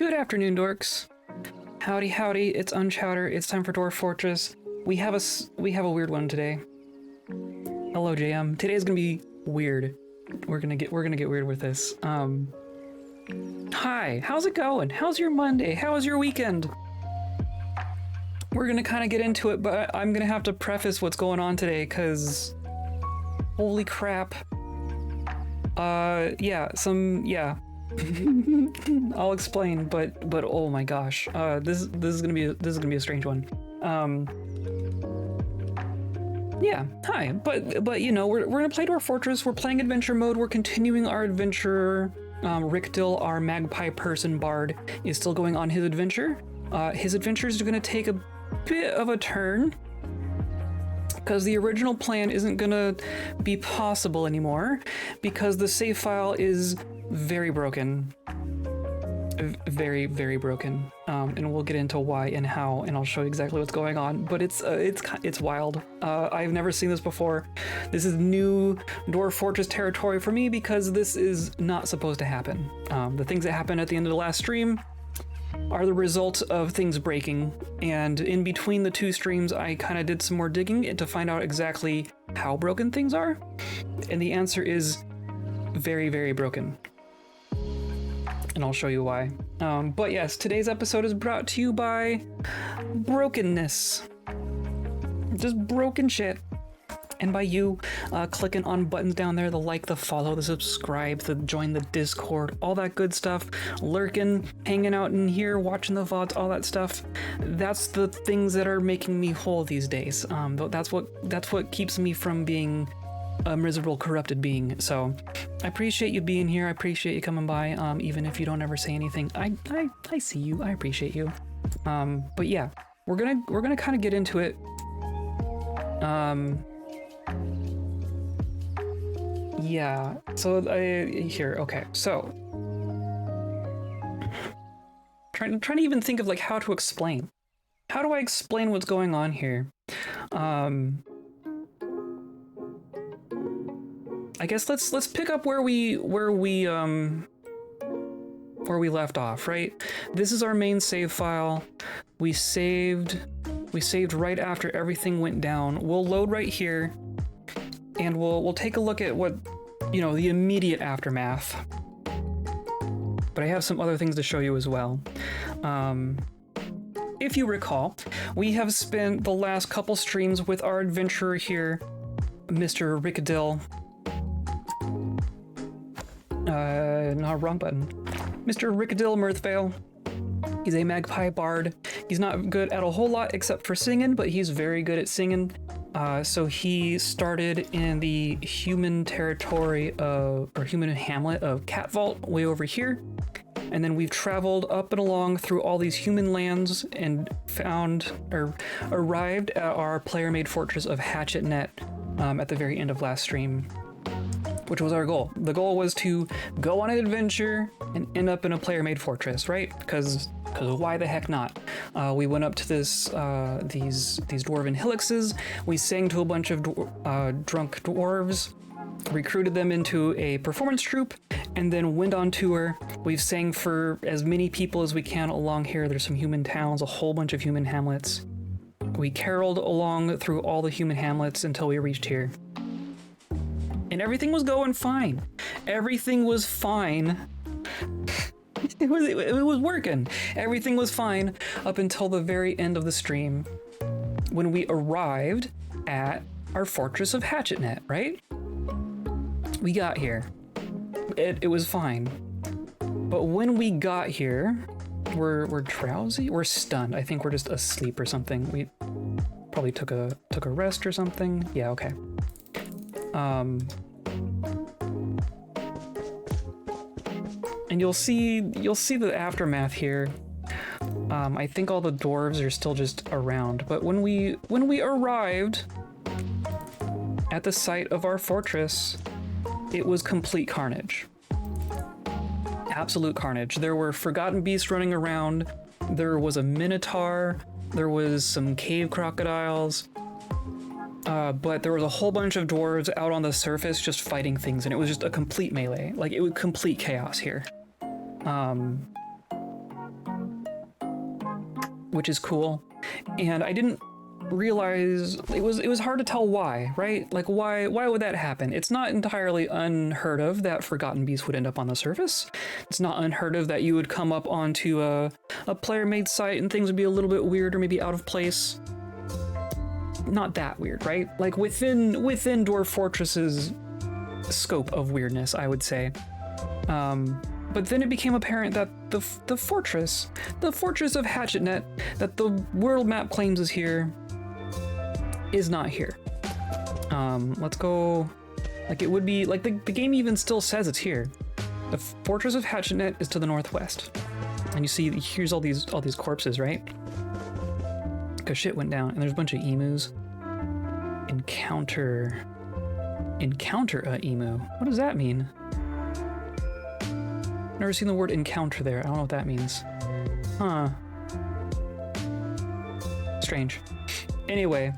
Good afternoon, dorks. Howdy, howdy. It's Unchowder. It's time for Dwarf Fortress. We have a weird one today. Hello, JM. Today's gonna be weird. We're gonna get weird with this. Hi. How's it going? How's your Monday? How was your weekend? We're gonna kind of get into it, but I'm gonna have to preface what's going on today, cause holy crap. Yeah. I'll explain, but oh my gosh, this is gonna be a strange one. Yeah, hi, but you know, we're gonna play Dwarf Fortress. We're playing adventure mode. We're continuing our adventure. Ricdil, our magpie person bard, is still going on his adventure. His adventures are gonna take a bit of a turn, because the original plan isn't gonna be possible anymore, because the save file is very broken. Very, very broken. And we'll get into why and how, and I'll show you exactly what's going on, but it's wild. I've never seen this before. This is new Dwarf Fortress territory for me, because this is not supposed to happen. The things that happened at the end of the last stream are the result of things breaking, and in between the two streams I kind of did some more digging to find out exactly how broken things are, and the answer is very, very broken, and I'll show you why. But yes, today's episode is brought to you by brokenness, just broken shit. And by you, clicking on buttons down there, the like, the follow, the subscribe, the join the Discord, all that good stuff, lurking, hanging out in here, watching the VODs, all that stuff. That's the things that are making me whole these days. That's what keeps me from being a miserable, corrupted being. So I appreciate you being here. I appreciate you coming by, even if you don't ever say anything. I see you. I appreciate you. But yeah, we're gonna kind of get into it. Yeah, so here, okay, so trying to even think of like how to explain. How do I explain what's going on here? I guess let's pick up where we left off, right? This is our main save file. We saved right after everything went down. We'll load right here, and we'll take a look at what, you know, the immediate aftermath. But I have some other things to show you as well. If you recall, we have spent the last couple streams with our adventurer here, Mr. Ricdil. No, wrong button. Mr. Ricdil Mirthvale. He's a magpie bard. He's not good at a whole lot except for singing, but he's very good at singing. So he started in the human territory or human hamlet of Cat Vault, way over here. And then we've traveled up and along through all these human lands and found or arrived at our player-made fortress of Hatchetnet at the very end of last stream, which was our goal. The goal was to go on an adventure and end up in a player-made fortress, right? Because why the heck not? We went up to these dwarven hillixes. We sang to a bunch of drunk dwarves, recruited them into a performance troupe, and then went on tour. We've sang for as many people as we can along here. There's some human towns, a whole bunch of human hamlets. We caroled along through all the human hamlets until we reached here. And everything was going fine. Everything was fine. It was working. Everything was fine up until the very end of the stream, when we arrived at our fortress of Hatchetnet, right? We got here. It was fine. But when we got here, we're drowsy? We're stunned. I think we're just asleep or something. We probably took a rest or something. Yeah, okay. And you'll see the aftermath here. I think all the dwarves are still just around, but when we arrived at the site of our fortress, it was complete carnage. Absolute carnage. There were forgotten beasts running around. There was a minotaur. There was some cave crocodiles. But there was a whole bunch of dwarves out on the surface just fighting things, and it was just a complete melee. Like, it was complete chaos here. which is cool. And I didn't realize it was hard to tell why, right? Like why would that happen? It's not entirely unheard of that forgotten beasts would end up on the surface. It's not unheard of that you would come up onto a player-made site and things would be a little bit weird or maybe out of place. Not that weird, right? Like within Dwarf Fortress's scope of weirdness, I would say. But then it became apparent that the fortress of hatchetnet that the world map claims is here is not here. Let's go, like it would be, like the game even still says it's here. The fortress of hatchetnet is to the northwest. And you see, here's all these corpses, right? Because shit went down, and there's a bunch of emus. Encounter a emu. What does that mean? Never seen the word encounter there. I don't know what that means. Huh. Strange. Anyway,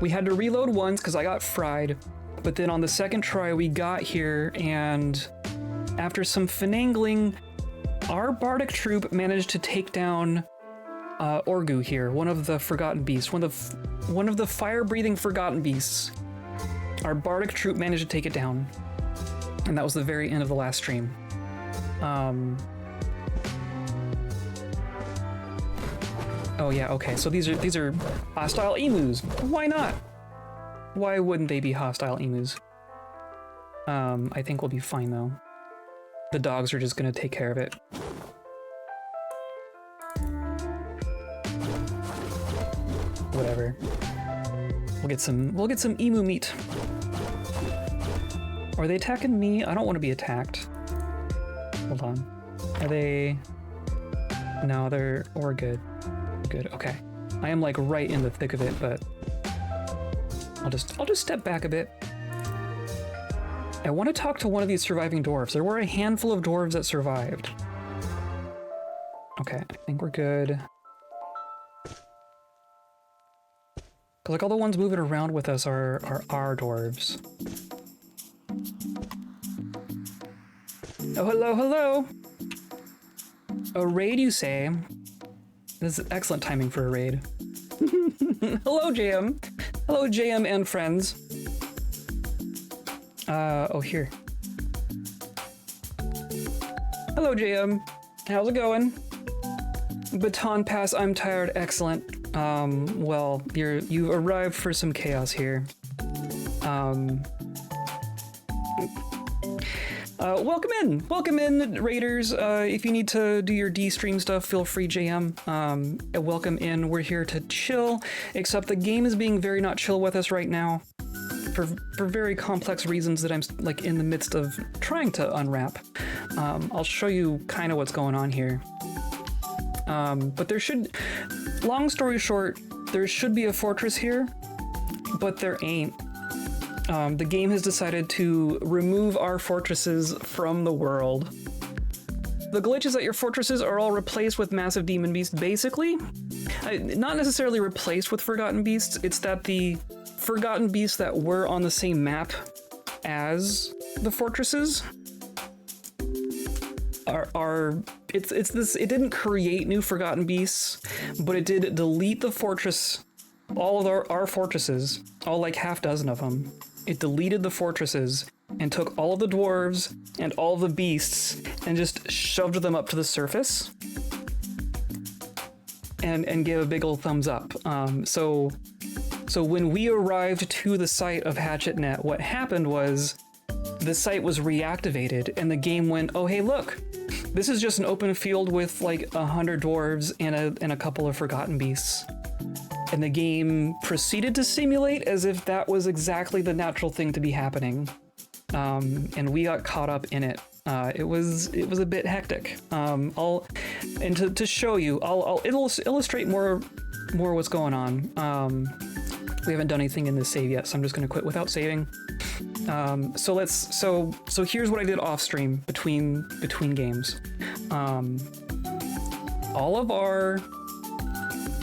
we had to reload once because I got fried, but then on the second try we got here, and after some finagling, our bardic troop managed to take down Orgu here, one of the forgotten beasts, one of the fire-breathing forgotten beasts. Our bardic troop managed to take it down, and that was the very end of the last stream. Oh yeah, okay. So these are hostile emus. Why not? Why wouldn't they be hostile emus? I think we'll be fine though. The dogs are just gonna take care of it. Whatever. We'll get some emu meat. Are they attacking me? I don't want to be attacked. Hold on. Are they? No, we're good. Good. Okay. I am like right in the thick of it, but I'll just step back a bit. I want to talk to one of these surviving dwarves. There were a handful of dwarves that survived. Okay, I think we're good. Cause like all the ones moving around with us are our dwarves. Oh, hello, hello! A raid, you say? This is excellent timing for a raid. Hello, JM. Hello, JM and friends. Oh, here. Hello, JM. How's it going? Baton pass, I'm tired, excellent. Well, you've arrived for some chaos here. Welcome in, raiders. If you need to do your D-stream stuff, feel free, JM. Welcome in. We're here to chill, except the game is being very not chill with us right now, for very complex reasons that I'm like in the midst of trying to unwrap. I'll show you kind of what's going on here. But there should, long story short, there should be a fortress here, but there ain't. The game has decided to remove our fortresses from the world. The glitch is that your fortresses are all replaced with massive demon beasts, basically. Not necessarily replaced with forgotten beasts, it's that the forgotten beasts that were on the same map as the fortresses it didn't create new forgotten beasts, but it did delete the fortress, all of our fortresses, all like half dozen of them. It deleted the fortresses and took all of the dwarves and all of the beasts and just shoved them up to the surface and gave a big ol' thumbs up. So when we arrived to the site of hatchetnet, what happened was the site was reactivated and the game went, oh hey look, this is just an open field with like 100 dwarves and a couple of forgotten beasts. And the game proceeded to simulate as if that was exactly the natural thing to be happening. And we got caught up in it. It was a bit hectic. To show you, I'll illustrate more what's going on. We haven't done anything in this save yet, so I'm just gonna quit without saving. So here's what I did off stream between games.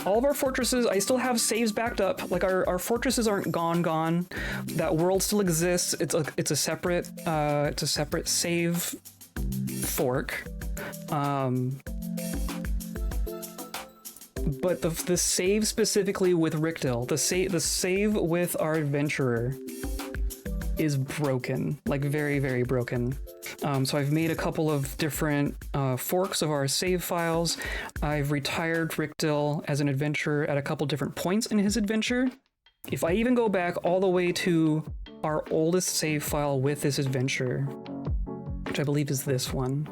All of our fortresses, I still have saves backed up. Like our fortresses aren't gone. That world still exists. It's a separate save fork. but the save specifically with Ricdil, the save with our adventurer is broken, like very, very broken. So I've made a couple of different forks of our save files. I've retired Ricdil as an adventurer at a couple different points in his adventure. If I even go back all the way to our oldest save file with this adventure, which I believe is this one,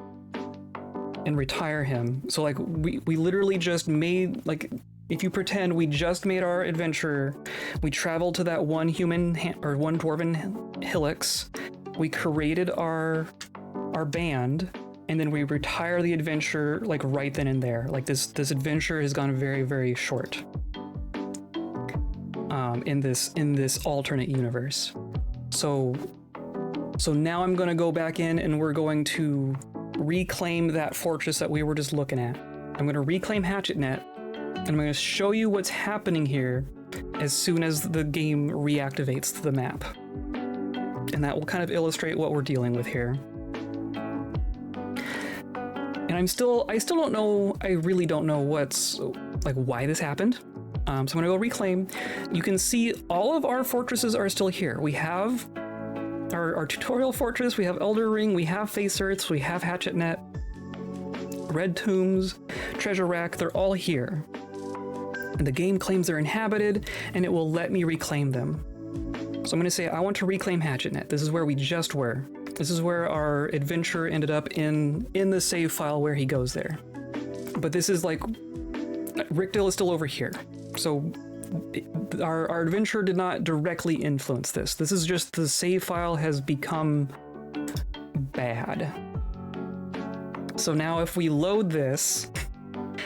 and retire him. So like we literally just made, like, if you pretend we just made our adventure, we traveled to that one human or one dwarven hillocks, we created our band, and then we retire the adventure like right then and there. Like this adventure has gone very, very short in this alternate universe. So now I'm gonna go back in and we're going to reclaim that fortress that we were just looking at. I'm gonna reclaim hatchetnet, and I'm going to show you what's happening here as soon as the game reactivates the map. And that will kind of illustrate what we're dealing with here. And I still don't know, I really don't know why this happened. So I'm going to go reclaim. You can see all of our fortresses are still here. We have our tutorial fortress, we have Elder Ring, we have Face Earths, we have hatchetnet, Red Tombs, Treasure Rack, they're all here. And the game claims they're inhabited, and it will let me reclaim them. So I'm going to say I want to reclaim hatchetnet. This is where we just were. This is where our adventure ended up in the save file where he goes there. But this is like, Ricdil is still over here. So our adventure did not directly influence this. This is just the save file has become bad. So now if we load this,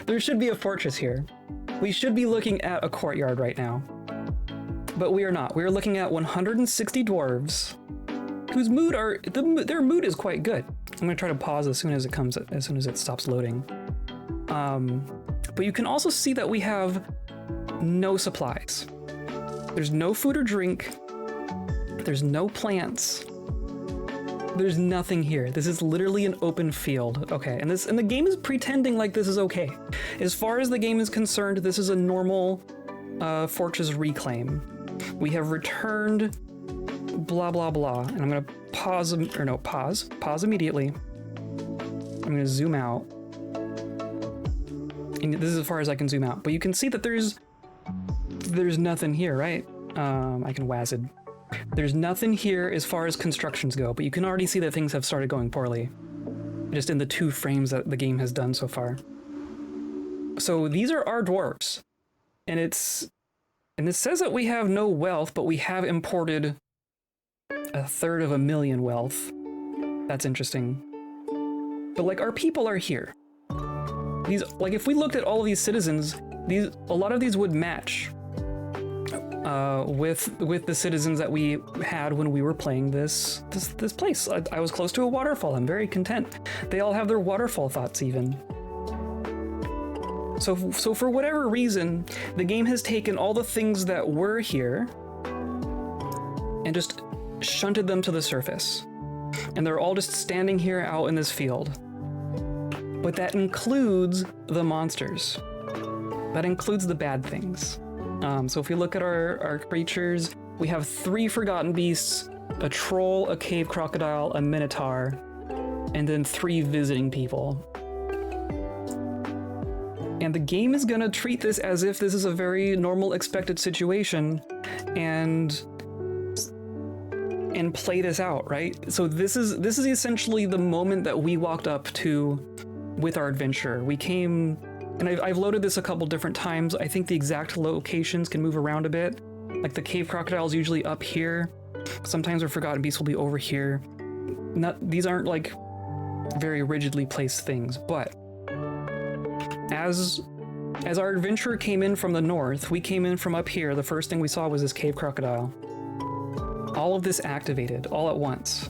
there should be a fortress here. We should be looking at a courtyard right now, but we are not. We are looking at 160 dwarves whose their mood is quite good. I'm gonna try to pause as soon as it stops loading. But you can also see that we have no supplies. There's no food or drink. There's no plants. There's nothing here. This is literally an open field. Okay, and the game is pretending like this is okay. As far as the game is concerned, this is a normal fortress reclaim. We have returned blah blah blah. And I'm gonna pause immediately. I'm gonna zoom out. And this is as far as I can zoom out. But you can see that there's nothing here, right? I can WASD. There's nothing here as far as constructions go, but you can already see that things have started going poorly, just in the 2 frames that the game has done so far. So these are our dwarves, and it says that we have no wealth, but we have imported 1/3 of a million wealth. That's interesting. But like, our people are here. These, like, if we looked at all of these citizens, a lot of these would match with the citizens that we had when we were playing this place. I was close to a waterfall. I'm very content. They all have their waterfall thoughts even. So for whatever reason, the game has taken all the things that were here and just shunted them to the surface. And they're all just standing here out in this field. But that includes the monsters. That includes the bad things. So if we look at our creatures, we have 3 forgotten beasts, a troll, a cave crocodile, a minotaur, and then 3 visiting people. And the game is gonna treat this as if this is a very normal, expected situation, and play this out, right? So this is essentially the moment that we walked up to with our adventure. We came, and I've loaded this a couple different times. I think the exact locations can move around a bit. Like the cave crocodile is usually up here. Sometimes our forgotten beasts will be over here. These aren't like very rigidly placed things, but as our adventure came in from the north, we came in from up here. The first thing we saw was this cave crocodile. All of this activated all at once.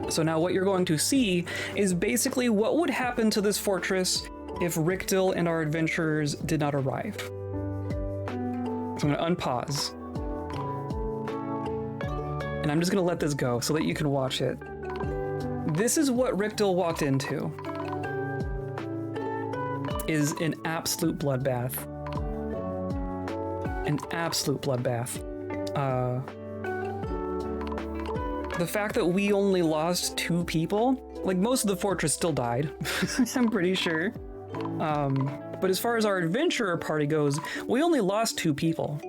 So now what you're going to see is basically what would happen to this fortress if Ricdil and our adventurers did not arrive. So I'm going to unpause. And I'm just going to let this go so that you can watch it. This is what Ricdil walked into. is an absolute bloodbath. An absolute bloodbath. The fact that we only lost 2 people, like most of the fortress still died, I'm pretty sure. But as far as our adventurer party goes, we only lost 2 people.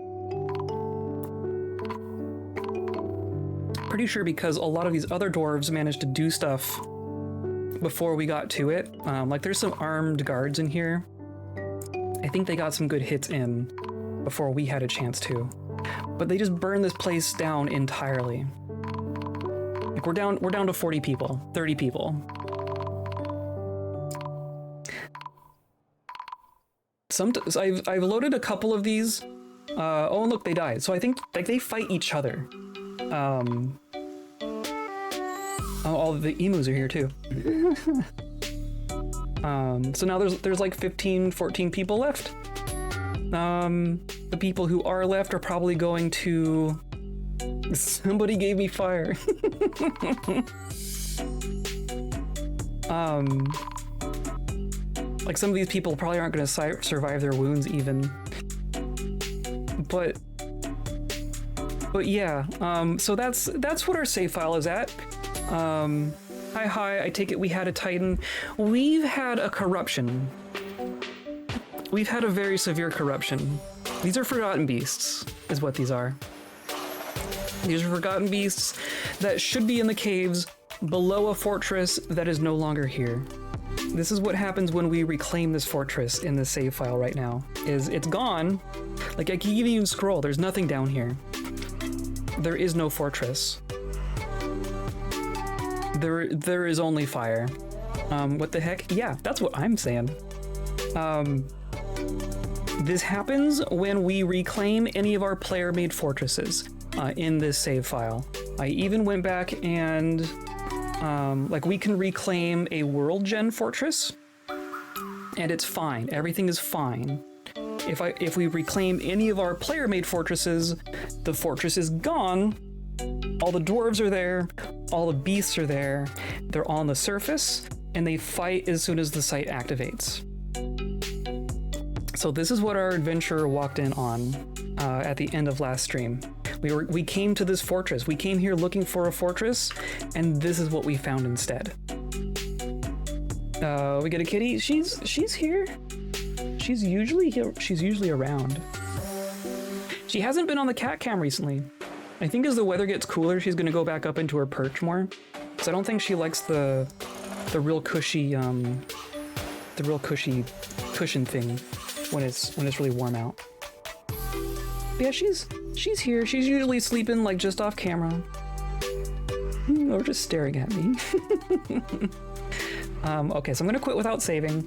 Pretty sure because a lot of these other dwarves managed to do stuff before we got to it. Like there's some armed guards in here. I think they got some good hits in before we had a chance to. But they just burned this place down entirely. Like we're down to 40 people, 30 people. I've loaded a couple of these. Oh, and look, they died. So I think like they fight each other. Oh, all the emus are here too. So now there's like 15, 14 people left. The people who are left are probably going to... Somebody gave me fire. Like some of these people probably aren't going to survive their wounds even. But yeah, so that's what our save file is at. Hi, I take it we had a Titan. We've had a corruption. We've had a very severe corruption. These are forgotten beasts, is what these are. These are forgotten beasts that should be in the caves below a fortress that is no longer here. This is what happens when we reclaim this fortress in the save file right now, is it's gone. Like I can even scroll, there's nothing down here. There is no fortress. There is only fire. What the heck? Yeah, that's what I'm saying. This happens when we reclaim any of our player-made fortresses in this save file. I even went back and like we can reclaim a world gen fortress and it's fine. Everything is fine. If we reclaim any of our player-made fortresses, the fortress is gone. All the dwarves are there, all the beasts are there, they're on the surface, and they fight as soon as the site activates. So this is what our adventurer walked in on at the end of last stream. We came to this fortress. We came here looking for a fortress, and this is what we found instead. We get a kitty. She's here. She's usually around. She hasn't been on the cat cam recently. I think as the weather gets cooler, she's gonna go back up into her perch more. Because I don't think she likes the real cushy cushion thing when it's really warm out. But yeah, she's here. She's usually sleeping like just off camera. Or just staring at me. Okay, so I'm gonna quit without saving,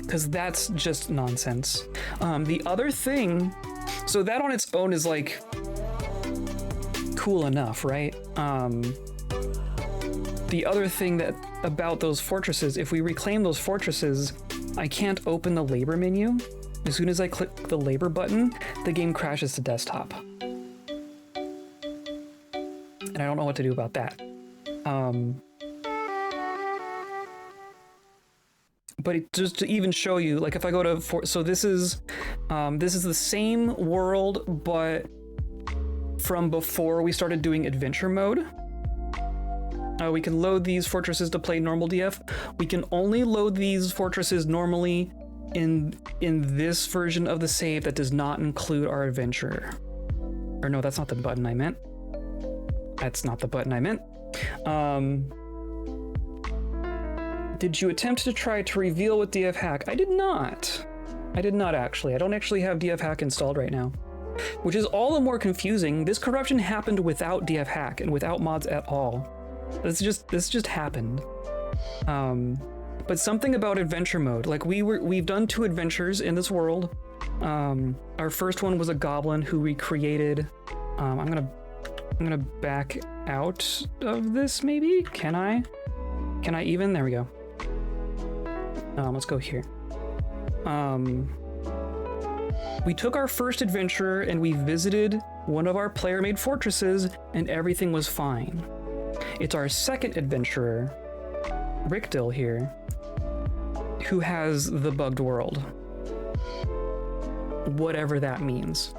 because that's just nonsense. The other thing, so that on its own is like cool enough, right? The other thing that about those fortresses, if we reclaim those fortresses, I can't open the labor menu. As soon as I click the labor button, the game crashes to desktop. And I don't know what to do about that. But just to even show you, like if I go to, so this is the same world, but from before we started doing adventure mode. We can load these fortresses to play normal DF. We can only load these fortresses normally in this version of the save that does not include our adventurer. Or no, that's not the button I meant. That's not the button I meant. Did you attempt to try to reveal with DF hack? I did not. I did not actually. I don't actually have DF hack installed right now, which is all the more confusing. This corruption happened without DF hack and without mods at all. This just happened. But something about adventure mode, like we've done 2 adventures in this world. Our first one was a goblin who we created. I'm gonna back out of this maybe. Can I even? There we go. Let's go here. We took our first adventurer and we visited one of our player-made fortresses and everything was fine. It's our second adventurer, Ricdil here, who has the bugged world. Whatever that means.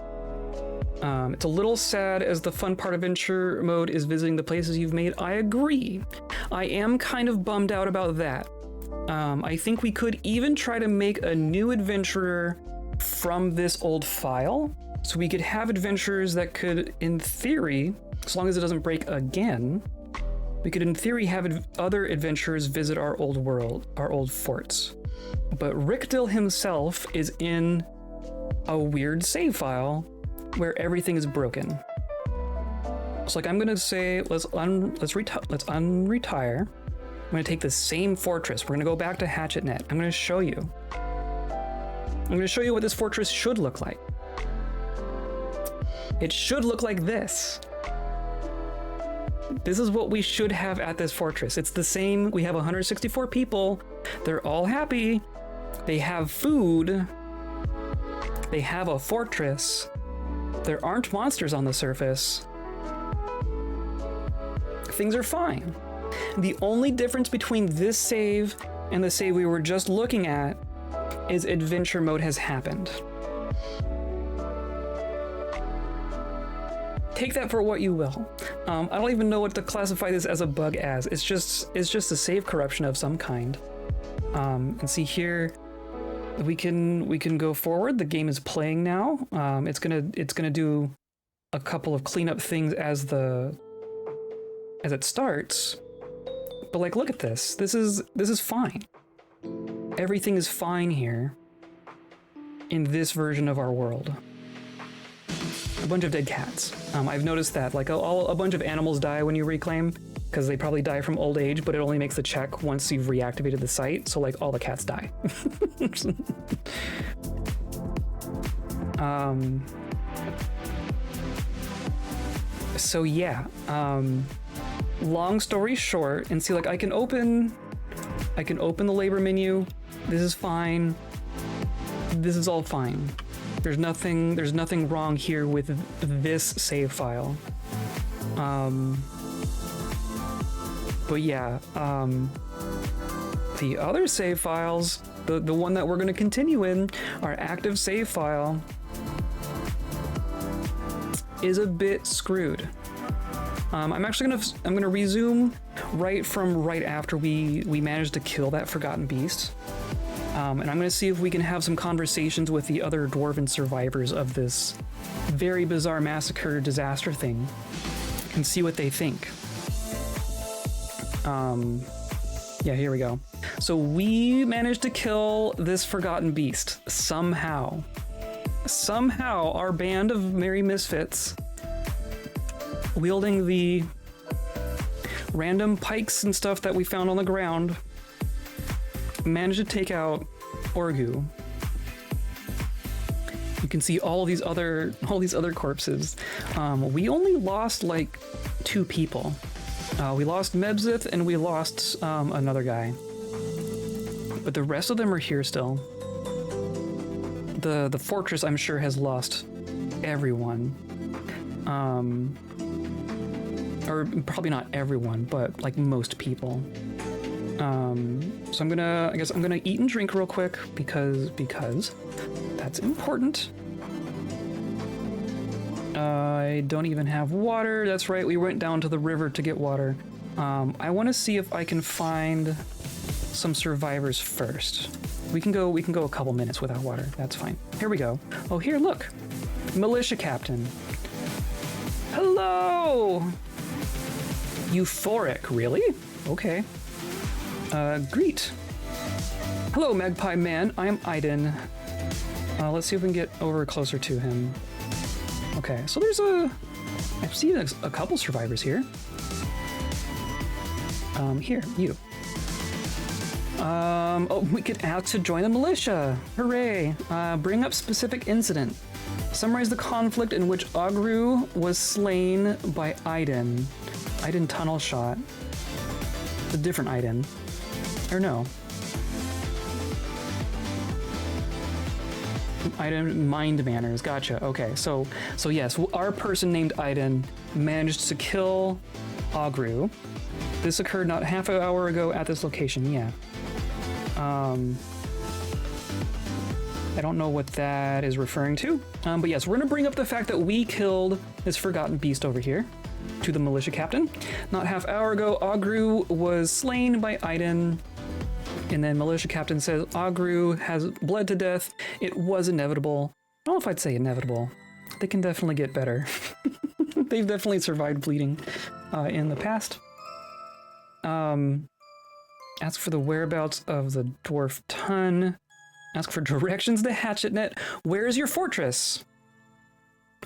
It's a little sad as the fun part of adventure mode is visiting the places you've made. I agree. I am kind of bummed out about that. I think we could even try to make a new adventurer from this old file. So we could have adventurers that could, in theory, as long as it doesn't break again, we could in theory have other adventurers visit our old world, our old forts. But Ricdil himself is in a weird save file where everything is broken. So like I'm gonna say, let's unretire. I'm gonna take the same fortress. We're gonna go back to hatchetnet. I'm gonna show you. I'm gonna show you what this fortress should look like. It should look like this. This is what we should have at this fortress. It's the same. We have 164 people. They're all happy. They have food. They have a fortress. There aren't monsters on the surface. Things are fine. The only difference between this save and the save we were just looking at is adventure mode has happened. Take that for what you will. I don't even know what to classify this as a bug as. It's just a save corruption of some kind. And see here, we can go forward. The game is playing now. It's gonna do a couple of cleanup things as it starts. But like, look at this. This is fine. Everything is fine here in this version of our world. A bunch of dead cats. I've noticed that like a bunch of animals die when you reclaim because they probably die from old age, but it only makes the check once you've reactivated the site. So like all the cats die. So yeah, long story short, and see like I can open the labor menu. This is fine. This is all fine. There's nothing wrong here with this save file. But yeah, the other save files, the one that we're going to continue in, our active save file, is a bit screwed. I'm gonna resume right after we managed to kill that forgotten beast. And I'm gonna see if we can have some conversations with the other dwarven survivors of this very bizarre massacre disaster thing and see what they think. Yeah, here we go. So we managed to kill this forgotten beast somehow. Somehow our band of merry misfits, wielding the random pikes and stuff that we found on the ground, managed to take out Orgu. You can see all these other corpses. We only lost like 2 people. We lost Mebzith and we lost another guy, but the rest of them are here still. The fortress, I'm sure, has lost everyone. Or probably not everyone, but like most people. So I guess I'm gonna eat and drink real quick because that's important. I don't even have water. That's right, we went down to the river to get water. I want to see if I can find some survivors first. We can go a couple minutes without water. That's fine. Here we go. Oh, here, look. Militia captain. Hello! Euphoric, really? Okay. Greet. Hello, Magpie Man. I am Aiden. Let's see if we can get over closer to him. Okay, so I've seen a couple survivors here. Here, you. Oh, we could ask to join the militia. Hooray. Bring up specific incident. Summarize the conflict in which Ogru was slain by Aiden. Aiden tunnel shot. A different Aiden. Or no. Aiden mind manners. Gotcha. Okay, so yes, our person named Aiden managed to kill Ogru. This occurred not half an hour ago at this location. Yeah. I don't know what that is referring to, but yes, we're gonna bring up the fact that we killed this forgotten beast over here to the militia captain. Not half hour ago, Ogru was slain by Aiden, and then militia captain says Ogru has bled to death. It was inevitable. I don't know if I'd say inevitable. They can definitely get better. They've definitely survived bleeding in the past. Ask for the whereabouts of the dwarf ton. Ask for directions to hatchetnet. Where is your fortress?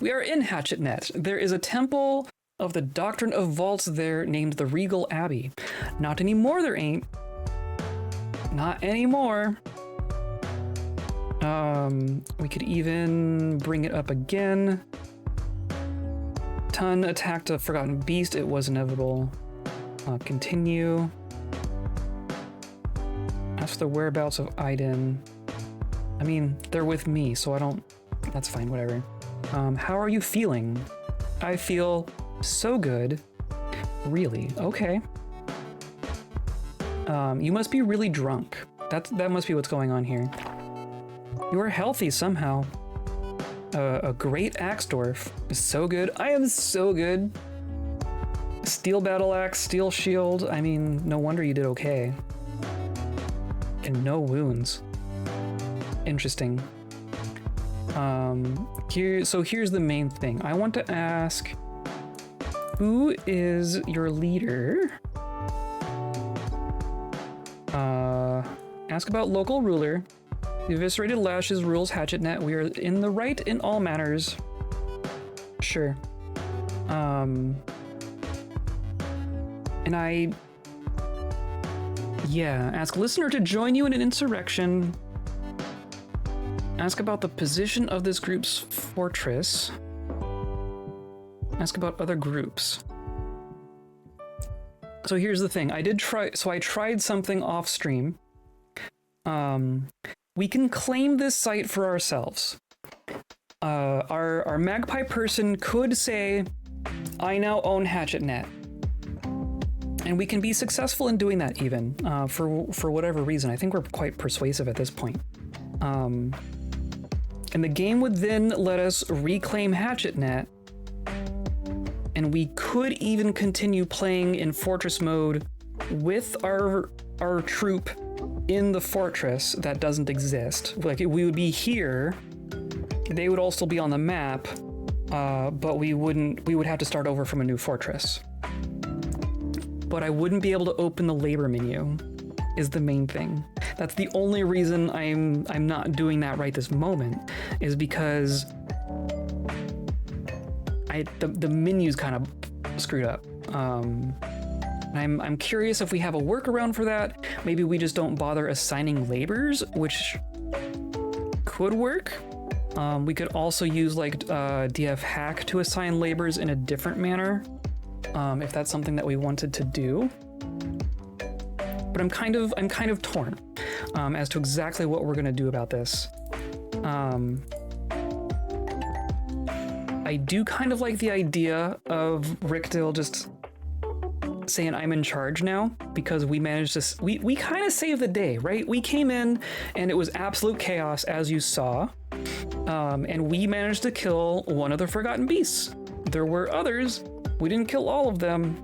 We are in hatchetnet. There is a temple of the Doctrine of Vaults there named the Ricdil Abbey. Not anymore, there ain't. Not anymore. We could even bring it up again. Ton attacked a forgotten beast. It was inevitable. Continue. Ask the whereabouts of Aiden. I mean, they're with me, so I don't... That's fine, whatever. How are you feeling? I feel so good. Really? Okay. You must be really drunk. That must be what's going on here. You are healthy somehow. A great axe dwarf is so good. I am so good. Steel battle axe, steel shield. I mean, no wonder you did okay. And no wounds. Interesting. So here's the main thing. I want to ask, who is your leader? Ask about local ruler. The eviscerated lashes rules hatchetnet. We are in the right in all manners. Sure. And yeah, ask listener to join you in an insurrection. Ask about the position of this group's fortress. Ask about other groups. So here's the thing. I tried something off stream. We can claim this site for ourselves. Our magpie person could say, I now own hatchetnet. And we can be successful in doing that even, for whatever reason. I think we're quite persuasive at this point. And the game would then let us reclaim hatchetnet, and we could even continue playing in fortress mode with our troop in the fortress that doesn't exist. Like, we would be here, they would all still be on the map, but we would have to start over from a new fortress. But I wouldn't be able to open the labor menu, is the main thing. That's the only reason I'm not doing that right this moment, is because the menu's kind of screwed up. I'm curious if we have a workaround for that. Maybe we just don't bother assigning labors, which could work. We could also use like DF hack to assign labors in a different manner, if that's something that we wanted to do. But I'm kind of torn as to exactly what we're gonna do about this. I do kind of like the idea of Ricdil just saying I'm in charge now, because we managed to, we kind of saved the day, right? We came in and it was absolute chaos, as you saw, and we managed to kill one of the forgotten beasts. There were others. We didn't kill all of them,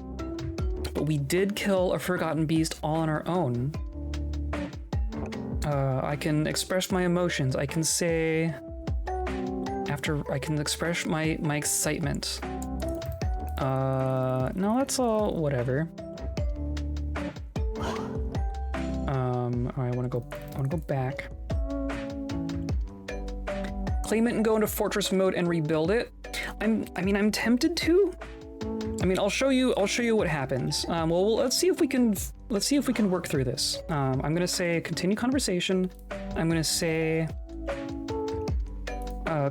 but we did kill a forgotten beast all on our own. I can express my emotions. I can say, I can express my excitement. No, that's all, whatever. I wanna go back. Claim it and go into fortress mode and rebuild it. I'm tempted to. I mean, I'll show you what happens. Well, let's see if we can work through this. I'm gonna say continue conversation. I'm gonna say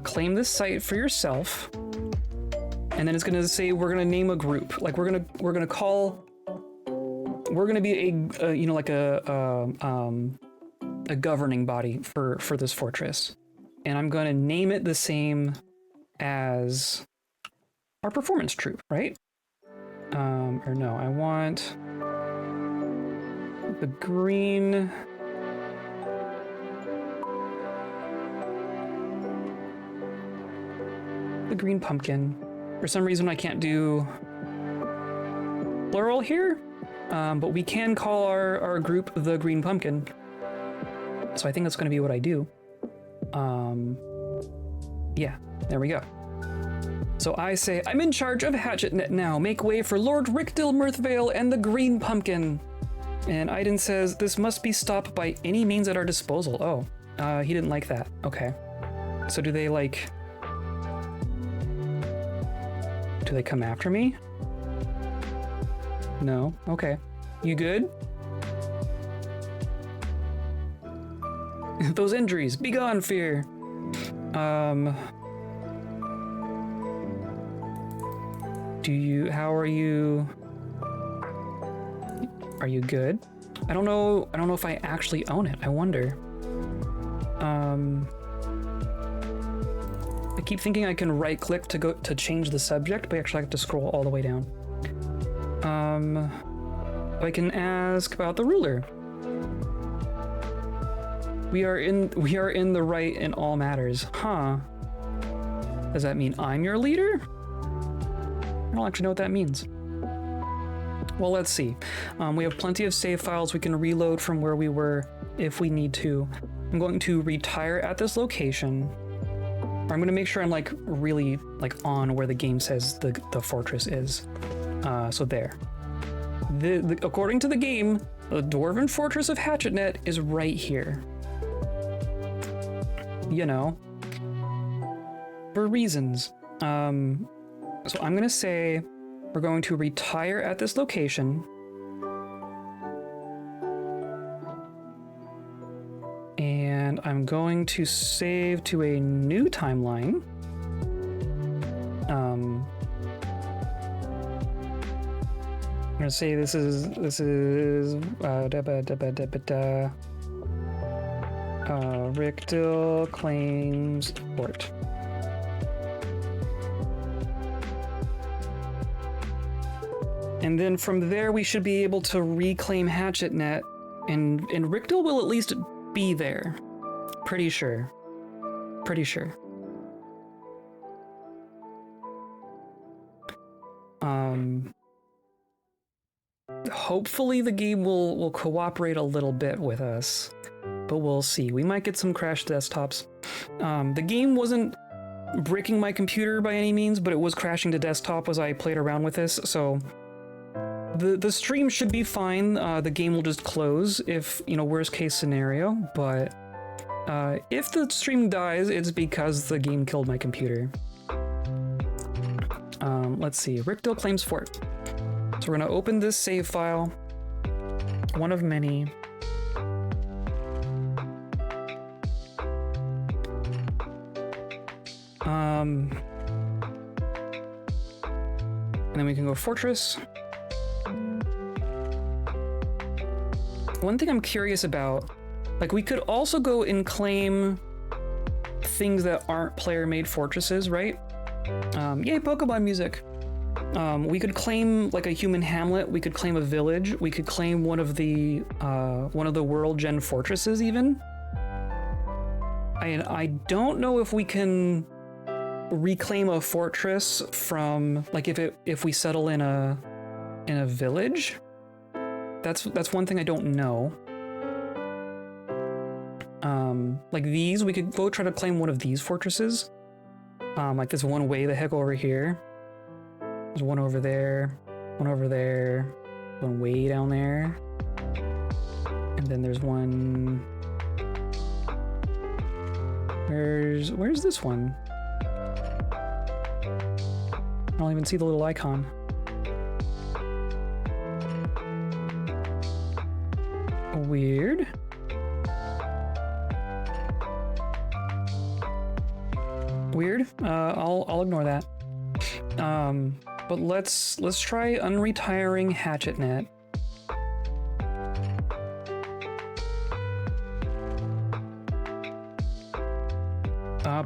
claim this site for yourself, and then it's gonna say we're gonna name a group. Like we're gonna be a governing body for this fortress, and I'm gonna name it the same as our performance troop, right? Or no, I want the green the green pumpkin. For some reason I can't do plural here, but we can call our group the green pumpkin. So I think that's going to be what I do. Yeah, there we go. So I say, I'm in charge of hatchetnet now. Make way for Lord Ricdil Mirthvale and the green pumpkin. And Aiden says, this must be stopped by any means at our disposal. Oh, he didn't like that. Okay. So do they like... Do they come after me? No? Okay. You good? Those injuries, be gone, fear. How are you? Are you good? I don't know if I actually own it. I wonder. I keep thinking I can right click to change the subject, but actually I have to scroll all the way down. I can ask about the ruler. We are in the right in all matters. Huh. Does that mean I'm your leader? I don't actually know what that means. Well, let's see. We have plenty of save files. We can reload from where we were if we need to. I'm going to retire at this location. Or I'm going to make sure I'm like really like on where the game says the fortress is. So there. According to the game, the Dwarven Fortress of Hatchetnet is right here. You know, for reasons. So I'm gonna say we're going to retire at this location. And I'm going to save to a new timeline. I'm gonna say this is Ricdil claims fort. And then from there we should be able to reclaim hatchetnet, and Ricdil will at least be there. Pretty sure. Pretty sure. Hopefully the game will cooperate a little bit with us, but we'll see. We might get some crashed desktops. The game wasn't breaking my computer by any means, but it was crashing to desktop as I played around with this, so the stream should be fine. The game will just close if, you know, worst case scenario, but if the stream dies, it's because the game killed my computer. Let's see, Ricdil claims fort. So we're gonna open this save file, one of many. And then we can go fortress. One thing I'm curious about, like we could also go and claim things that aren't player-made fortresses, right? Yay, Pokemon music. We could claim like a human hamlet. We could claim a village. We could claim one of the world gen fortresses even. I don't know if we can reclaim a fortress from like if we settle in a village. That's one thing I don't know. Like these, we could go try to claim one of these fortresses. Like this one way the heck over here. There's one over there, one way down there. And then there's one... Where's this one? I don't even see the little icon. Weird. Weird. I'll ignore that. But let's try unretiring hatchetnet.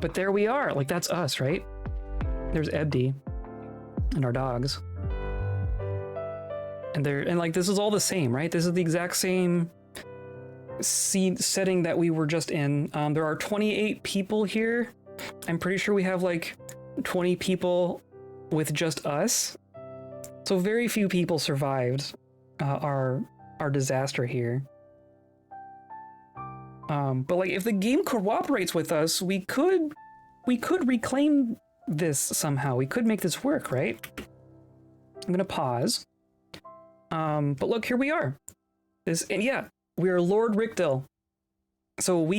But there we are. Like that's us, right? There's Ebdi and our dogs. And like this is all the same, right? This is the exact same setting that we were just in. There are 28 people here. I'm pretty sure we have like 20 people with just us. So very few people survived our disaster here. But like, if the game cooperates with us, we could reclaim this somehow. We could make this work, right? I'm gonna pause. But look, here we are. And yeah, we are Lord Ricdil. So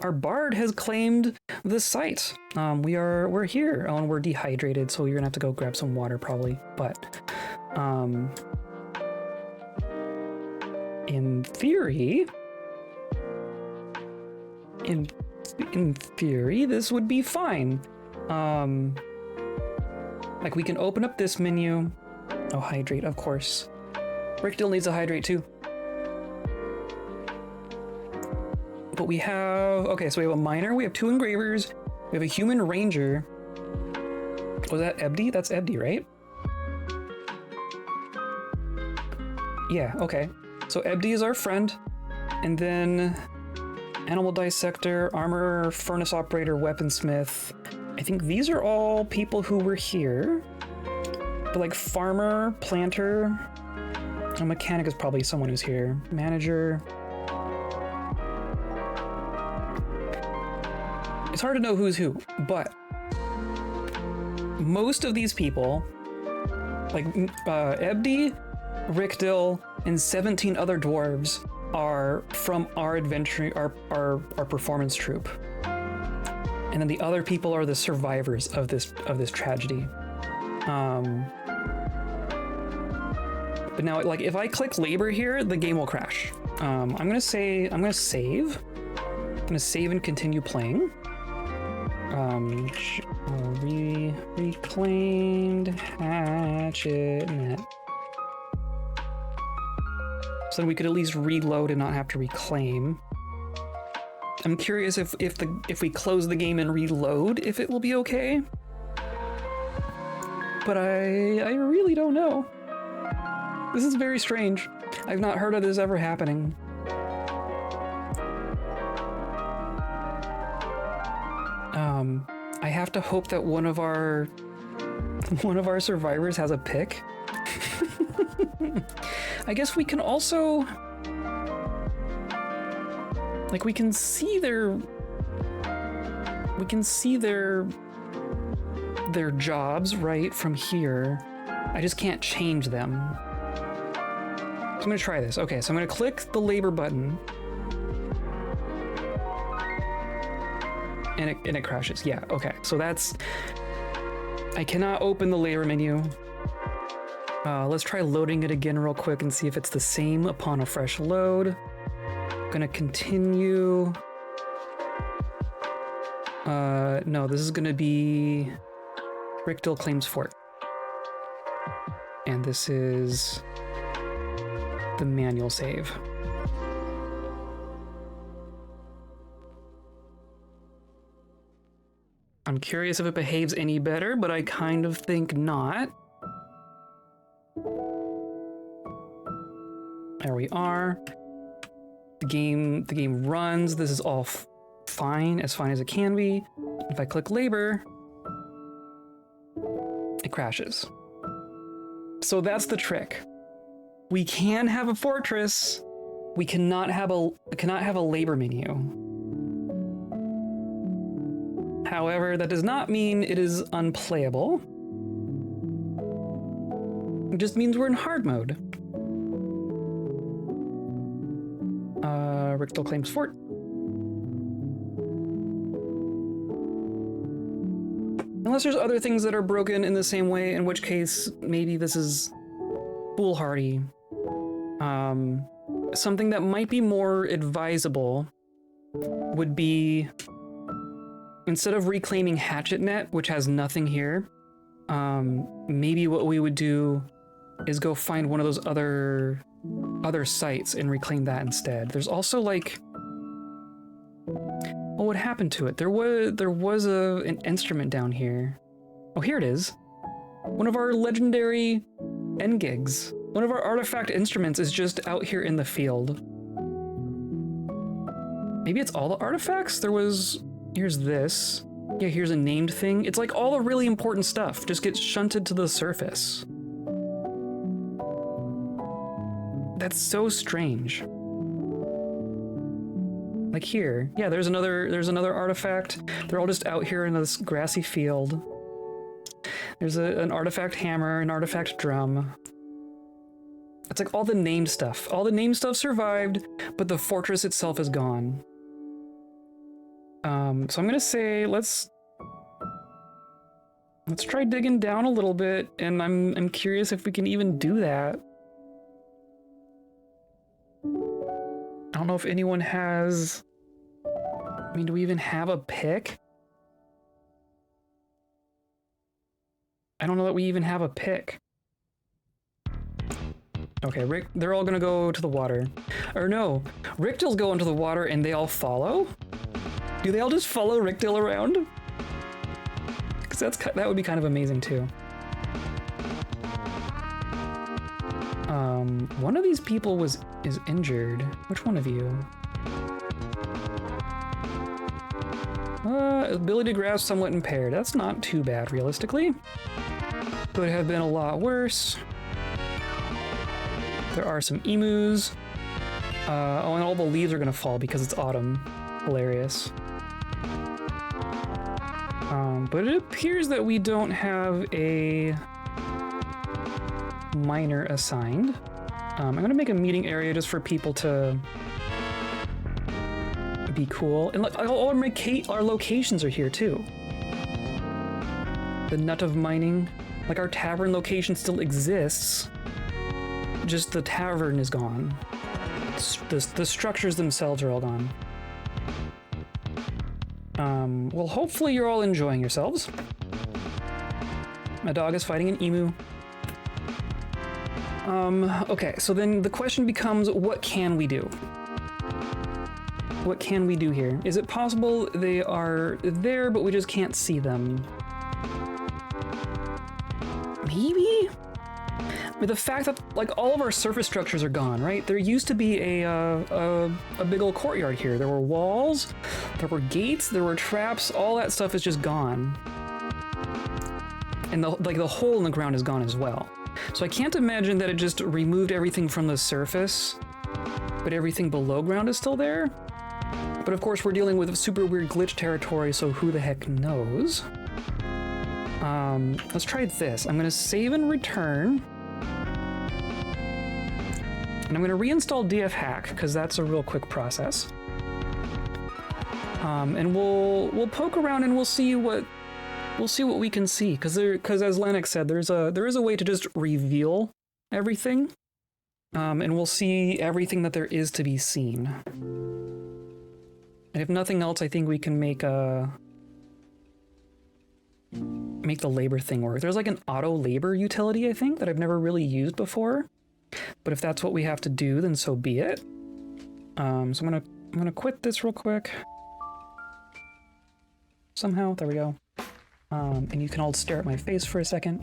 our bard has claimed the site. We're here. Oh, and we're dehydrated, so you're gonna have to go grab some water probably. But in theory, in theory, this would be fine. Like, we can open up this menu. Oh, hydrate, of course. Ricdil needs a hydrate too. But we have, okay, so we have a miner, we have 2 engravers, we have a human ranger. Was that Ebdi? That's Ebdi, right? Yeah, okay. So Ebdi is our friend. And then animal dissector, armor, furnace operator, weaponsmith. I think these are all people who were here. But like farmer, planter, a mechanic is probably someone who's here. Manager. It's hard to know who's who, but most of these people, like Ebdi, Ricdil, and 17 other dwarves are from our adventure, our performance troupe. And then the other people are the survivors of this tragedy. But now, like, if I click labor here, the game will crash. I'm gonna save. I'm gonna save and continue playing. Reclaimed hatchetnet. So then we could at least reload and not have to reclaim. I'm curious if we close the game and reload, if it will be okay. But I really don't know. This is very strange. I've not heard of this ever happening. I have to hope that one of our survivors has a pick. I guess we can also, like, we can see their jobs right from here. I just can't change them. So I'm gonna try this. Okay, so I'm gonna click the labor button. And it crashes. Yeah, okay. So that's, I cannot open the labor menu. Let's try loading it again real quick and see if it's the same upon a fresh load. Gonna continue. No, this is gonna be Ricdil claims fort. And this is the manual save. I'm curious if it behaves any better, but I kind of think not. There we are. The game runs. This is all fine as it can be. If I click labor, it crashes. So that's the trick. We can have a fortress. We cannot have a labor menu. However, that does not mean it is unplayable. It just means we're in hard mode. Ricdil claims fort. Unless there's other things that are broken in the same way, in which case maybe this is foolhardy. Something that might be more advisable would be, instead of reclaiming hatchetnet, which has nothing here, maybe what we would do is go find one of those other sites and reclaim that instead. There's also, like, what happened to it? There was an instrument down here. Oh, here it is. One of our legendary end gigs. One of our artifact instruments is just out here in the field. Maybe it's all the artifacts? Here's this. Yeah, here's a named thing. It's like all the really important stuff just gets shunted to the surface. That's so strange. Like here, yeah, there's another artifact. They're all just out here in this grassy field. There's an artifact hammer, an artifact drum. It's like all the named stuff. All the named stuff survived, but the fortress itself is gone. So I'm gonna say let's try digging down a little bit, and I'm curious if we can even do that. I don't know if anyone has... I mean, do we even have a pick? I don't know that we even have a pick. Okay, they're all gonna go to the water. Or no, Ricdil's go into the water and they all follow? Do they all just follow Ricdil around? Because that would be kind of amazing too. One of these people is injured. Which one of you? Ability to grasp somewhat impaired. That's not too bad, realistically. Could have been a lot worse. There are some emus. Oh, and all the leaves are gonna fall because it's autumn. Hilarious. But it appears that we don't have a miner assigned. I'm gonna make a meeting area just for people to be cool. And look, all our locations are here too. The nut of mining. Like our tavern location still exists. Just the tavern is gone. The structures themselves are all gone. Well, hopefully you're all enjoying yourselves. My dog is fighting an emu. Okay, so then the question becomes, what can we do? What can we do here? Is it possible they are there, but we just can't see them? Maybe? I mean, the fact that like all of our surface structures are gone, right? There used to be a big old courtyard here. There were walls, there were gates, there were traps. All that stuff is just gone, and the hole in the ground is gone as well. So I can't imagine that it just removed everything from the surface, but everything below ground is still there. But of course, we're dealing with super weird glitch territory, so who the heck knows? Let's try this. I'm gonna save and return. And I'm gonna reinstall DF hack, because that's a real quick process. And we'll poke around and we'll see what we can see, because as Lennox said, there is a way to just reveal everything. And we'll see everything that there is to be seen. And if nothing else, I think we can make the labor thing work. There's like an auto labor utility, I think, that I've never really used before. But if that's what we have to do, then so be it. So I'm gonna quit this real quick. Somehow, there we go. And you can all stare at my face for a second.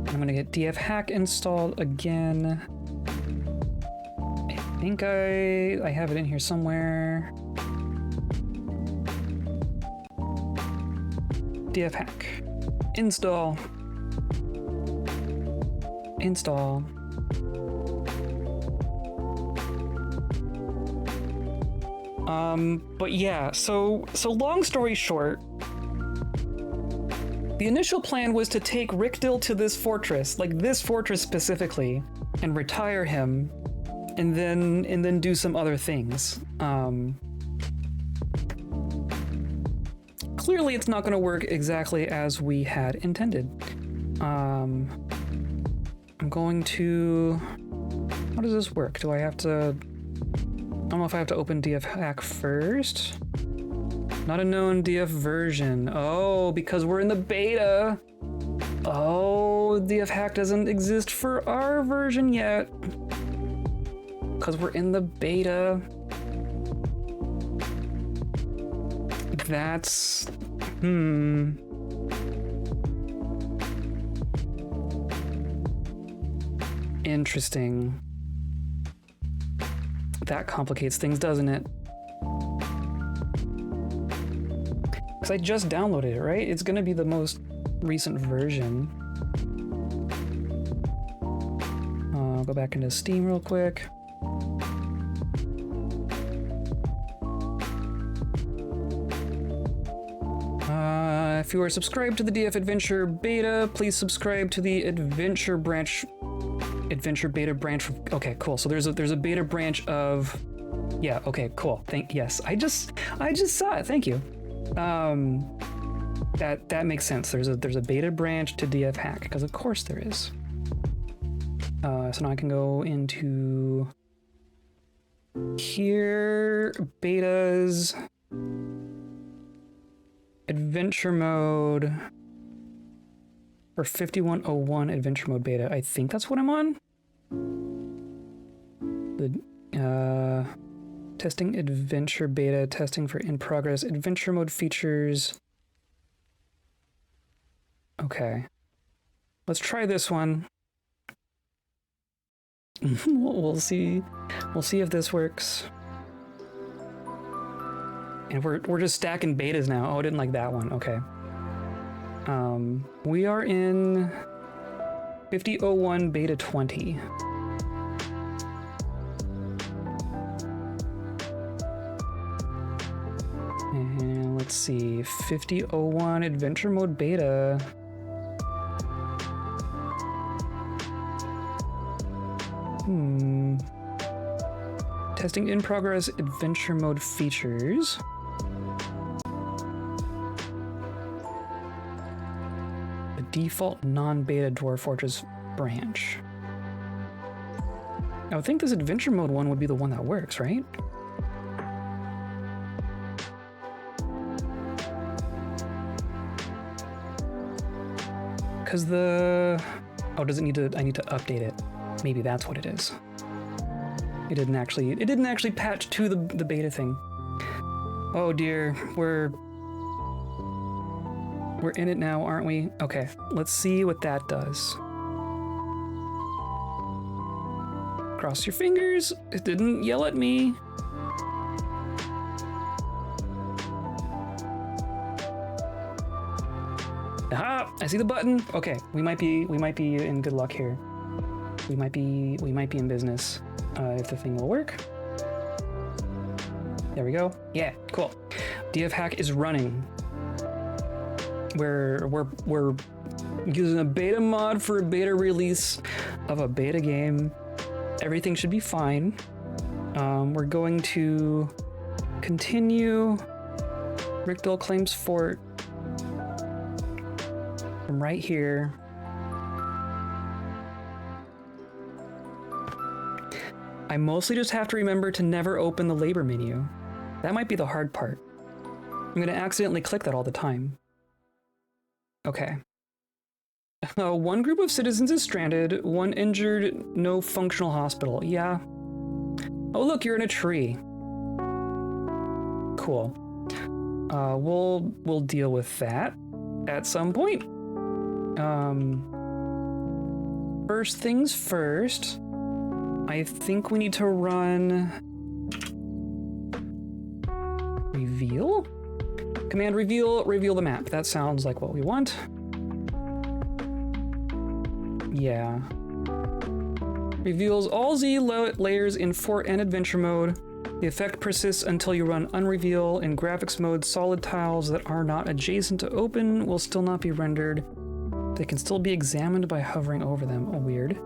I'm gonna get DF hack installed again. I think I have it in here somewhere. DF hack. Install. Install. But yeah, so long story short, the initial plan was to take Ricdil to this fortress, like this fortress specifically, and retire him, and then do some other things. Clearly it's not going to work exactly as we had intended. I'm going to... How does this work? Do I have to... I don't know if I have to open DF hack first. Not a known DF version. Oh, because we're in the beta. Oh, DF hack doesn't exist for our version yet. Because we're in the beta. That's... Interesting. That complicates things, doesn't it? Because I just downloaded it, right? It's gonna be the most recent version. I'll go back into Steam real quick. If you are subscribed to the DF Adventure Beta, please subscribe to the Adventure Beta branch. Okay, cool. So there's a beta branch of, yeah. Okay, cool. Yes. I just saw it. Thank you. That makes sense. There's a beta branch to DF Hack, because of course there is. So now I can go into here, betas. Adventure mode for 5101 adventure mode beta. I think that's what I'm on. The testing adventure beta, testing for in progress, adventure mode features. Okay. Let's try this one. We'll see. We'll see if this works. And we're just stacking betas now. Oh, I didn't like that one. Okay. We are in 5001 beta 20. And let's see, 5001 adventure mode beta. Testing in progress adventure mode features. Default non-beta Dwarf Fortress branch. I would think this adventure mode one would be the one that works, right? Because the... Oh, does it need to... I need to update it. Maybe that's what it is. It didn't actually patch to the beta thing. Oh dear, we're in it now, aren't we? Okay, let's see what that does. Cross your fingers. It didn't yell at me. Aha! I see the button. Okay, we might be in good luck here. We might be in business if the thing will work. There we go. Yeah, cool. DF Hack is running. We're using a beta mod for a beta release of a beta game. Everything should be fine. We're going to continue Ricdil claims fort from right here. I mostly just have to remember to never open the labor menu. That might be the hard part. I'm gonna accidentally click that all the time. Okay. One group of citizens is stranded, one injured, no functional hospital. Yeah. Oh look, you're in a tree. Cool. We'll deal with that at some point. First things first, I think we need to run reveal? Command reveal the map. That sounds like what we want. Yeah. Reveals all Z layers in fort and adventure mode. The effect persists until you run unreveal. In graphics mode, solid tiles that are not adjacent to open will still not be rendered. They can still be examined by hovering over them. Oh, weird.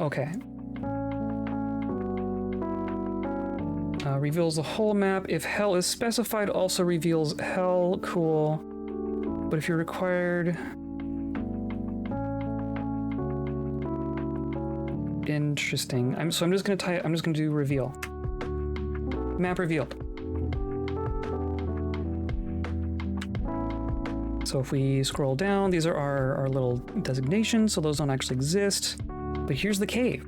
Okay. Reveals the whole map. If hell is specified, also reveals hell. Cool. But if you're required... Interesting. I'm just gonna do reveal. Map revealed. So if we scroll down, these are our little designations, so those don't actually exist. But here's the cave.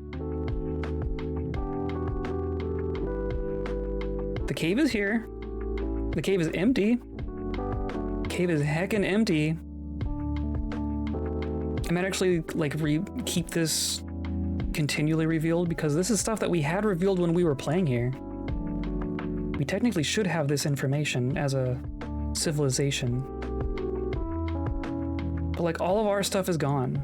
The cave is here. The cave is empty. The cave is heckin' empty. I might actually like keep this continually revealed because this is stuff that we had revealed when we were playing here. We technically should have this information as a civilization. But like all of our stuff is gone.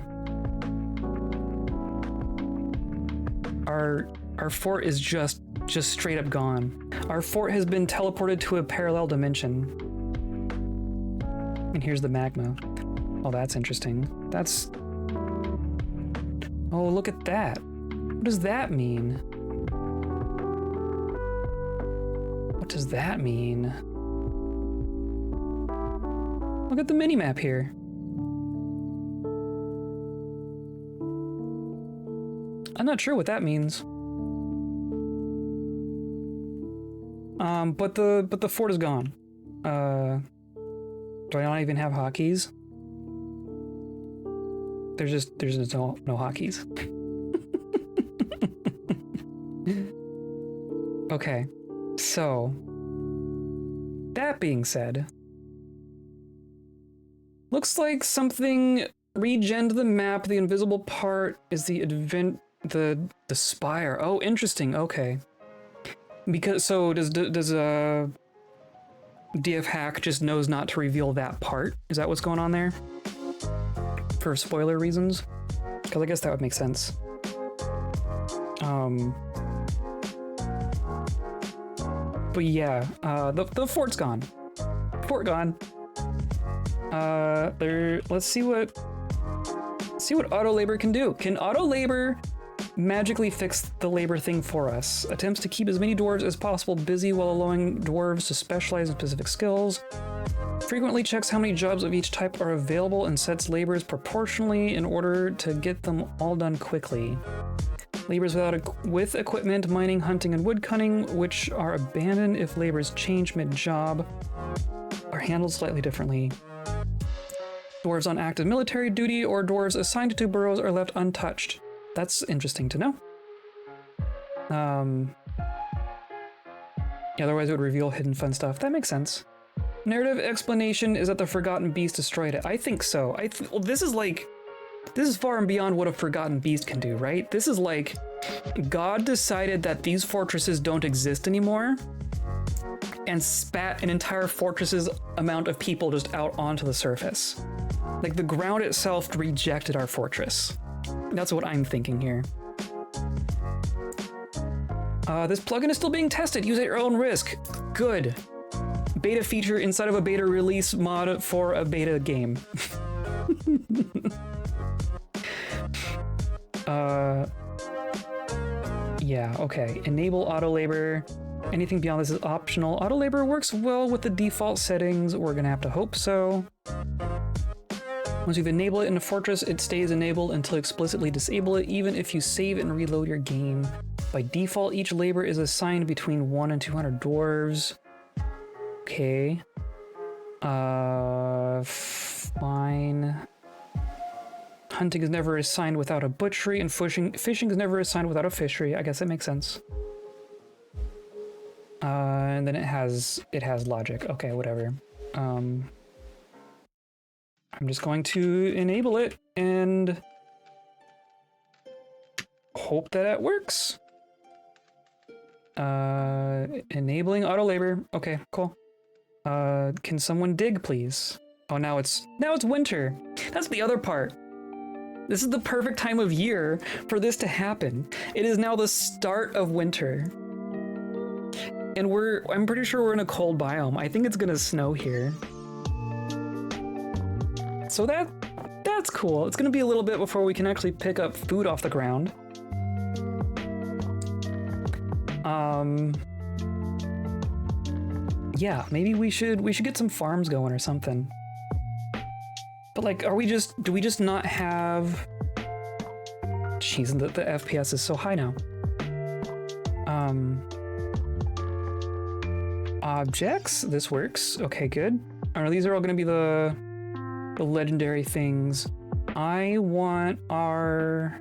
Our fort is just straight up gone. Our fort has been teleported to a parallel dimension. And here's the magma. Oh, that's interesting. That's... Oh, look at that. What does that mean? What does that mean? Look at the minimap here. I'm not sure what that means. But the fort is gone. Do I not even have hotkeys? There's just no hotkeys. Okay, so that being said, looks like something regened the map. The invisible part is the spire. Oh, interesting. Okay. Because so does DF Hack just knows not to reveal that part? Is that what's going on there? For spoiler reasons? Because I guess that would make sense. But yeah, the fort's gone. Fort gone. Let's see what auto labor can do. Can auto labor magically fix the labor thing for us? Attempts to keep as many dwarves as possible busy while allowing dwarves to specialize in specific skills. Frequently checks how many jobs of each type are available and sets labors proportionally in order to get them all done quickly. Labors with equipment, mining, hunting, and wood cutting, which are abandoned if labors change mid-job, are handled slightly differently. Dwarves on active military duty or dwarves assigned to burrows are left untouched. That's interesting to know. Yeah, otherwise it would reveal hidden fun stuff. That makes sense. Narrative explanation is that the Forgotten Beast destroyed it. I think so. Well, this is far and beyond what a Forgotten Beast can do, right? This is like, God decided that these fortresses don't exist anymore and spat an entire fortress's amount of people just out onto the surface. Like the ground itself rejected our fortress. That's what I'm thinking here. This plugin is still being tested. Use at your own risk. Good. Beta feature inside of a beta release mod for a beta game. Yeah, okay. Enable auto labor. Anything beyond this is optional. Auto labor works well with the default settings. We're gonna have to hope so. Once you've enabled it in a fortress, it stays enabled until you explicitly disable it, even if you save and reload your game. By default, each labor is assigned between 1 and 200 dwarves. Okay. Fine. Hunting is never assigned without a butchery, and fishing is never assigned without a fishery. I guess that makes sense. And then it has logic. Okay, whatever. I'm just going to enable it and hope that it works. Enabling auto labor. Okay, cool. Can someone dig, please? Oh, now it's winter. That's the other part. This is the perfect time of year for this to happen. It is now the start of winter. And I'm pretty sure we're in a cold biome. I think it's gonna snow here. So that's cool. It's gonna be a little bit before we can actually pick up food off the ground. Yeah, maybe we should get some farms going or something. But like, do we just not have... Jeez, the FPS is so high now. Objects, this works. Okay, good. These are all gonna be the legendary things. I want our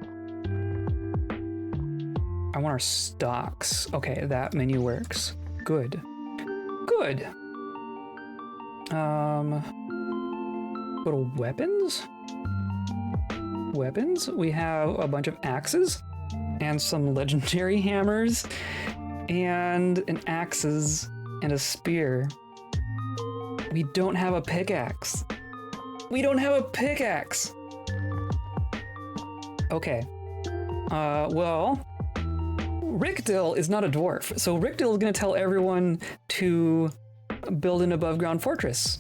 stocks. Okay, that menu works. Good. Good. Go to weapons? Weapons? We have a bunch of axes and some legendary hammers and an axes and a spear. We don't have a pickaxe. We don't have a pickaxe. Okay. Well, Ricdil is not a dwarf, so Ricdil is going to tell everyone to build an above ground fortress.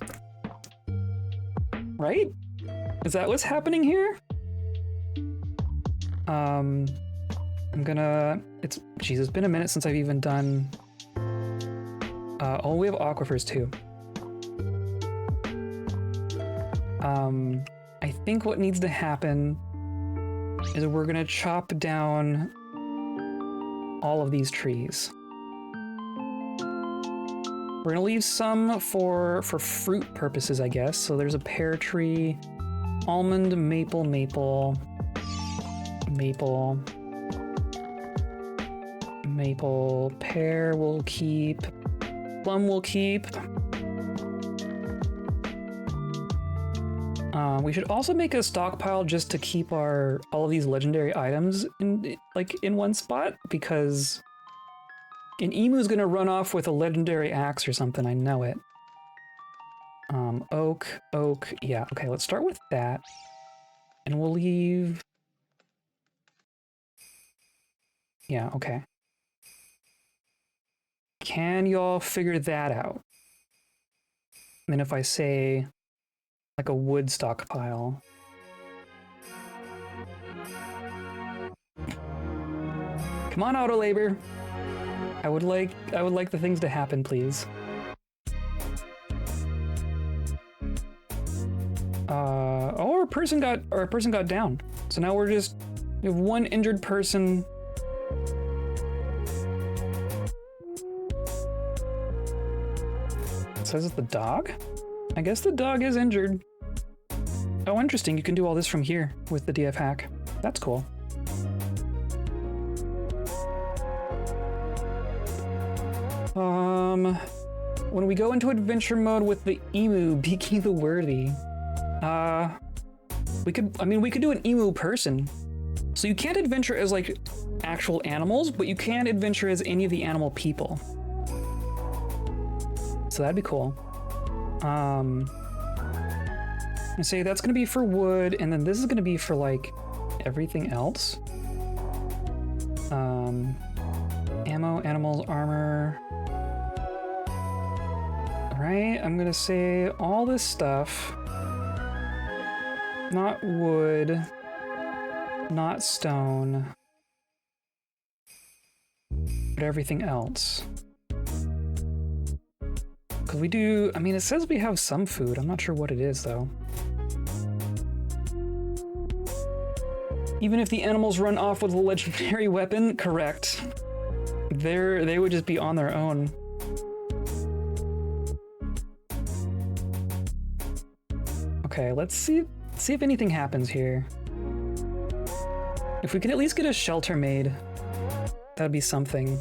Right? Is that what's happening here? I'm gonna... Geez, it's been a minute since I've even done... oh, we have aquifers too. I think what needs to happen is we're gonna chop down all of these trees. We're gonna leave some for fruit purposes, I guess. So there's a pear tree, almond, maple, maple, maple, maple, pear will keep, plum will keep. We should also make a stockpile just to keep all of these legendary items in one spot, because an emu's gonna run off with a legendary axe or something, I know it. Oak, yeah, okay, let's start with that. And we'll leave... Yeah, okay. Can y'all figure that out? And then if I say, like, a wood stockpile. Come on, auto labor. I would like the things to happen, please. Oh, our person got down. So now we have one injured person. It says it's the dog? I guess the dog is injured. Oh, interesting. You can do all this from here with the DF hack. That's cool. When we go into adventure mode with the emu, Beaky the Worthy, we could do an emu person. So you can't adventure as, like, actual animals, but you can adventure as any of the animal people. So that'd be cool. I say that's gonna be for wood, and then this is gonna be for, like, everything else. Ammo, animals, armor. Right, I'm gonna say all this stuff. Not wood, not stone, but everything else. Because we do, I mean, it says we have some food. I'm not sure what it is, though. Even if the animals run off with a legendary weapon, correct. They would just be on their own. Okay, let's see if anything happens here. If we could at least get a shelter made, that'd be something.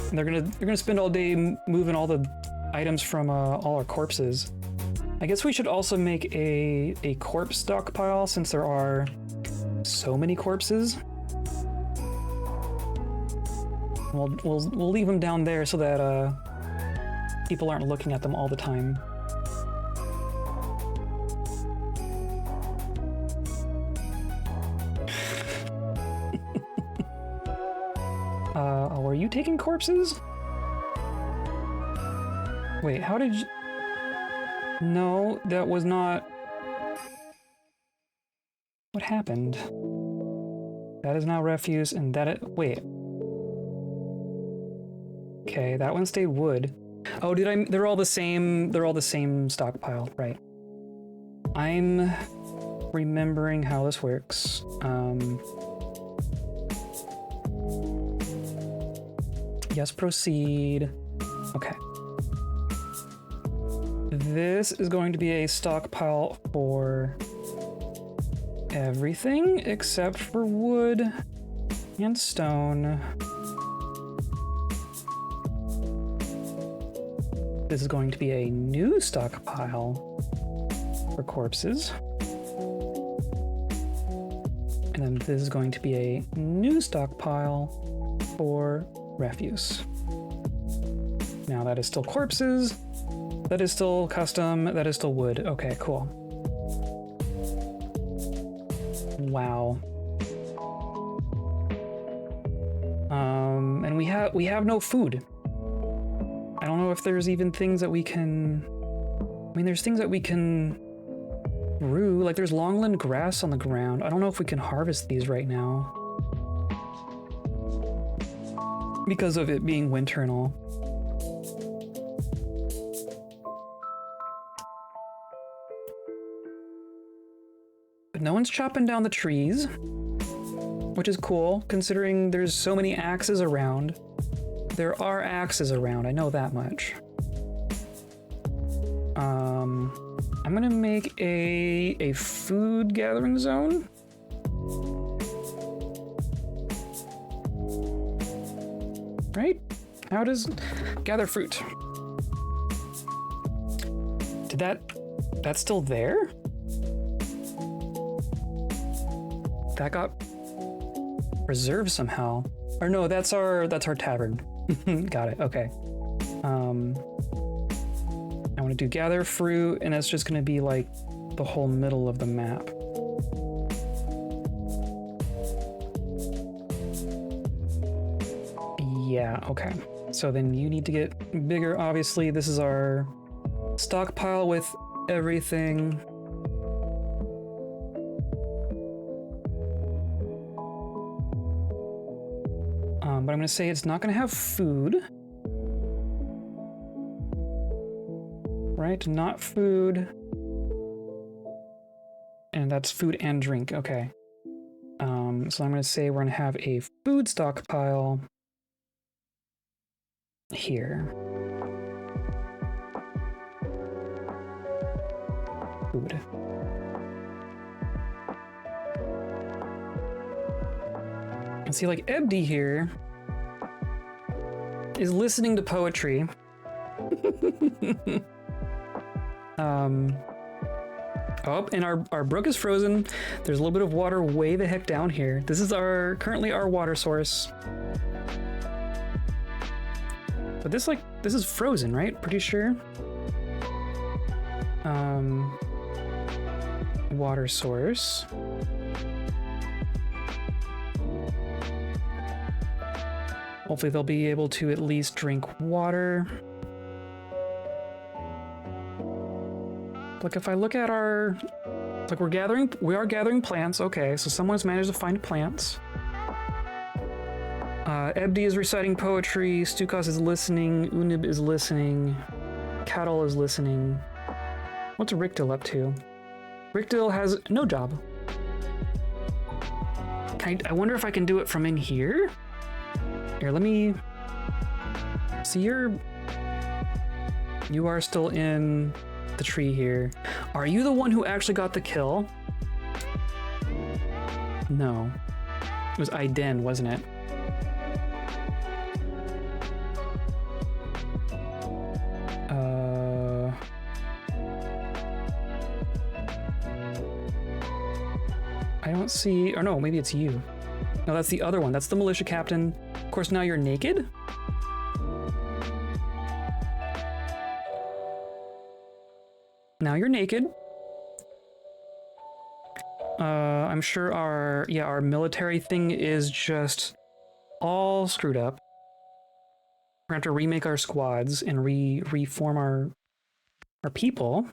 And they're gonna spend all day moving all the items from all our corpses. I guess we should also make a corpse stockpile, since there are so many corpses. We'll leave them down there so that people aren't looking at them all the time. Were you taking corpses? Wait, how did you... No, that was not... What happened? That is now refuse, and wait. Okay, that one stayed wood. Oh, they're all the same stockpile, right. I'm remembering how this works. Yes, proceed. Okay. This is going to be a stockpile for everything except for wood and stone. This is going to be a new stockpile for corpses. And then this is going to be a new stockpile for refuse. now. That is still corpses. That is still custom. That is still wood. Okay, cool. Wow. And we have no food. I don't know if there's even things that we can... I mean, there's things that we can brew. Like, there's longland grass on the ground. I don't know if we can harvest these right now, because of it being winter and all. But no one's chopping down the trees, which is cool, considering there's so many axes around. There are axes around, I know that much. I'm gonna make a food gathering zone. Right? How does gather fruit? Did that's still there? That got preserved somehow. Or no, that's our tavern. Got it. Okay. I want to do gather fruit, and that's just going to be like the whole middle of the map. Yeah, okay. So then you need to get bigger. Obviously, this is our stockpile with everything. But I'm going to say it's not going to have food. Right? Not food. And that's food and drink. Okay. So I'm going to say we're going to have a food stockpile here. Food. And see, like, Ebdi here is listening to poetry. Oh, and our brook is frozen. There's a little bit of water way the heck down here. This is currently our water source. But this is frozen, right? Pretty sure. Water source. Hopefully they'll be able to at least drink water. Like, if I look at our... Like, we are gathering plants. Okay, so someone's managed to find plants. Ebdi is reciting poetry. Stukas is listening. Unib is listening. Cattle is listening. What's Ricdil up to? Ricdil has no job. I wonder if I can do it from in here? Here, let me... See, you are still in the tree here. Are you the one who actually got the kill? No. It was Aiden, wasn't it? I don't see... Or no, maybe it's you. No, that's the other one. That's the militia captain. Of course, now you're naked? Now you're naked. I'm sure our military thing is just all screwed up. We're gonna have to remake our squads and reform our people.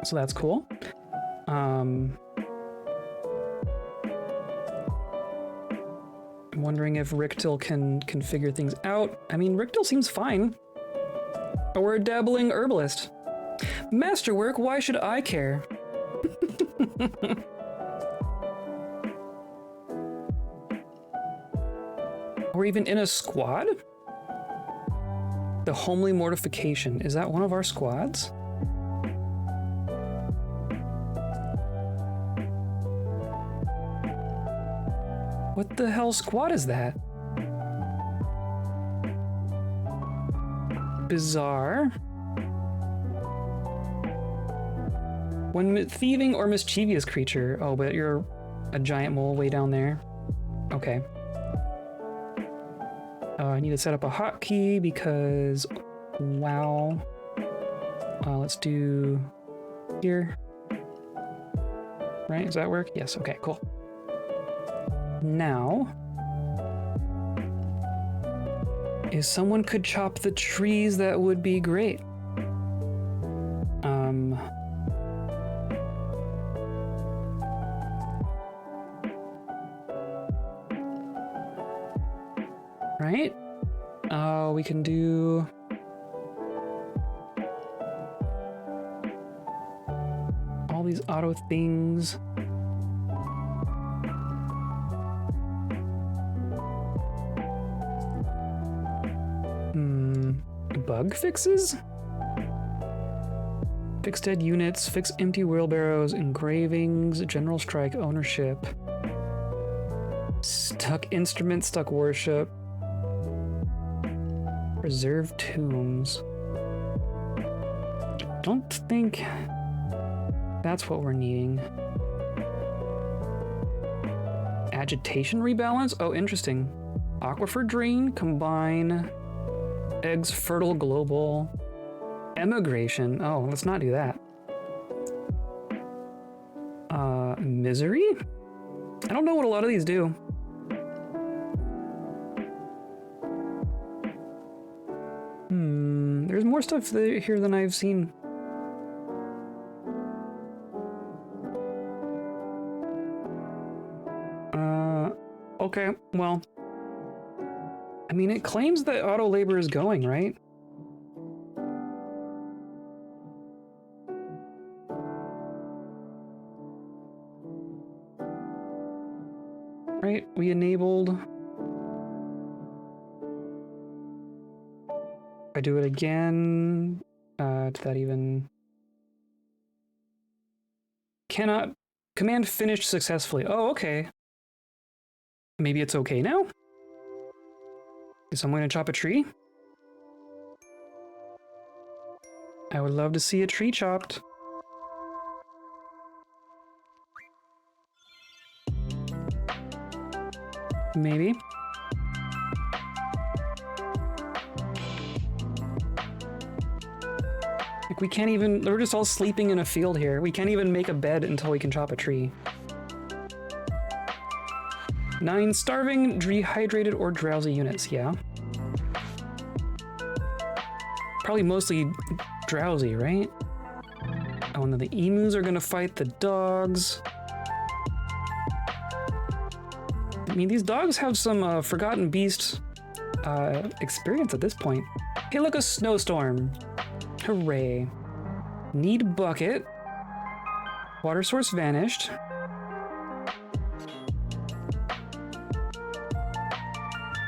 So that's cool. I'm wondering if Ricdil can figure things out. I mean, Ricdil seems fine. But we're a dabbling herbalist. Masterwork, why should I care? We're even in a squad? The Homely Mortification. Is that one of our squads? What the hell squad is that? Bizarre. When thieving or mischievous creature. Oh, but you're a giant mole way down there. Okay. I need to set up a hotkey because, wow. Let's do here. Right, does that work? Yes, okay, cool. Now, if someone could chop the trees, that would be great. Right? We can do... all these auto things. Bug fixes? Fix dead units, fix empty wheelbarrows, engravings, general strike, ownership. Stuck instruments, stuck worship. Preserve tombs. Don't think that's what we're needing. Agitation rebalance? Oh, interesting. Aquifer drain, combine, eggs fertile global, emigration. Oh, let's not do that. Misery? I don't know what a lot of these do. There's more stuff here than I've seen. Okay, well, I mean, it claims that auto labor is going, right? Right, we enabled. If I do it again, did that even... Cannot... Command finished successfully. Oh, okay. Maybe it's okay now? Is someone gonna chop a tree? I would love to see a tree chopped. Maybe. Like, we can't even... We're just all sleeping in a field here. We can't even make a bed until we can chop a tree. 9 starving, dehydrated, or drowsy units, yeah. Probably mostly drowsy, right? Oh, and then the emus are gonna fight the dogs. I mean, these dogs have some Forgotten Beast experience at this point. Hey, look, a snowstorm. Hooray. Need bucket. Water source vanished.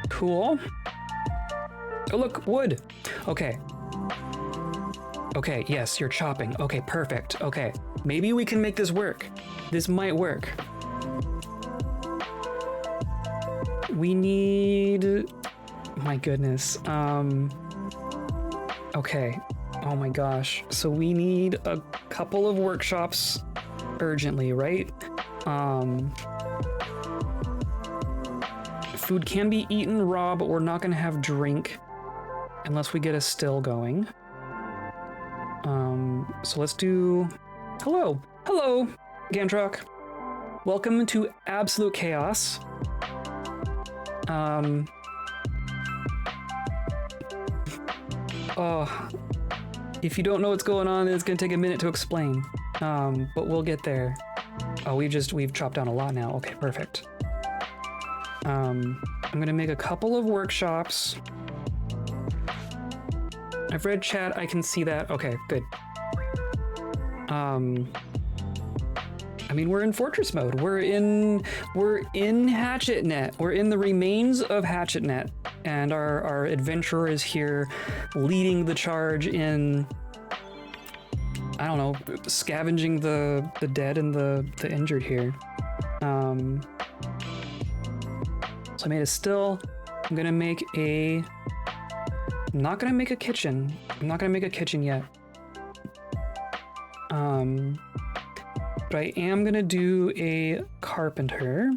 Cool. Oh, look, wood. Okay. Okay, yes, you're chopping. Okay, perfect. Okay, maybe we can make this work. This might work. We need... My goodness. Okay. Oh my gosh. So we need a couple of workshops urgently, right? Food can be eaten raw, but we're not gonna have drink unless we get a still going. So let's do... Hello! Hello, Gantrock! Welcome to Absolute Chaos. Oh, if you don't know what's going on, it's gonna take a minute to explain. But we'll get there. Oh, we've chopped down a lot now. Okay, perfect. I'm gonna make a couple of workshops. I've read chat, I can see that. Okay, good. I mean, we're in fortress mode. We're in hatchetnet. We're in the remains of hatchetnet, and our adventurer is here leading the charge in, I don't know, scavenging the dead and the injured here. So I made a still. I'm gonna make a... I'm not gonna make a kitchen. I'm not gonna make a kitchen yet. But I am gonna do a carpenter.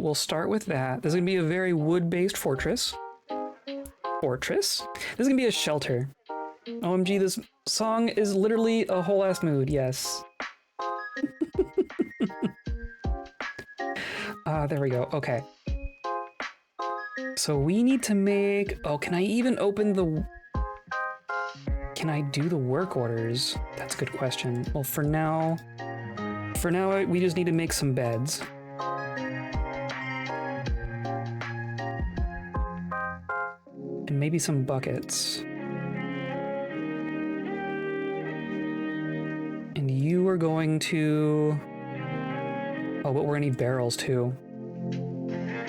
we'll start with that. This is gonna be a very wood-based fortress. This is gonna be a shelter. OMG, this song is literally a whole ass mood, yes. There we go, okay. So we need to make, oh, can I even open the, can I do the work orders? That's a good question. Well, for now, we just need to make some beds. And maybe some buckets. And you are going to... Oh, but we're gonna need barrels too.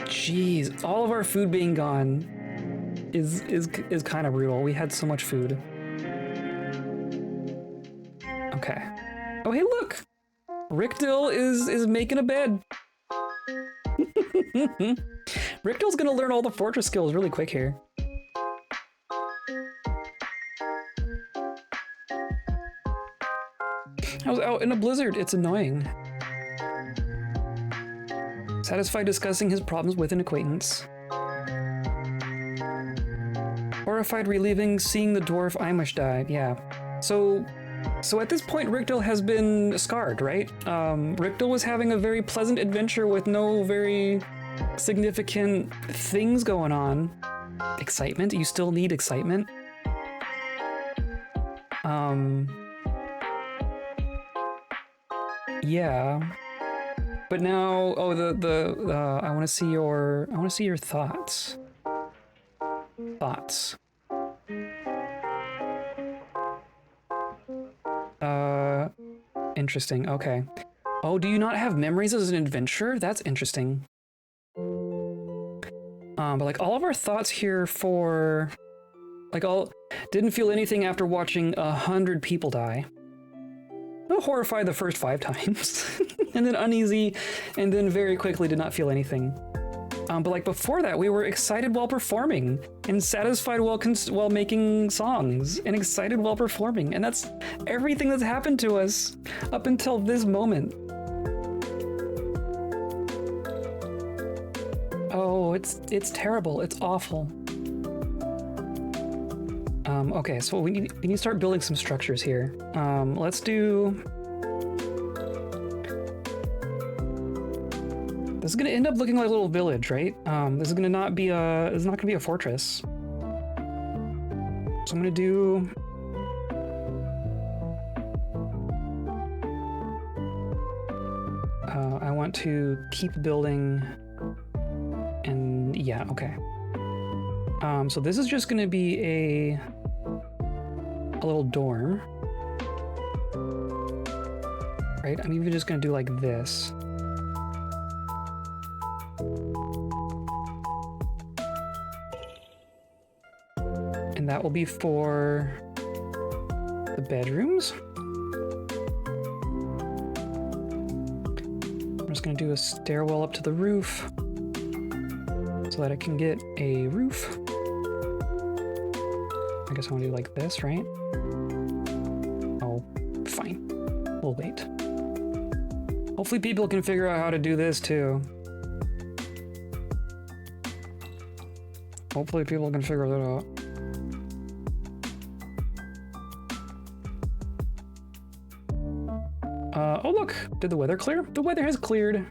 Jeez, all of our food being gone is kind of brutal. We had so much food. Okay. Oh, hey, look! Ricdil is making a bed. Ricdil's gonna learn all the fortress skills really quick here. I was out in a blizzard. It's annoying. Satisfied discussing his problems with an acquaintance. Horrified relieving seeing the dwarf Amish die. Yeah. So at this point, Ricdil has been scarred, right? Ricdil was having a very pleasant adventure with no very significant things going on. Excitement? You still need excitement? Yeah. But now, oh, I want to see your thoughts. Thoughts. Interesting. Okay. Oh, do you not have memories as an adventurer? That's interesting. But like all of our thoughts here for, like didn't feel anything after watching 100 people die. Horrified the first 5 times, and then uneasy, and then very quickly did not feel anything. But like before that, we were excited while performing, and satisfied while making songs, and excited while performing, and that's everything that's happened to us up until this moment. Oh, it's terrible. It's awful. Okay, so we need to start building some structures here. Let's do... This is gonna end up looking like a little village, right? This is not gonna be a fortress. So I'm gonna do... I want to keep building, and yeah, okay. So this is just gonna be a little dorm, right? I'm even just gonna do like this. And that will be for the bedrooms. I'm just gonna do a stairwell up to the roof so that I can get a roof. I guess I want to do like this, right? Oh, fine. We'll wait. Hopefully people can figure out how to do this too. Hopefully people can figure that out. Oh look, did the weather clear? The weather has cleared.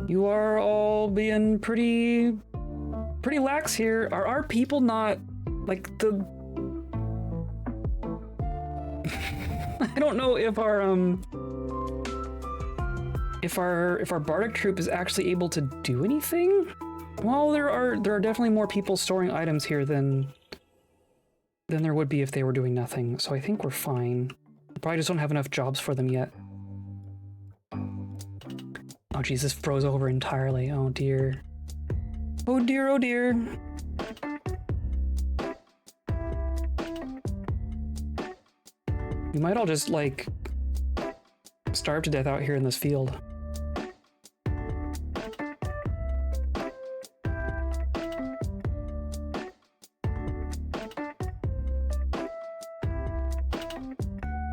You are all being pretty lax here. Are our people not like the... I don't know if our bardic troop is actually able to do anything. Well, there are definitely more people storing items here than there would be if they were doing nothing. So I think we're fine. We probably just don't have enough jobs for them yet. Oh geez, this froze over entirely. Oh dear. Oh dear, oh dear. We might all just, like, starve to death out here in this field.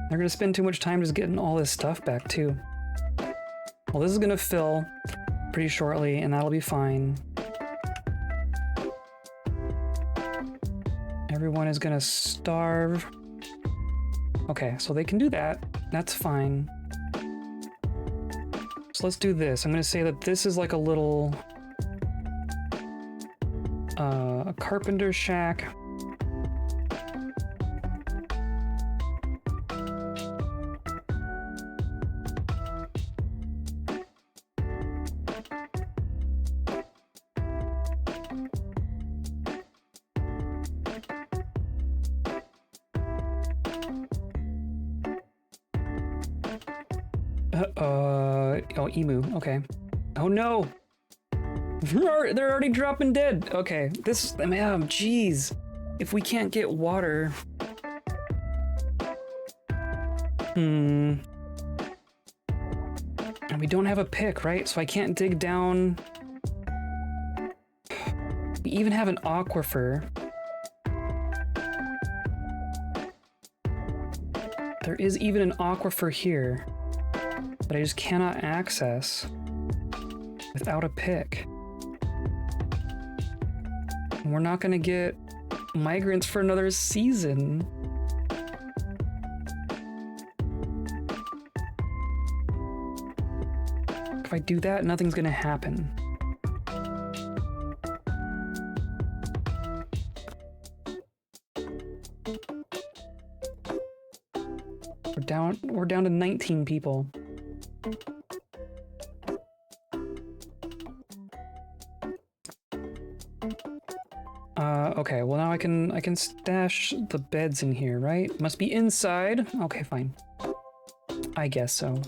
They're gonna spend too much time just getting all this stuff back too. Well, this is gonna fill pretty shortly, and that'll be fine. Everyone is gonna starve. Okay, so they can do that. That's fine. So let's do this. I'm gonna say that this is like a little a carpenter shack. Oh, emu. Okay. Oh no! They're already dropping dead. Okay, this. Jeez. If we can't get water. And we don't have a pick, right? So I can't dig down. We even have an aquifer. There is even an aquifer here, but I just cannot access without a pick. And we're not gonna get migrants for another season. If I do that, nothing's gonna happen. We're down to 19 people. Okay, well now I can stash the beds in here, right? Must be inside. Okay, fine. I guess so.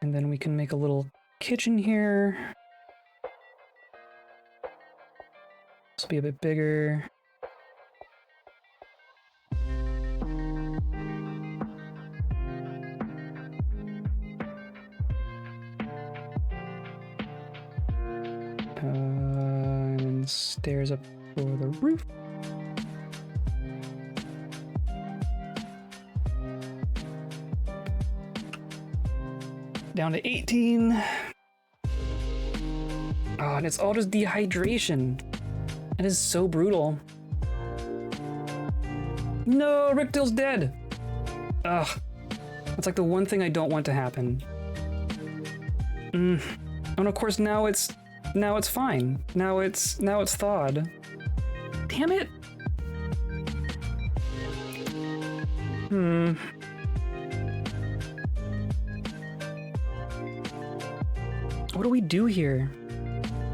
And then we can make a little kitchen here. This will be a bit bigger. And stairs up for the roof. Down to 18. Oh, and it's all just dehydration. It is so brutal. No, Ricdil's dead. Ugh. That's like the one thing I don't want to happen. And of course now it's fine. Now it's thawed. Damn it. What do we do here?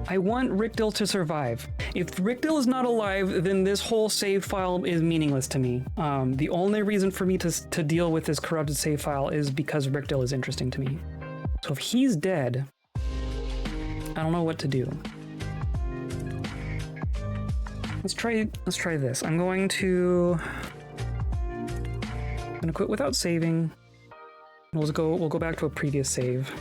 I want Ricdil to survive. If Ricdil is not alive, then this whole save file is meaningless to me. The only reason for me to deal with this corrupted save file is because Ricdil is interesting to me. So if he's dead, I don't know what to do. Let's try this. I'm gonna quit without saving. We'll go back to a previous save.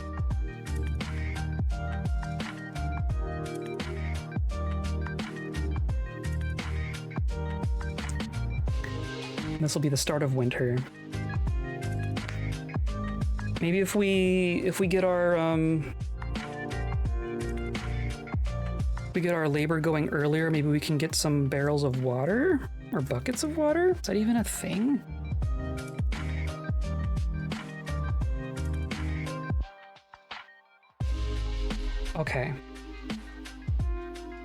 This will be the start of winter. Maybe if we get our labor going earlier, maybe we can get some barrels of water or buckets of water. Is that even a thing? Okay.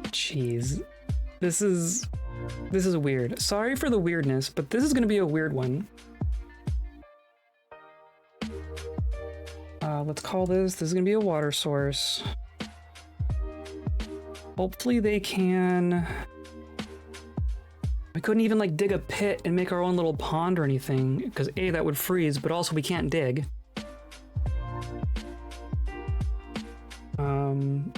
Jeez. This is weird. Sorry for the weirdness, but this is gonna be a weird one. Let's call this is gonna be a water source. Hopefully they can... We couldn't even like dig a pit and make our own little pond or anything, because A, that would freeze, but also we can't dig.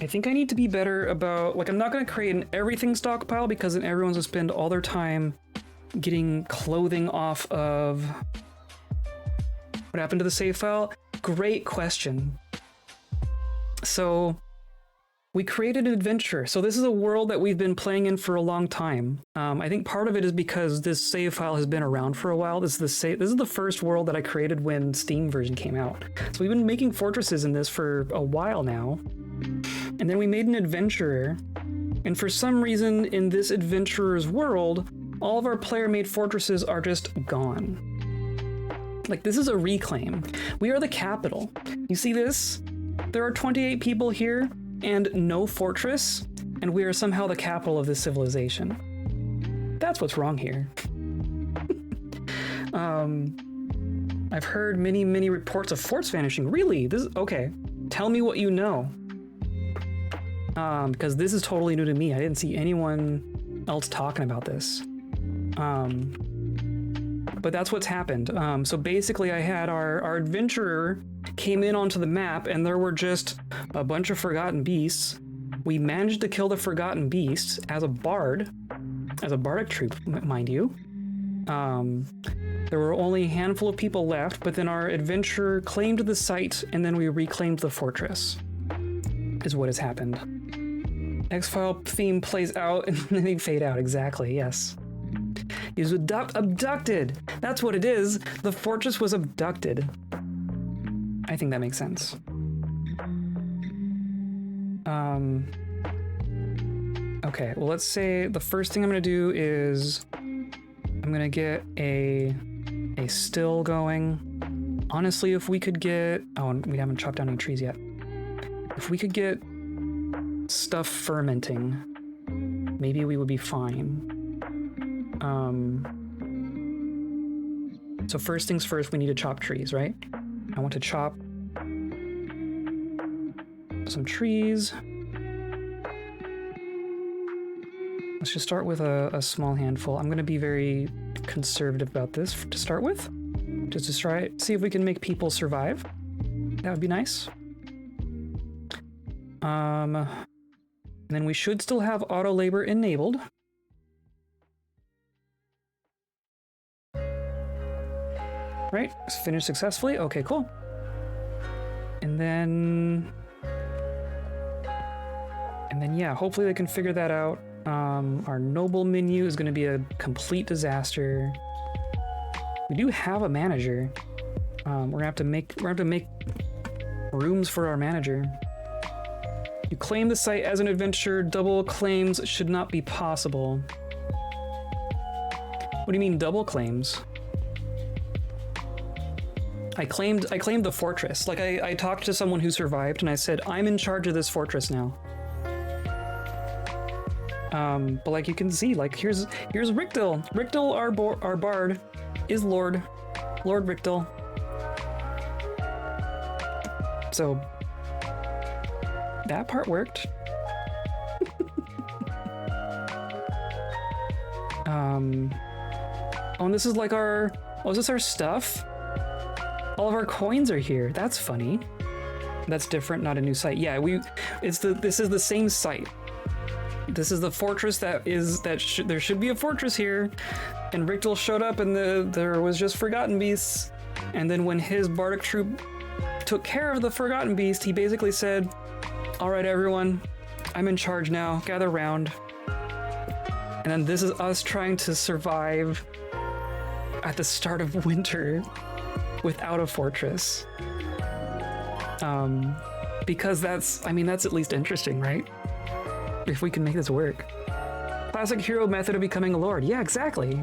I think I need to be better about, like, I'm not going to create an everything stockpile because then everyone's going to spend all their time getting clothing off of What happened to the save file? Great question. So we created an adventure. So this is a world that we've been playing in for a long time. I think part of it is because this save file has been around for a while. This is the first world that I created when Steam version came out. So we've been making fortresses in this for a while now. And then we made an adventurer. And for some reason in this adventurer's world, all of our player-made fortresses are just gone. Like, this is a reclaim. We are the capital. You see this? There are 28 people here and no fortress, and we are somehow the capital of this civilization. That's what's wrong here. I've heard many reports of forts vanishing. Really? This is okay. Tell me what you know. Because this is totally new to me. I didn't see anyone else talking about this. But that's what's happened. So basically I had our adventurer came in onto the map and there were just a bunch of forgotten beasts. We managed to kill the forgotten beasts as a bard, as a bardic troop, mind you. There were only a handful of people left, but then our adventurer claimed the site and then we reclaimed the fortress, is what has happened. X-File theme plays out and then they fade out, exactly, yes. He was abducted. That's what it is. The fortress was abducted. I think that makes sense. Okay, well, let's say the first thing I'm gonna do is I'm gonna get a still going. Honestly, if we could get, oh, we haven't chopped down any trees yet. If we could get stuff fermenting, maybe we would be fine. So first things first, we need to chop trees, right? I want to chop some trees. Let's just start with a small handful. I'm going to be very conservative about this to start with. Just to try, see if we can make people survive. That would be nice. And then we should still have auto labor enabled. Right, finished successfully. Okay, cool. And then yeah, hopefully they can figure that out. Our noble menu is going to be a complete disaster. We do have a manager. We're gonna have to make rooms for our manager. You claim the site as an adventure. Double claims should not be possible. What do you mean double claims? I claimed the fortress. Like I talked to someone who survived and I said, I'm in charge of this fortress now. But like you can see, like here's Ricdil. Ricdil, our bard, is Lord Ricdil. So that part worked. Oh, and this is like our, oh, is this our stuff? All of our coins are here. That's funny. That's different, not a new site. Yeah, this is the same site. This is the fortress there should be a fortress here. And Ricdil showed up and there was just forgotten beasts. And then when his bardic troop took care of the forgotten beast, he basically said, all right, everyone, I'm in charge now, gather round. And then this is us trying to survive at the start of winter without a fortress. Because that's at least interesting, right? If we can make this work. Classic hero method of becoming a lord. Yeah, exactly.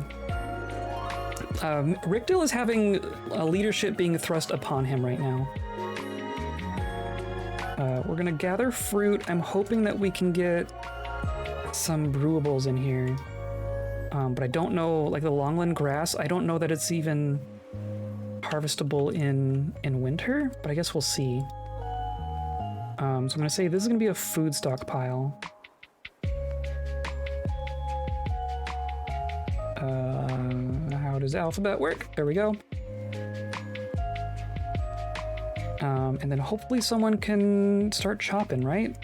Ricdil is having a leadership being thrust upon him right now. We're gonna gather fruit. I'm hoping that we can get some brewables in here. But I don't know, like the longland grass, I don't know that it's even harvestable in winter, but I guess we'll see. So I'm gonna say this is gonna be a food stockpile. How does alphabet work? There we go. And then hopefully someone can start chopping, right?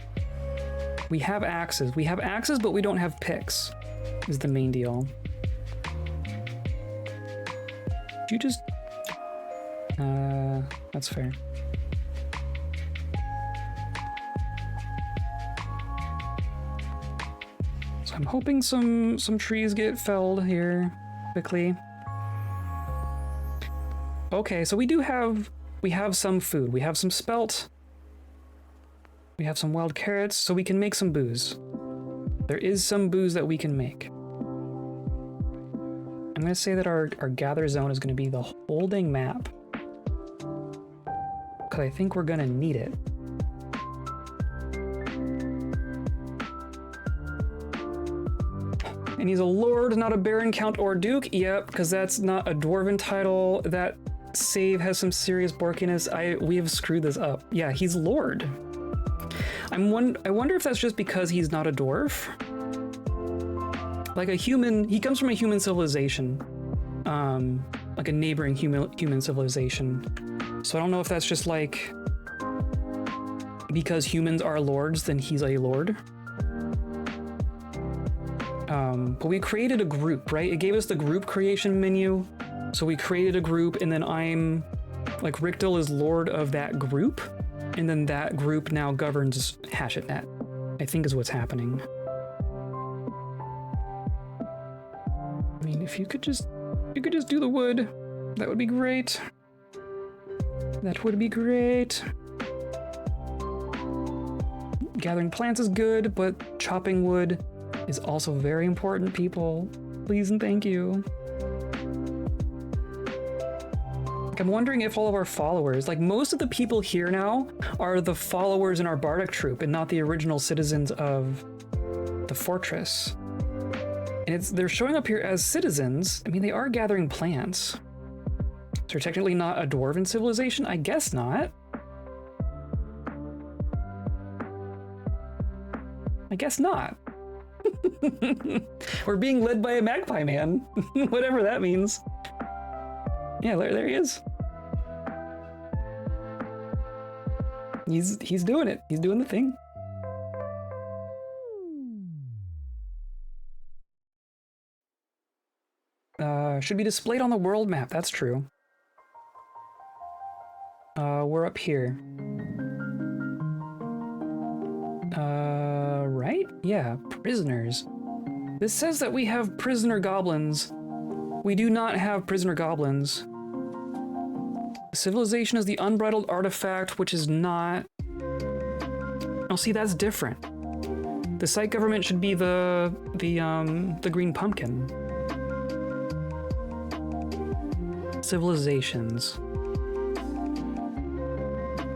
We have axes. We have axes, but we don't have picks, is the main deal. You just... That's fair. So I'm hoping some trees get felled here quickly. Okay, so we have some food. We have some spelt. We have some wild carrots, so we can make some booze. There is some booze that we can make. I'm gonna say that our gather zone is gonna be the whole dang map. Cause I think we're gonna need it. And he's a lord, not a baron, count, or duke. Yep, because that's not a dwarven title. That save has some serious borkiness. We have screwed this up. Yeah, he's lord. I wonder if that's just because he's not a dwarf. Like a human, he comes from a human civilization, like a neighboring human civilization. So I don't know if that's just like because humans are lords, then he's a lord. But we created a group, right? It gave us the group creation menu. So we created a group, and then I'm like Ricdil is lord of that group, and then that group now governs hatchetnet, I think is what's happening. I mean, if you could just do the wood, that would be great. That would be great. Gathering plants is good, but chopping wood is also very important, people. Please and thank you. Like, I'm wondering if all of our followers, like most of the people here now are the followers in our bardic troop and not the original citizens of the fortress. And they're showing up here as citizens. I mean, they are gathering plants. So they're technically not a dwarven civilization? I guess not. I guess not. We're being led by a magpie man, whatever that means. Yeah, there he is. He's doing it. He's doing the thing. Should be displayed on the world map. That's true. We're up here. Right? Yeah, prisoners. This says that we have prisoner goblins. We do not have prisoner goblins. Civilization is the unbridled artifact, which is not... Oh, see, that's different. The site government should be the green pumpkin. Civilizations.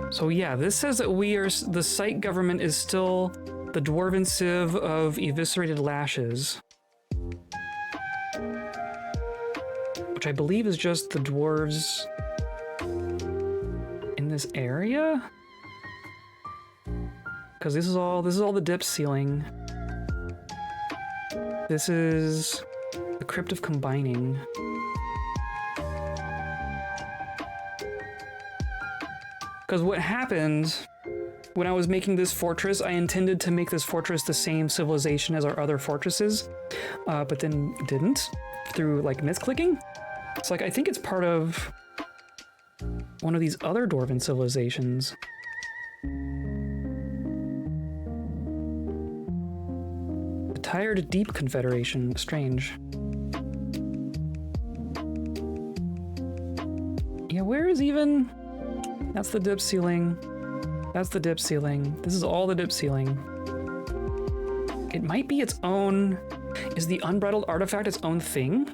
So yeah, this says that the site government is still the dwarven civ of eviscerated lashes. Which I believe is just the dwarves in this area? Because this is all the dip ceiling. This is the Crypt of Combining. Because what happened when I was making this fortress, I intended to make this fortress the same civilization as our other fortresses, but then didn't through like misclicking. It's like, I think it's part of one of these other dwarven civilizations. The Tired Deep Confederation. Strange. Yeah, where is even... That's the dip ceiling. That's the dip ceiling. This is all the dip ceiling. It might be its own... Is the unbridled artifact its own thing?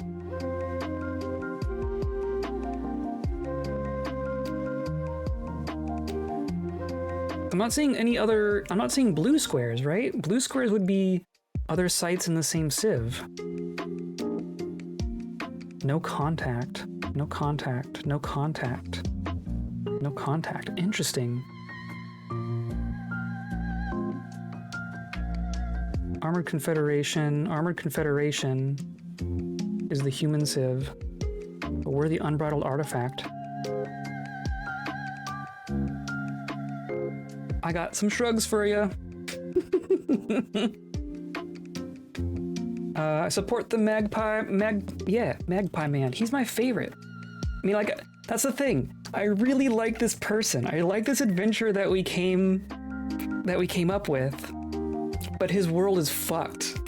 I'm not seeing any other... I'm not seeing blue squares, right? Blue squares would be other sites in the same civ. No contact. No contact. No contact. No contact. Interesting. Armored Confederation. Armored Confederation is the human civ, but we're the unbridled artifact. I got some shrugs for you. I support the magpie man. He's my favorite. I mean, like, that's the thing. I really like this person. I like this adventure that we came up with, but his world is fucked.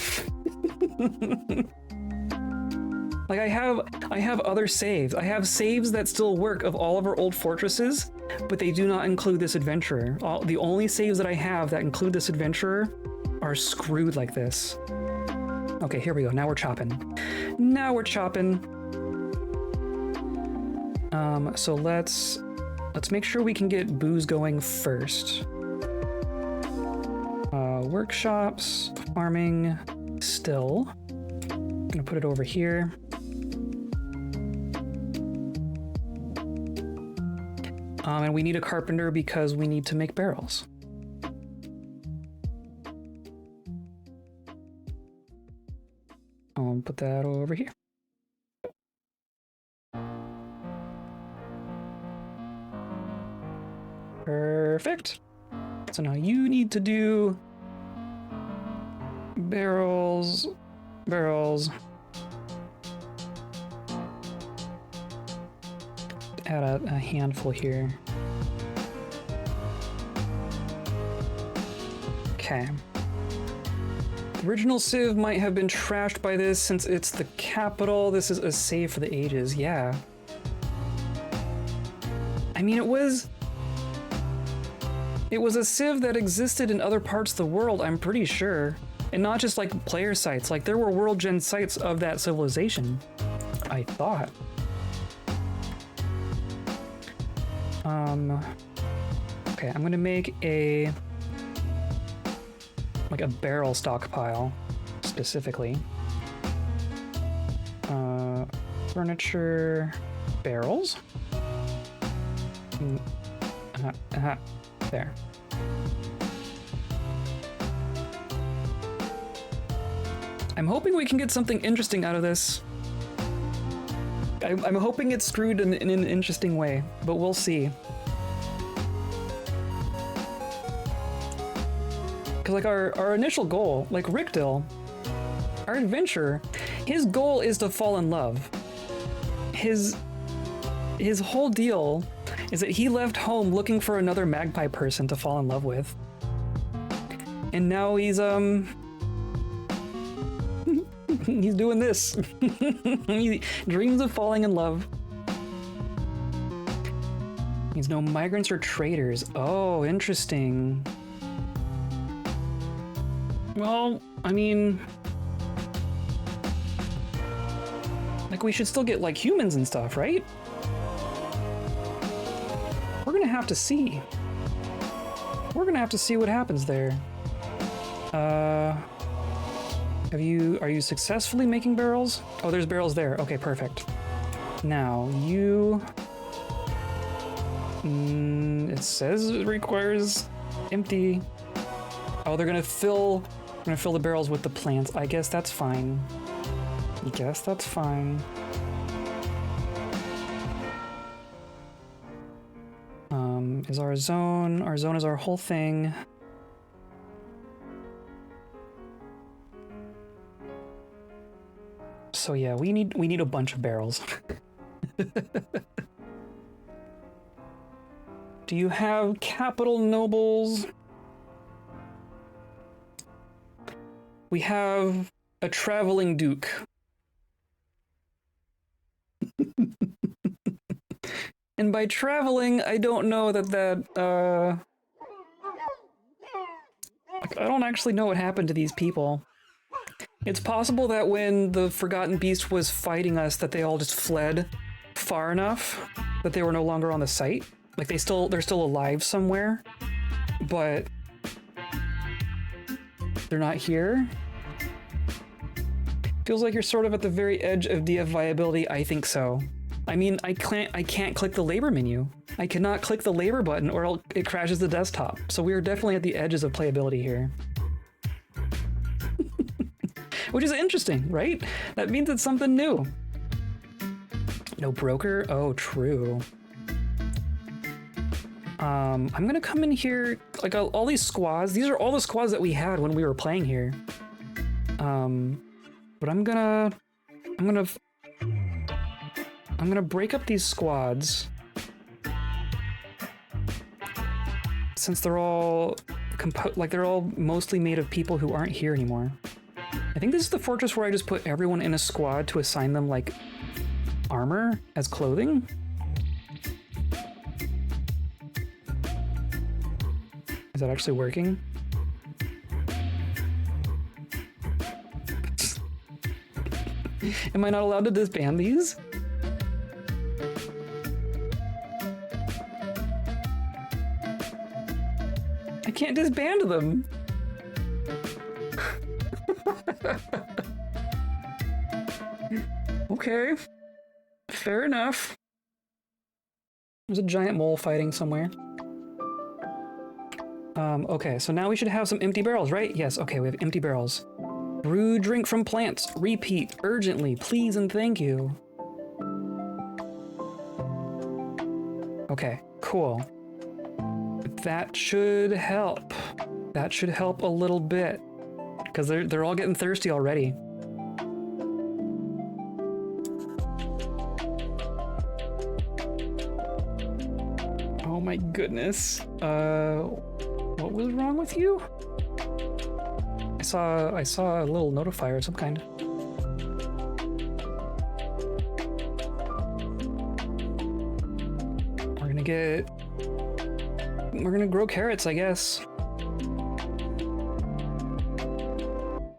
Like I have other saves. I have saves that still work of all of our old fortresses, but they do not include this adventurer. The only saves that I have that include this adventurer are screwed like this. Okay, here we go. Now we're chopping. Now we're chopping. So let's make sure we can get booze going first. Workshops, farming, still. I'm gonna put it over here. And we need a carpenter because we need to make barrels. I'll put that over here. Perfect. So now you need to do barrels. Add a handful here. Okay. The original Civ might have been trashed by this since it's the capital. This is a save for the ages, yeah. I mean, it was a Civ that existed in other parts of the world, I'm pretty sure. And not just like player sites, like there were world gen sites of that civilization, I thought. Okay, I'm gonna make a barrel stockpile, specifically. Furniture, barrels. There. I'm hoping we can get something interesting out of this. I'm hoping it's screwed in an interesting way, but we'll see. Because like our initial goal, like Ricdil, our adventure, his goal is to fall in love. His whole deal is that he left home looking for another magpie person to fall in love with. And now he's he's doing this. He dreams of falling in love. He's no migrants or traders. Oh, interesting. Well, I mean, like we should still get like humans and stuff, right? We're gonna have to see. We're gonna have to see what happens there. Are you successfully making barrels? Oh, there's barrels there. Okay, perfect. Now you, it says it requires empty. Oh, they're gonna fill the barrels with the plants. I guess that's fine. Is our zone? Our zone is our whole thing. So yeah, we need a bunch of barrels. Do you have capital nobles? We have a traveling duke. And by traveling, I don't know that I don't actually know what happened to these people. It's possible that when the Forgotten Beast was fighting us, that they all just fled far enough that they were no longer on the site. Like they're still alive somewhere, but they're not here. Feels like you're sort of at the very edge of DF viability. I think so. I mean, I can't click the labor menu. I cannot click the labor button or it crashes the desktop. So we are definitely at the edges of playability here. Which is interesting, right? That means it's something new. No broker? Oh, true. I'm gonna come in here, like all these squads. These are all the squads that we had when we were playing here. But I'm gonna break up these squads. since they're all they're all mostly made of people who aren't here anymore. I think this is the fortress where I just put everyone in a squad to assign them like armor as clothing. Is that actually working? Am I not allowed to disband these? I can't disband them. Okay, fair enough. There's a giant mole fighting somewhere. Okay, so now we should have some empty barrels, right? Yes, okay, we have empty barrels. Brew drink from plants. Repeat urgently, please and thank you. Okay, cool. That should help. That should help a little bit. Because they're all getting thirsty already. Oh my goodness. What was wrong with you? I saw a little notifier of some kind. We're gonna grow carrots, I guess.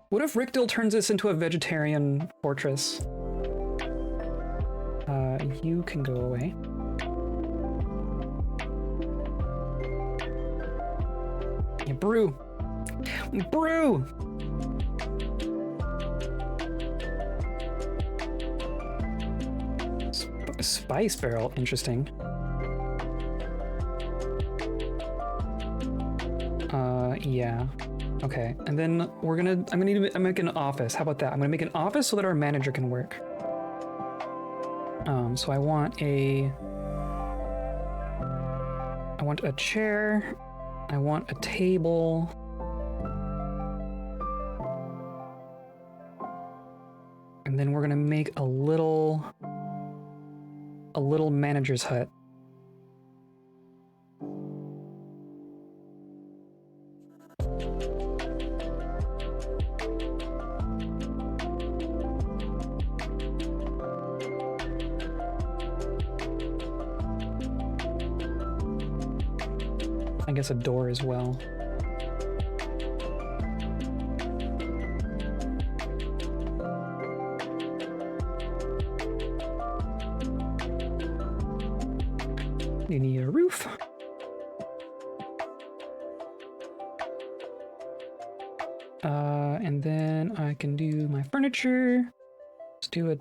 What if Ricdil turns this into a vegetarian fortress? You can go away. Yeah, brew! Brew! Spice barrel, interesting. Yeah. Okay, and then I'm gonna need to make an office. How about that? I'm gonna make an office so that our manager can work. So I want a chair. I want a table. And then we're gonna make a little manager's hut. I guess a door as well. You need a roof. And then I can do my furniture. Let's do it.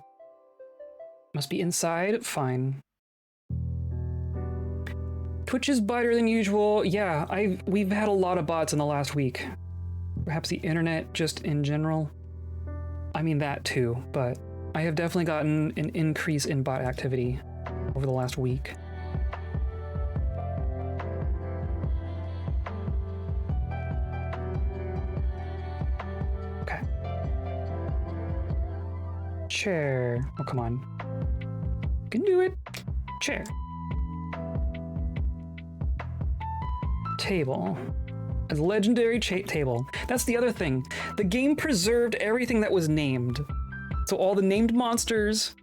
Must be inside. Fine. Twitch is brighter than usual. Yeah, we've had a lot of bots in the last week. Perhaps the internet just in general. I mean that too, but I have definitely gotten an increase in bot activity over the last week. Okay. Chair. Oh, come on. You can do it. Chair. Table. A legendary table. That's the other thing. The game preserved everything that was named. So all the named monsters,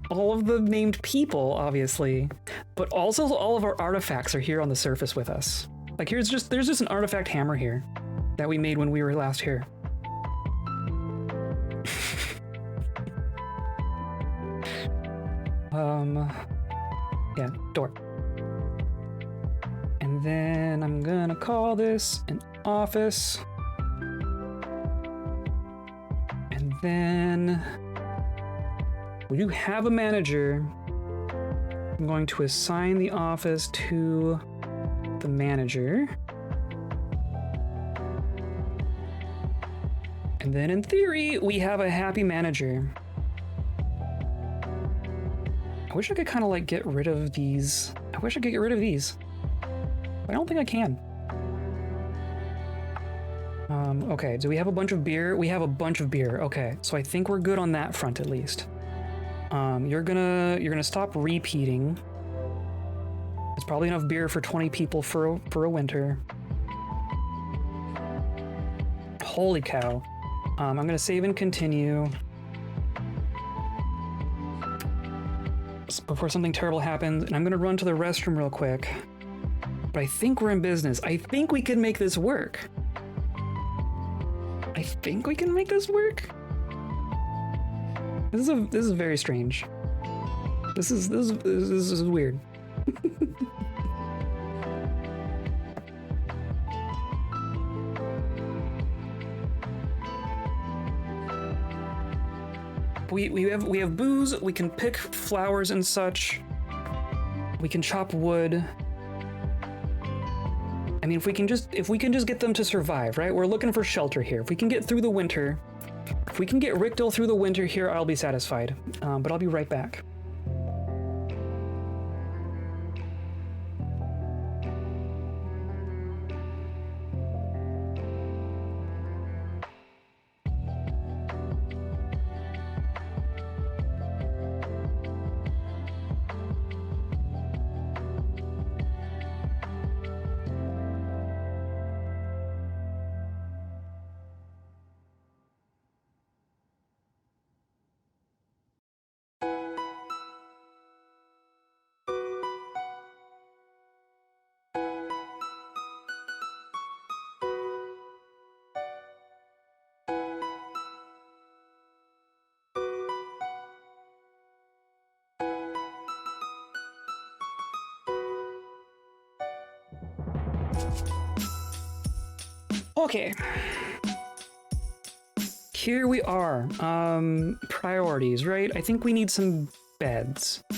all of the named people, obviously, but also all of our artifacts are here on the surface with us. Like there's just an artifact hammer here that we made when we were last here. Yeah, door. And then I'm gonna call this an office. And then we do have a manager. I'm going to assign the office to the manager. And then in theory, we have a happy manager. I wish I could kind of like get rid of these. I wish I could get rid of these. I don't think I can. Okay, do we have a bunch of beer? We have a bunch of beer. Okay, so I think we're good on that front at least. You're gonna stop repeating. It's probably enough beer for 20 people for a winter. Holy cow. I'm gonna save and continue. Before something terrible happens, and I'm gonna run to the restroom real quick. But I think we're in business. I think we can make this work. I think we can make this work. This is very strange. This is weird. We have booze. We can pick flowers and such. We can chop wood. I mean, if we can just get them to survive, right? We're looking for shelter here. If we can get through the winter, if we can get Ricdil through the winter here, I'll be satisfied. But I'll be right back. Okay. Here we are. Priorities, right? I think we need some beds. I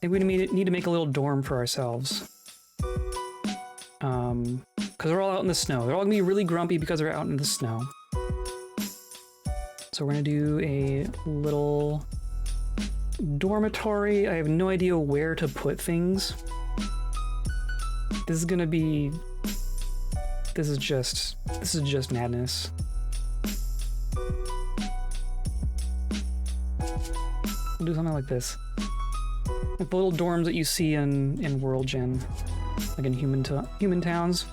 think we need to make a little dorm for ourselves. Because we're all out in the snow. They're all gonna be really grumpy because they're out in the snow. So we're gonna do a little dormitory. I have no idea where to put things. This is gonna be... This is just madness. We'll do something like this. Like the little dorms that you see in World Gen. Like in human towns.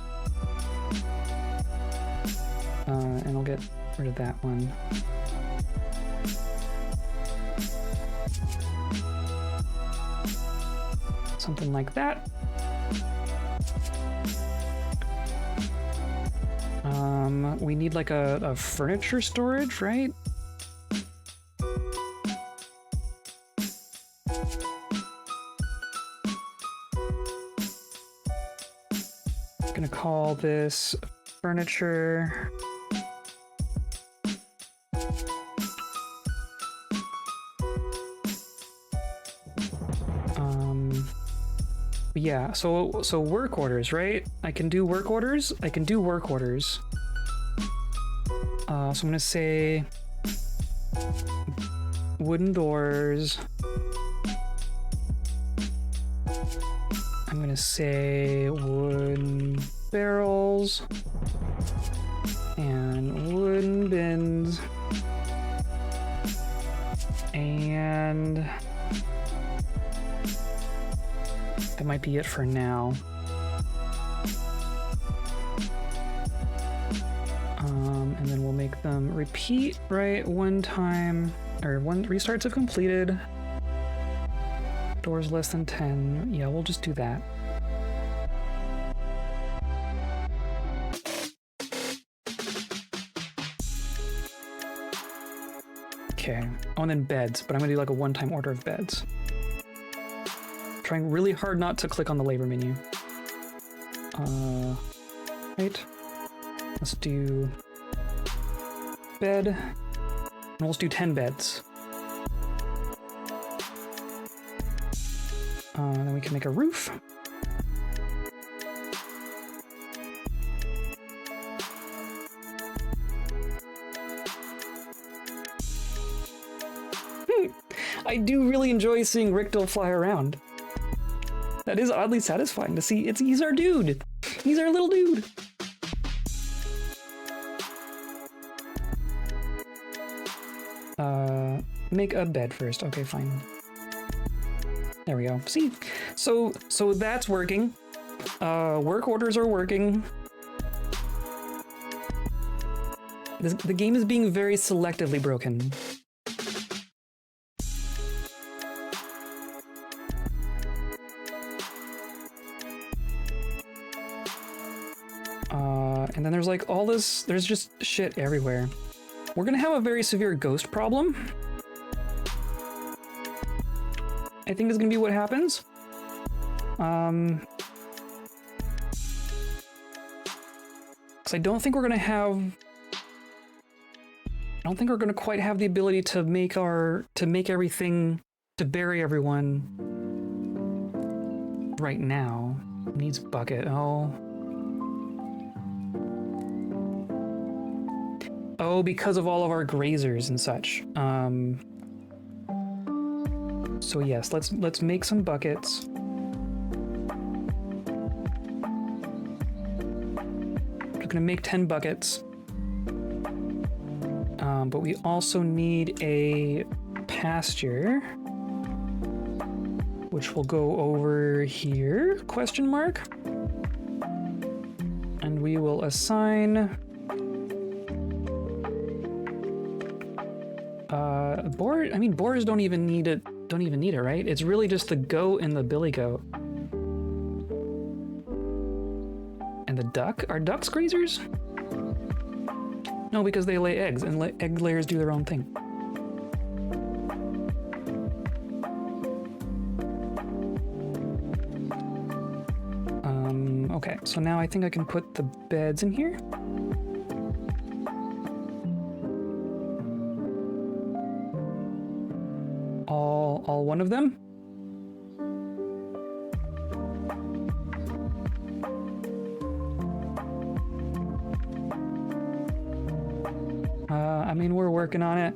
And I'll get rid of that one. Something like that. We need like a furniture storage, right? I'm gonna call this furniture. Yeah, so work orders, right? I can do work orders. So I'm gonna say wooden doors. I'm gonna say wooden barrels and wooden bins and that might be it for now. And then we'll make them repeat, right? One time, or one restarts have completed. Doors less than 10. Yeah, we'll just do that. Okay. Oh, and then beds, but I'm gonna do like a one-time order of beds. Trying really hard not to click on the labor menu. Right. Let's do bed. And let's do 10 beds. Then we can make a roof. I do really enjoy seeing Ricdil fly around. That is oddly satisfying to see. He's our dude. He's our little dude. Make a bed first. Okay, fine. There we go. See? So that's working. Work orders are working. The game is being very selectively broken. And then there's like all this, there's just shit everywhere. We're gonna have a very severe ghost problem. I think is gonna be what happens. Because I don't think we're gonna have... I don't think we're gonna quite have the ability to make everything, to bury everyone right now. Needs bucket. Oh, because of all of our grazers and such. So yes, let's make some buckets. We're gonna make 10 buckets. But we also need a pasture, which will go over here, question mark. And we will assign boar. I mean, boars don't even need it, right? It's really just the goat and the billy goat. And the duck? Are ducks grazers? No, because they lay eggs, and egg layers do their own thing. Okay, so now I think I can put the beds in here. All one of them. I mean, we're working on it.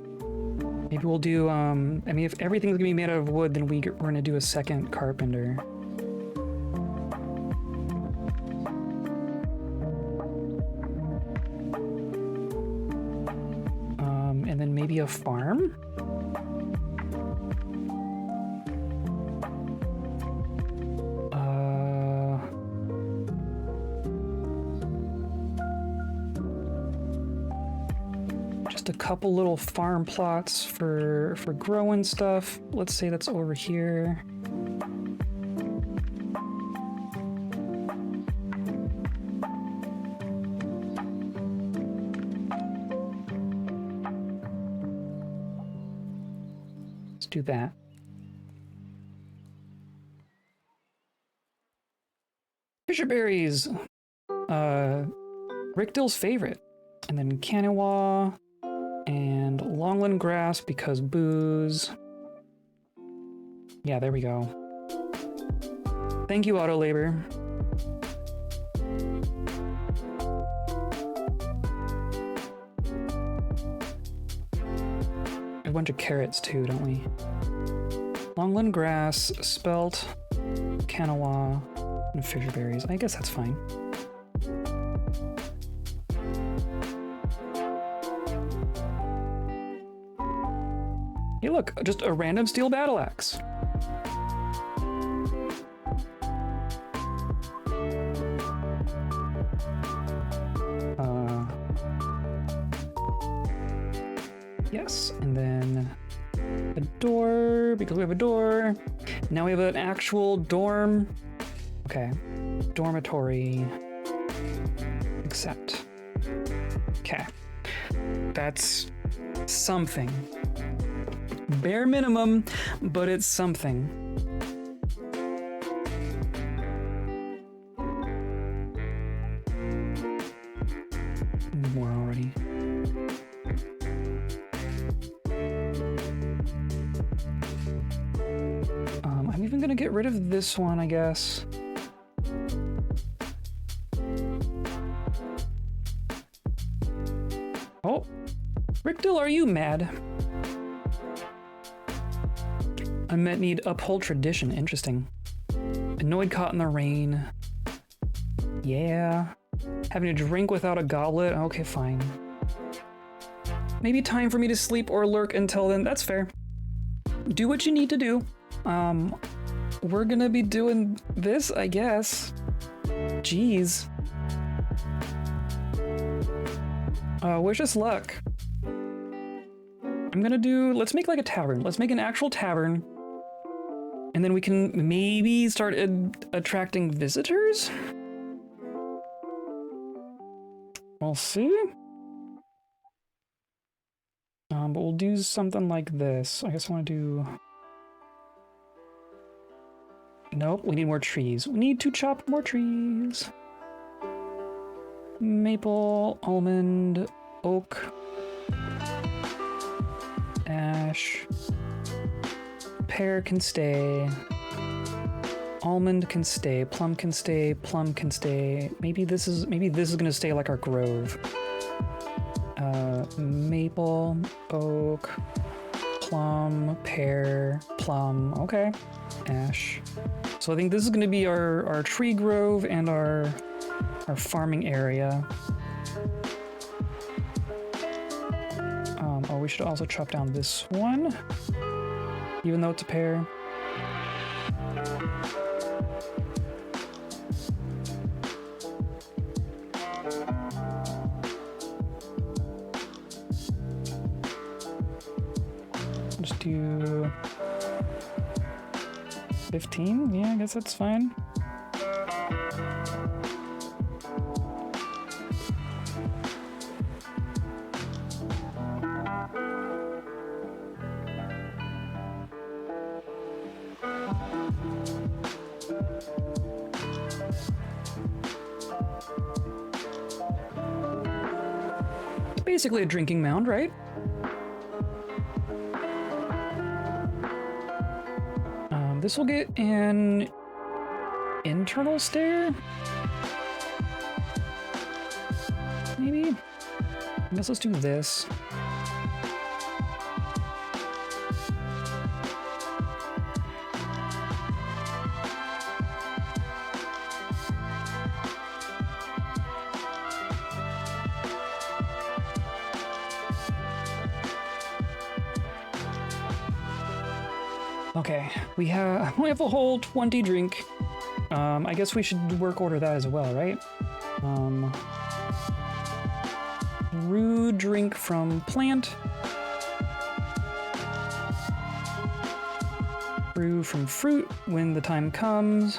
Maybe we'll do, I mean, if everything's gonna be made out of wood, then we're gonna do a second carpenter. And then maybe a farm? Just a couple little farm plots for growing stuff. Let's say that's over here. Let's do that. Fisher berries. Ricdil's favorite. And then quinoa. And longland grass because booze. Yeah, there we go. Thank you, auto labor. A bunch of carrots too, don't we? Longland grass, spelt, quinoa, and fisher berries. I guess that's fine. Hey, look, just a random steel battle axe. Yes, and then a door, because we have a door. Now we have an actual dorm. Okay, dormitory. Accept. Okay, that's something. Bare minimum, but it's something. More already. I'm even gonna get rid of this one, I guess. Oh, Ricdil, are you mad? Unmet need, uphold tradition. Interesting. Annoyed caught in the rain. Yeah. Having to drink without a goblet. Okay, fine. Maybe time for me to sleep or lurk until then. That's fair. Do what you need to do. we're gonna be doing this, I guess. Jeez. Wish us luck. I'm gonna do, let's make like a tavern. Let's make an actual tavern. And then we can maybe start attracting visitors? We'll see. But we'll do something like this. I guess I want to do... Nope, we need more trees. We need to chop more trees. Maple, almond, oak, ash, pear can stay, almond can stay, plum can stay, plum can stay. Maybe this is gonna stay like our grove. Maple, oak, plum, pear, plum. Okay, ash. So I think this is gonna be our tree grove and our farming area. Oh, we should also chop down this one, even though it's a pear. Just do 15? Yeah, I guess that's fine. It's basically a drinking mound, right? This will get an internal stair? Maybe? I guess let's do this. Okay, we have a whole 20 drink. I guess we should work order that as well, right? Brew drink from plant. Brew from fruit when the time comes.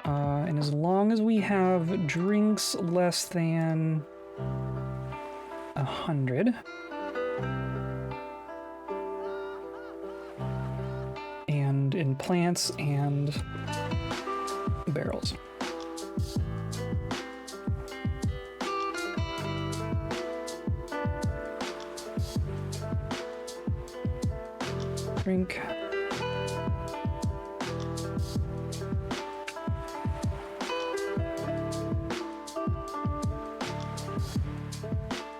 And as long as we have drinks less than 100. And in plants and barrels. Drink.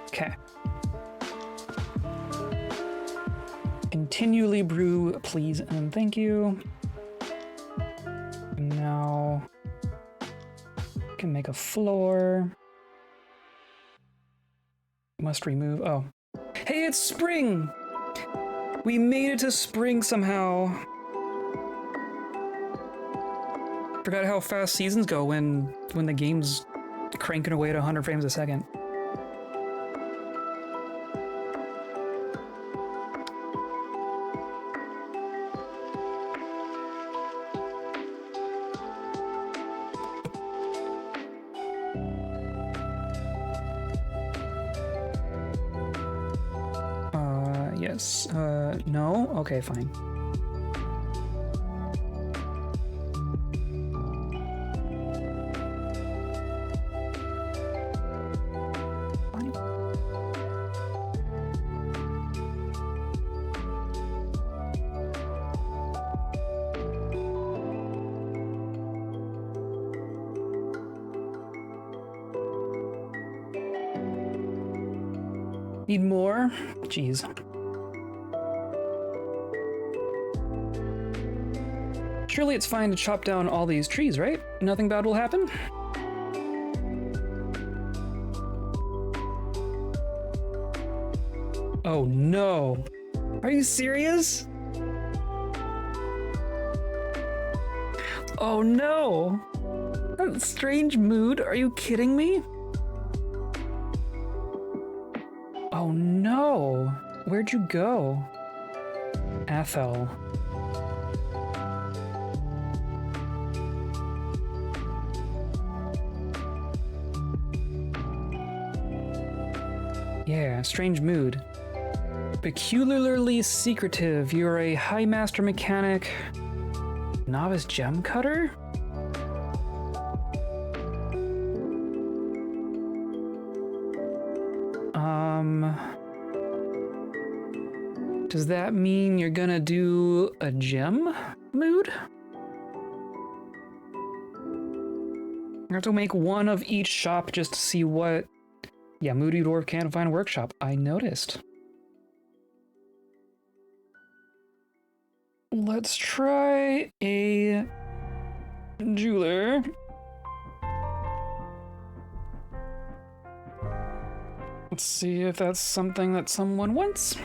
Okay. Continually brew, please and thank you. And now we can make a floor. Must remove. Oh, hey, it's spring. We made it to spring somehow. Forgot how fast seasons go when the game's cranking away at 100 frames a second. Yes. No? Okay, fine. Need more? Jeez. Surely it's fine to chop down all these trees, right? Nothing bad will happen? Oh no. Are you serious? Oh no! That strange mood? Are you kidding me? Oh no! Where'd you go? Ethel. Yeah, strange mood. Peculiarly secretive. You're a high master mechanic. Novice gem cutter? Does that mean you're gonna do a gem mood? I have to make one of each shop just to see what... Yeah, Moody Dwarf can't find workshop. I noticed. Let's try a jeweler. Let's see if that's something that someone wants.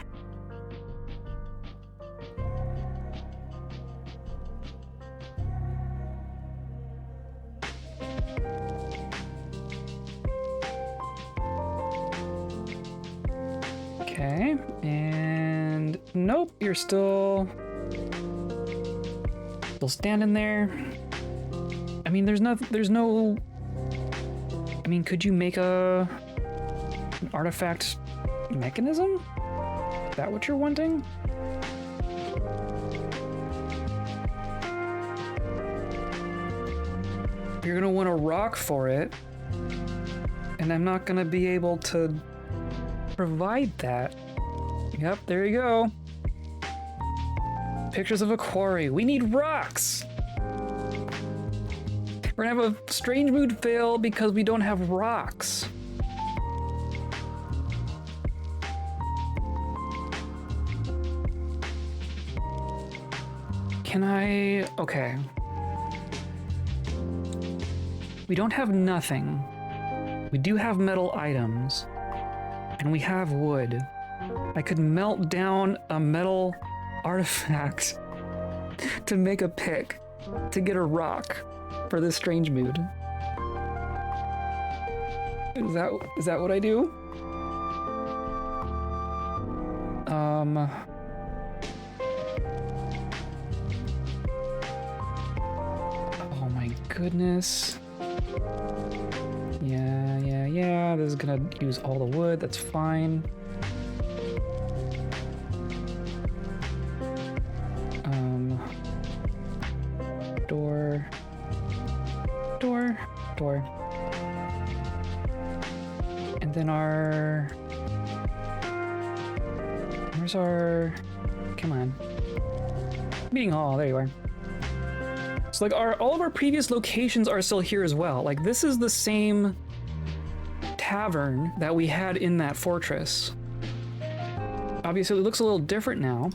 Okay, and nope, you're still standing there. I mean, there's no, I mean, could you make an artifact mechanism? Is that what you're wanting? You're gonna want a rock for it, and I'm not gonna be able to provide that. Yep, there you go. Pictures of a quarry. We need rocks! We're gonna have a strange mood fail because we don't have rocks. Can I... Okay. We don't have nothing. We do have metal items. And we have wood. I could melt down a metal artifact to make a pick to get a rock for this strange mood. Is that what I do? Oh my goodness. Yeah, this is gonna use all the wood, that's fine. Door. And then where's our, come on. Meeting hall, there you are. So like all of our previous locations are still here as well. Like this is the same tavern that we had in that fortress. Obviously it looks a little different now.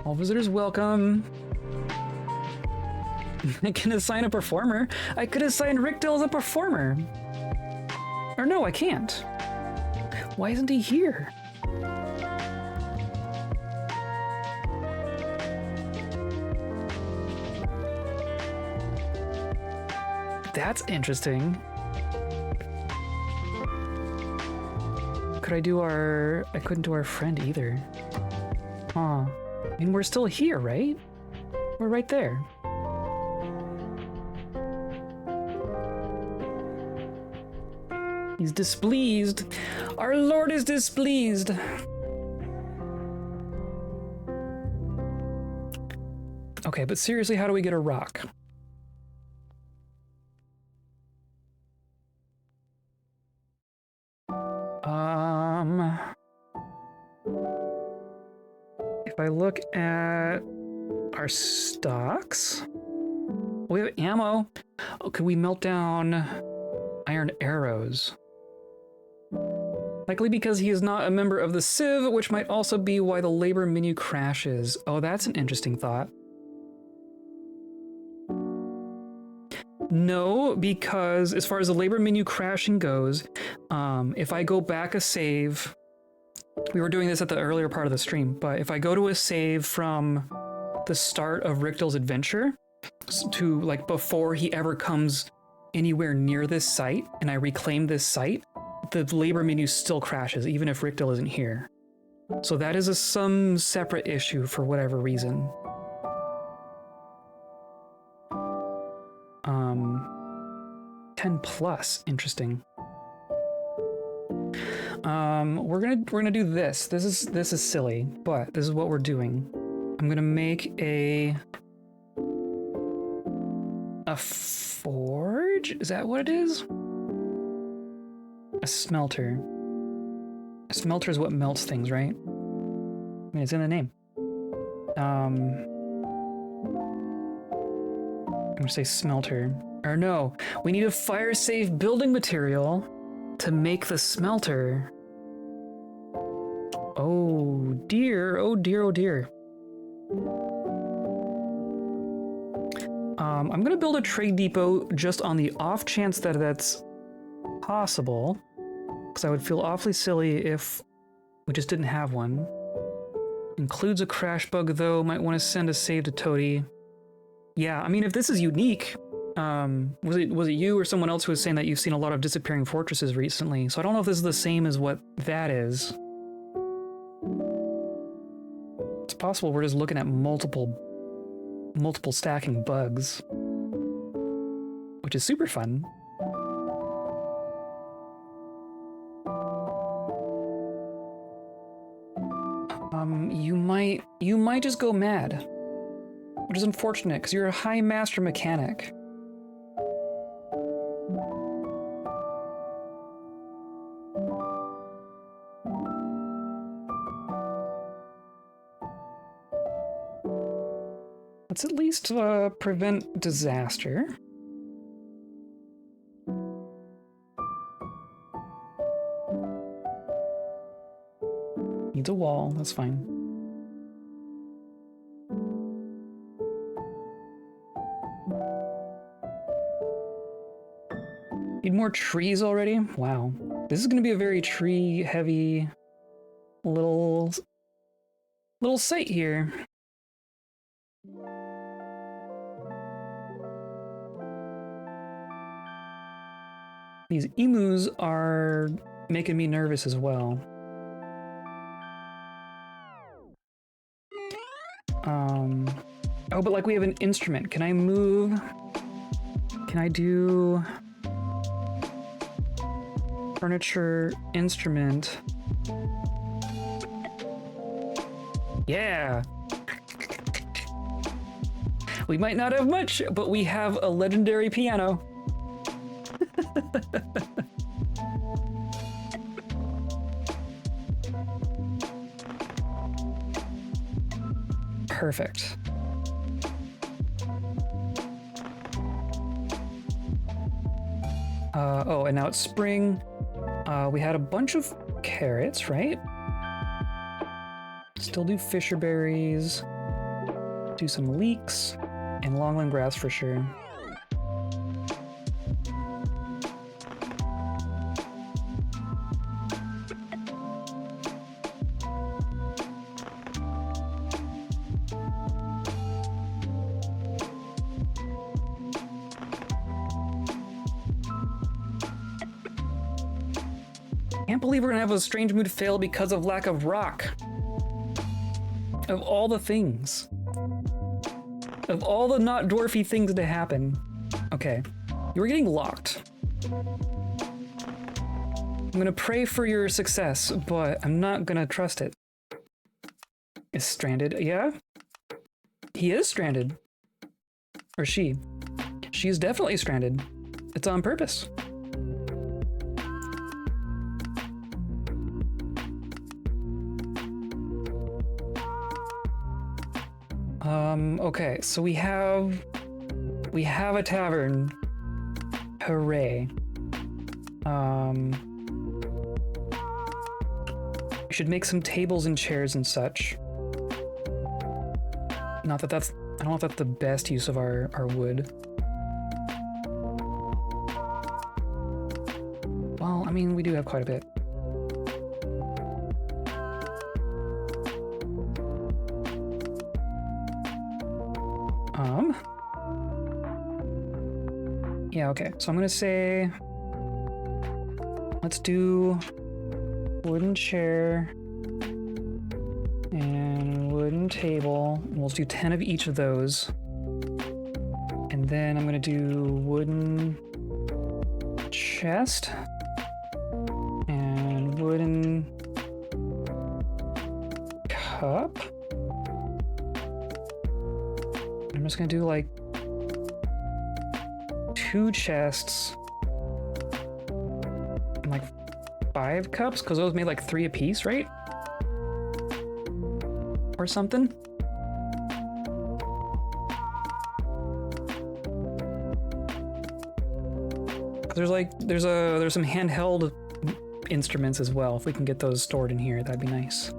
All visitors welcome. I can assign a performer. I could assign Ricdil as a performer. Or no, I can't. Why isn't he here? That's interesting. Could I do our... I couldn't do our friend either. Huh. I mean, we're still here, right? We're right there. He's displeased. Our lord is displeased. Okay, but seriously, how do we get a rock? If I look at our stocks, we have ammo. Oh, could we melt down iron arrows? Likely because he is not a member of the Civ, which might also be why the labor menu crashes. Oh, that's an interesting thought. No, because as far as the labor menu crashing goes, if I go back a save, we were doing this at the earlier part of the stream, but if I go to a save from the start of Ricdil's adventure to like before he ever comes anywhere near this site and I reclaim this site, the labor menu still crashes even if Ricdil isn't here. So that is some separate issue for whatever reason. 10 plus, interesting. We're gonna do this. This is silly, but this is what we're doing. I'm gonna make a forge? Is that what it is? A smelter. A smelter is what melts things, right? I mean, it's in the name. I'm gonna say smelter. Or no, we need a fire-safe building material to make the smelter. Oh dear, oh dear, oh dear. I'm gonna build a trade depot just on the off chance that that's possible, because I would feel awfully silly if we just didn't have one. Includes a crash bug though, might want to send a save to Toady. Yeah, I mean, if this is unique, was it you or someone else who was saying that you've seen a lot of disappearing fortresses recently? So I don't know if this is the same as what that is. It's possible we're just looking at multiple stacking bugs, which is super fun. You might just go mad, which is unfortunate because you're a high master mechanic. Let's at least prevent disaster. Needs a wall, that's fine. Need more trees already? Wow. This is gonna be a very tree-heavy little site here. These emus are making me nervous as well. Oh, but like we have an instrument. Can I move? Can I do furniture instrument? Yeah. We might not have much, but we have a legendary piano. Perfect. Oh, and now it's spring. We had a bunch of carrots, right? Still do fisher berries. Do some leeks and longland grass for sure. Can't believe we're gonna have a strange mood fail because of lack of rock. Of all the things. Of all the not dwarfy things to happen. Okay, you were getting locked. I'm gonna pray for your success, but I'm not gonna trust it. Is stranded, yeah? He is stranded. Or she. She's definitely stranded. It's on purpose. Okay, so we have a tavern. Hooray. We should make some tables and chairs and such. Not that that's, I don't know if that's the best use of our wood. Well, I mean, we do have quite a bit. Yeah, okay. So I'm gonna say, let's do wooden chair and wooden table. We'll do 10 of each of those. And then I'm gonna do wooden chest and wooden cup. I'm just gonna do like 2 chests and like 5 cups, because those made like 3 apiece, right? Or something. There's some handheld instruments as well. If we can get those stored in here, that'd be nice.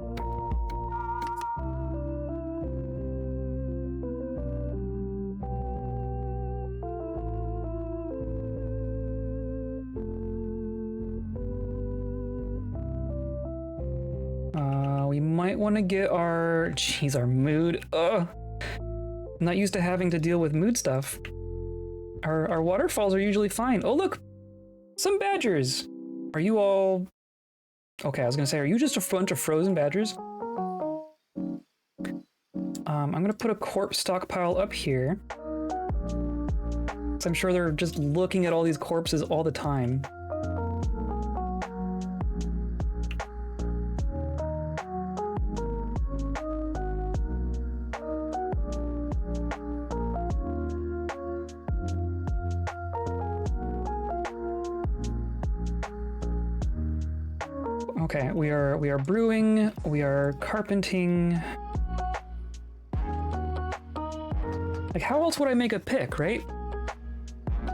We might want to get our mood. Ugh. I'm not used to having to deal with mood stuff. Our waterfalls are usually fine. Oh, look! Some badgers! Are you all... Okay, I was gonna say, are you just a bunch of frozen badgers? I'm gonna put a corpse stockpile up here. So I'm sure they're just looking at all these corpses all the time. Okay, we are brewing, we are carpenting. Like, how else would I make a pick, right?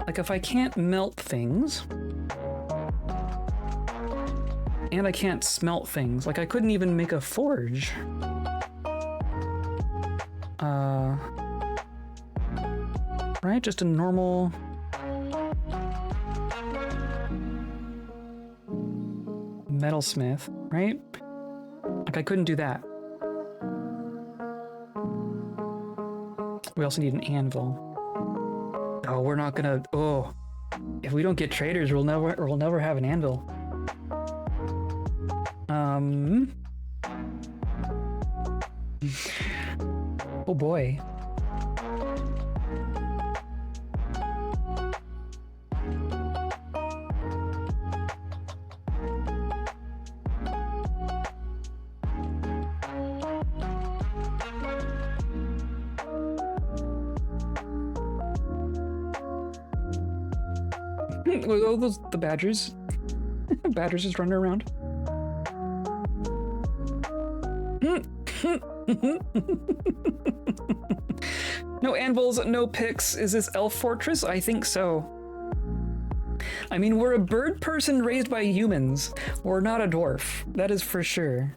Like, if I can't melt things, and I can't smelt things, like I couldn't even make a forge. Right, just a normal... metalsmith, right? Like, I couldn't do that. We also need an anvil. Oh, we're not gonna... Oh, if we don't get traders, we'll never have an anvil. Oh boy. Oh, those the badgers. Badgers just running around. No anvils, no picks. Is this Elf Fortress? I think so. I mean, we're a bird person raised by humans. We're not a dwarf. That is for sure.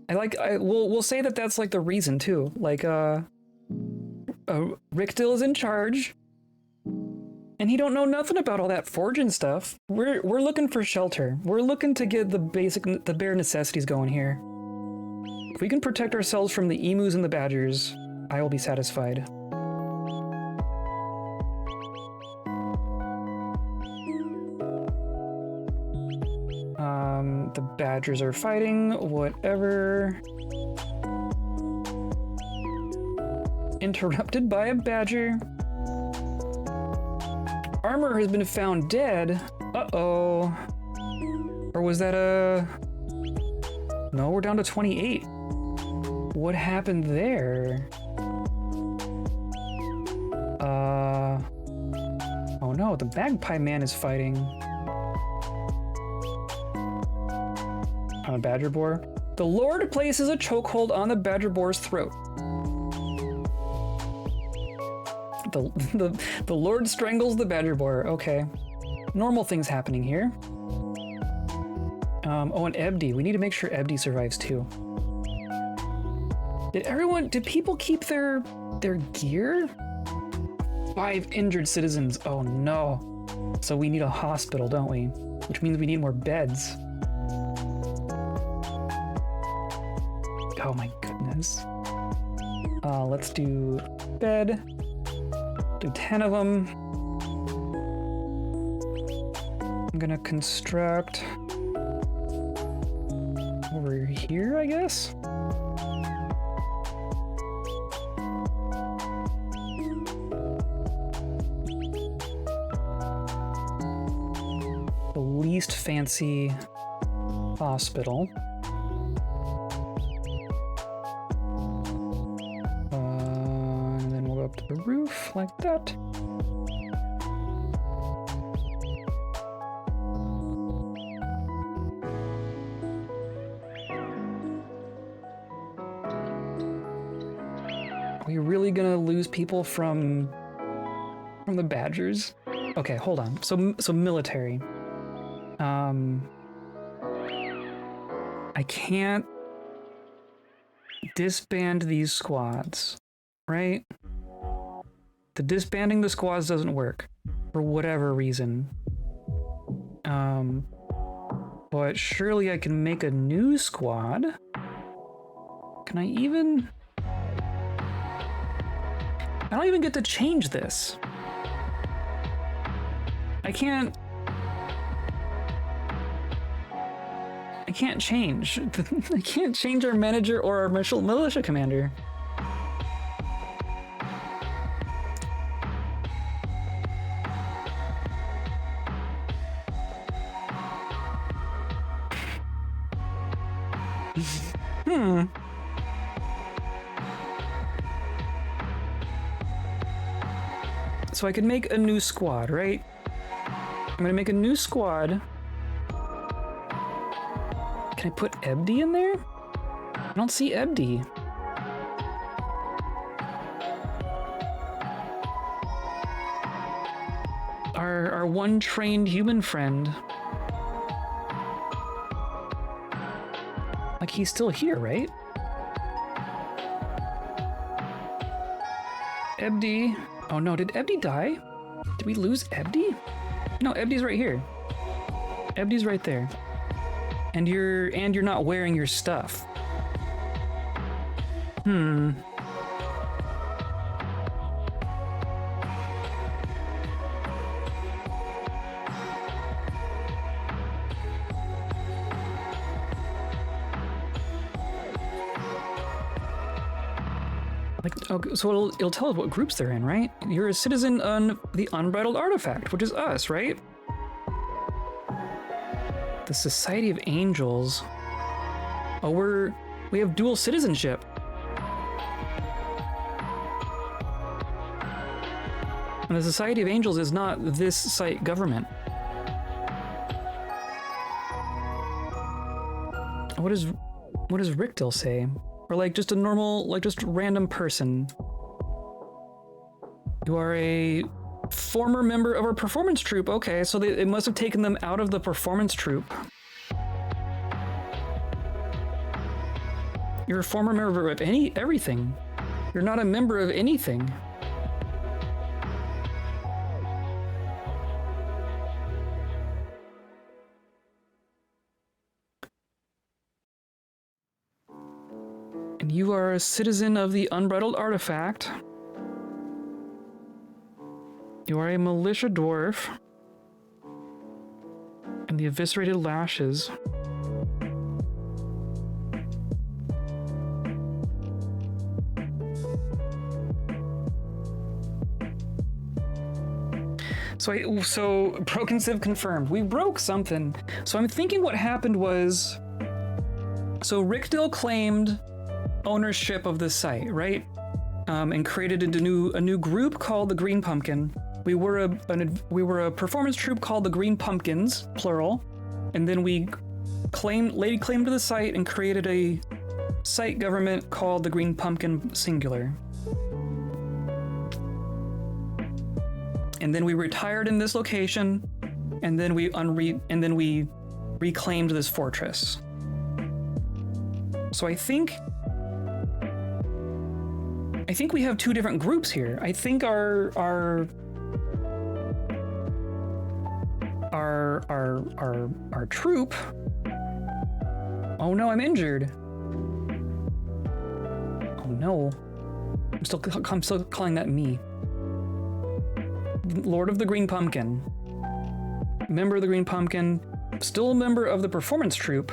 We'll say that that's like the reason too. Like, Ricdil is in charge. And he don't know nothing about all that forging stuff. We're looking for shelter. We're looking to get the bare necessities going here. If we can protect ourselves from the emus and the badgers, I will be satisfied. The badgers are fighting, whatever. Interrupted by a badger. Armor has been found dead. Uh-oh. Or was that a... No, we're down to 28. What happened there? Oh no, the bagpipe man is fighting. On a badger boar. The Lord places a chokehold on the badger boar's throat. The Lord strangles the badger boar. Okay. Normal things happening here. Oh, and Ebdi. We need to make sure Ebdi survives too. Did people keep their gear? 5 injured citizens. Oh no. So we need a hospital, don't we? Which means we need more beds. Oh my goodness. Let's do bed. Do 10 of them. I'm gonna construct over here, I guess. The least fancy hospital. And then we'll go up to the roof like that. Are we really gonna lose people from the Badgers? Okay, hold on. So military. I can't disband these squads, right? The disbanding the squads doesn't work for whatever reason. But surely I can make a new squad. Can I even? I don't even get to change this. I can't change. I can't change our manager or our militia commander. So I can make a new squad, right? I'm gonna make a new squad. Can I put Ebdi in there? I don't see Ebdi. Our one trained human friend. Like, he's still here, right? Ebdi. Oh no, did Ebdi die? Did we lose Ebdi? No, Ebdi's right here. Ebdi's right there. And you're not wearing your stuff. Like, okay, so it'll tell us what groups they're in, right? You're a citizen on the Unbridled Artifact, which is us, right? The Society of Angels. Oh, we have dual citizenship. And the Society of Angels is not this site government. What does Ricdil say? Or like just a normal, like just random person. You are a former member of our performance troupe. Okay, so it must have taken them out of the performance troupe. You're a former member of everything. You're not a member of anything. And you are a citizen of the Unbridled Artifact. You are a militia dwarf. And the Eviscerated Lashes. So broken civ confirmed. We broke something. So I'm thinking what happened was, so Ricdil claimed ownership of the site, right? And created a new group called the Green Pumpkin. We were a performance troupe called the Green Pumpkins, plural, and then we laid claim to the site and created a site government called the Green Pumpkin, singular. And then we retired in this location, and then we reclaimed this fortress. So I think we have two different groups here. I think our our troop. Oh no, I'm injured. Oh no. I'm still calling that me. Lord of the Green Pumpkin. Member of the Green Pumpkin. Still a member of the performance troupe.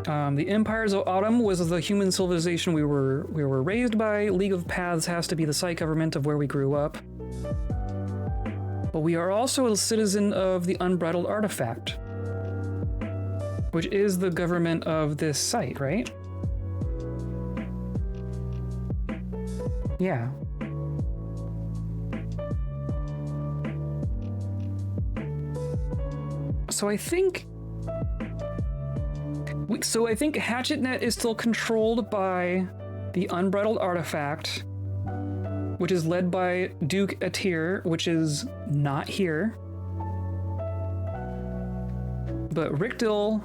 The Empires of Autumn was the human civilization we were raised by. League of Paths has to be the site government of where we grew up. But we are also a citizen of the Unbridled Artifact, which is the government of this site, right? Yeah. So I think hatchetnet is still controlled by the Unbridled Artifact, which is led by Duke Atir, which is not here. But Ricdil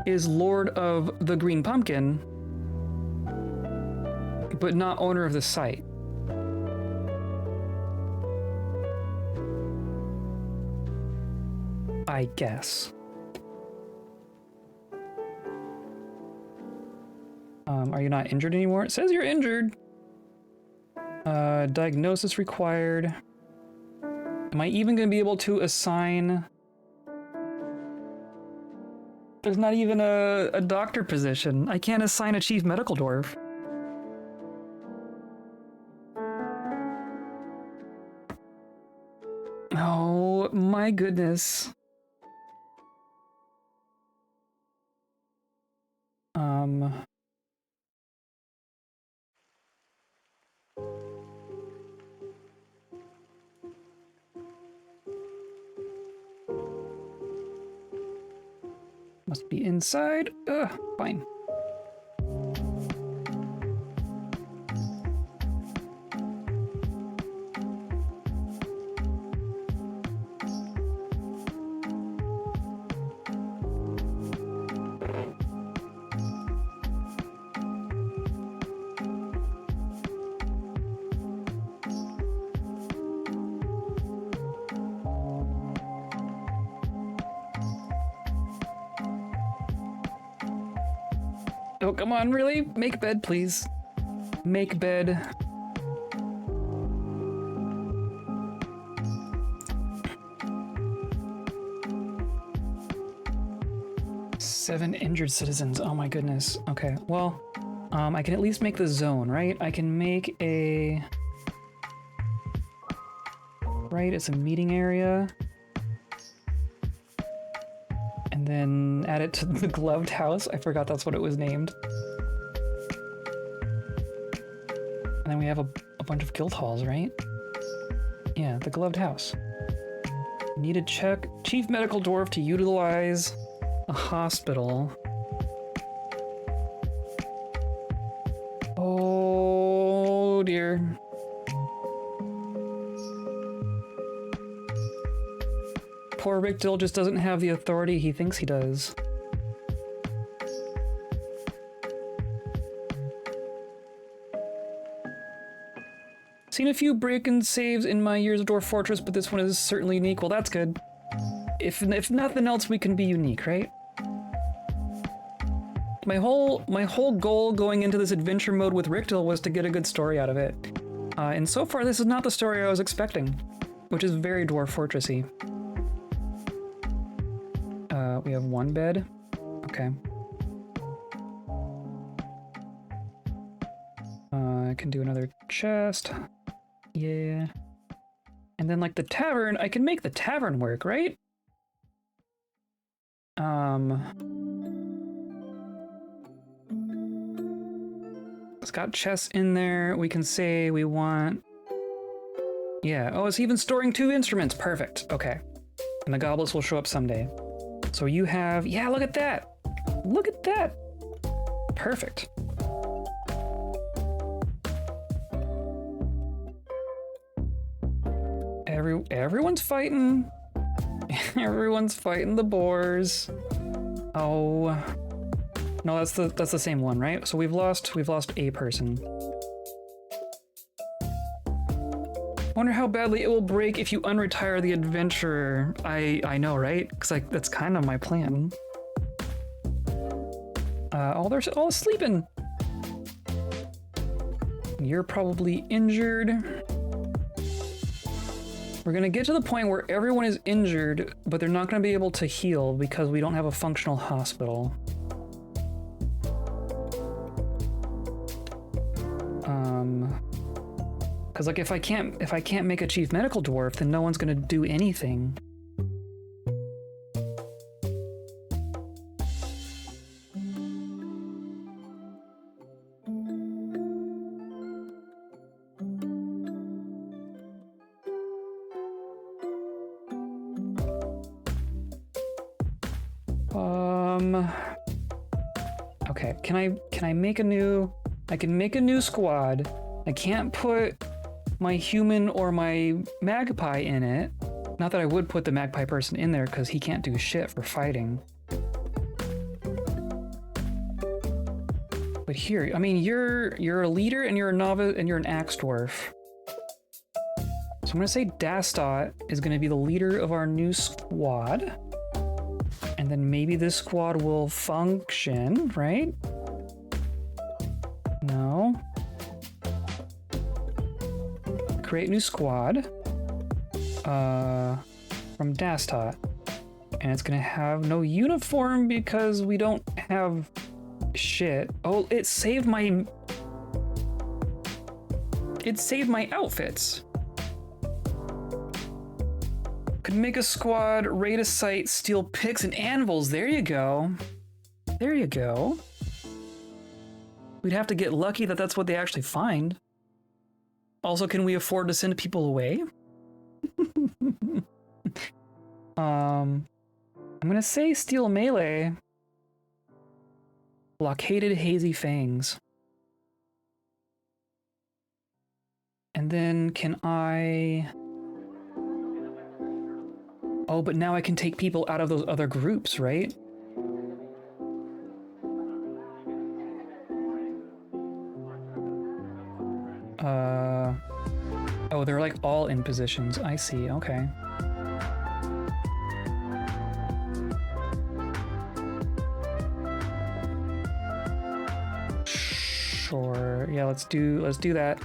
is Lord of the Green Pumpkin, but not owner of the site. I guess. Are you not injured anymore? It says you're injured. Diagnosis required. Am I even going to be able to assign... There's not even a doctor position. I can't assign a chief medical dwarf. Oh my goodness. Must be inside. Fine. Oh, come on, really? Make bed, please. Make bed. Seven injured citizens. Oh my goodness. Okay, well, I can at least make the zone, right? I can make a... Right, it's a meeting area. And then add it to the gloved house. I forgot that's what it was named. And then we have a bunch of guild halls, right? Yeah, the gloved house. Need to check chief medical dwarf to utilize a hospital. Oh dear. Poor Ricdil just doesn't have the authority he thinks he does. Seen a few break-and saves in my years of Dwarf Fortress, but this one is certainly unique. Well, that's good. If nothing else, we can be unique, right? My whole goal going into this adventure mode with Ricdil was to get a good story out of it. And so far, this is not the story I was expecting, which is very Dwarf Fortressy. We have one bed. Okay. I can do another chest. Yeah. And then like the tavern, I can make the tavern work, right? It's got chests in there. We can say we want... Yeah. Oh, it's even storing 2 instruments. Perfect. Okay. And the goblets will show up someday. So you have... Yeah, look at that. Look at that. Perfect. Everyone's fighting. Everyone's fighting the boars. Oh. No, that's the same one, right? So we've lost a person. Wonder how badly it will break if you unretire the adventurer. I know, right? Because like that's kind of my plan. Oh, they're all sleeping. You're probably injured. We're gonna get to the point where everyone is injured, but they're not gonna be able to heal because we don't have a functional hospital. Because like if I can't make a chief medical dwarf, then no one's gonna do anything. Okay, can I make a new... I can make a new squad. I can't put my human or my magpie in it. Not that I would put the magpie person in there because he can't do shit for fighting. But here, I mean, you're a leader and you're a novice and you're an axe dwarf. So I'm gonna say Dastot is gonna be the leader of our new squad. And then maybe this squad will function, right? No. Create new squad. From Dastot. And it's gonna have no uniform because we don't have shit. Oh, it saved my outfits. Could make a squad, raid a site, steal picks and anvils. There you go. There you go. We'd have to get lucky that that's what they actually find. Also, can we afford to send people away? I'm gonna say steal melee. Blockaded hazy fangs. And then can I... Oh, but now I can take people out of those other groups, right? Oh, they're like all in positions. I see, okay. Sure, yeah, let's do that.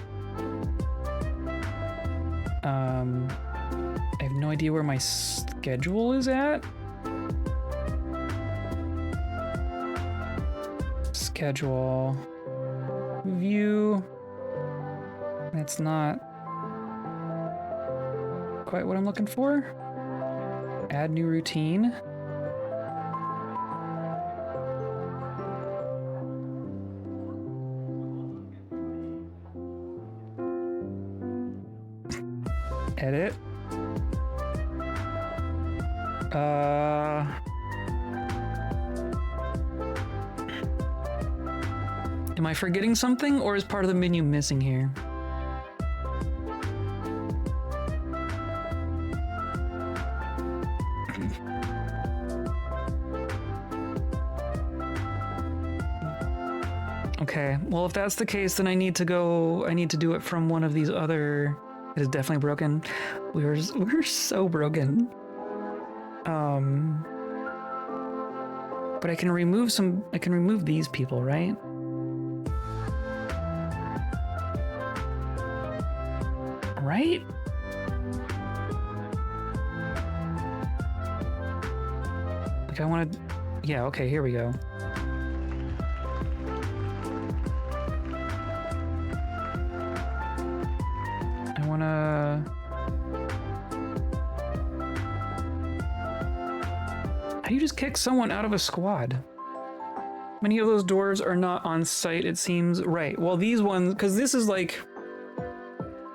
I have no idea where my schedule is at. Schedule. View. That's not quite what I'm looking for. Add new routine. Edit. Am I forgetting something, or is part of the menu missing here? Okay, well, if that's the case, then I need to do it from one of these other... It is definitely broken. We're so broken. But I can remove these people, right? Right? Like I want to... Yeah, okay, here we go. I want to... How do you just kick someone out of a squad? Many of those doors are not on site, it seems. Right, well these ones, because this is like...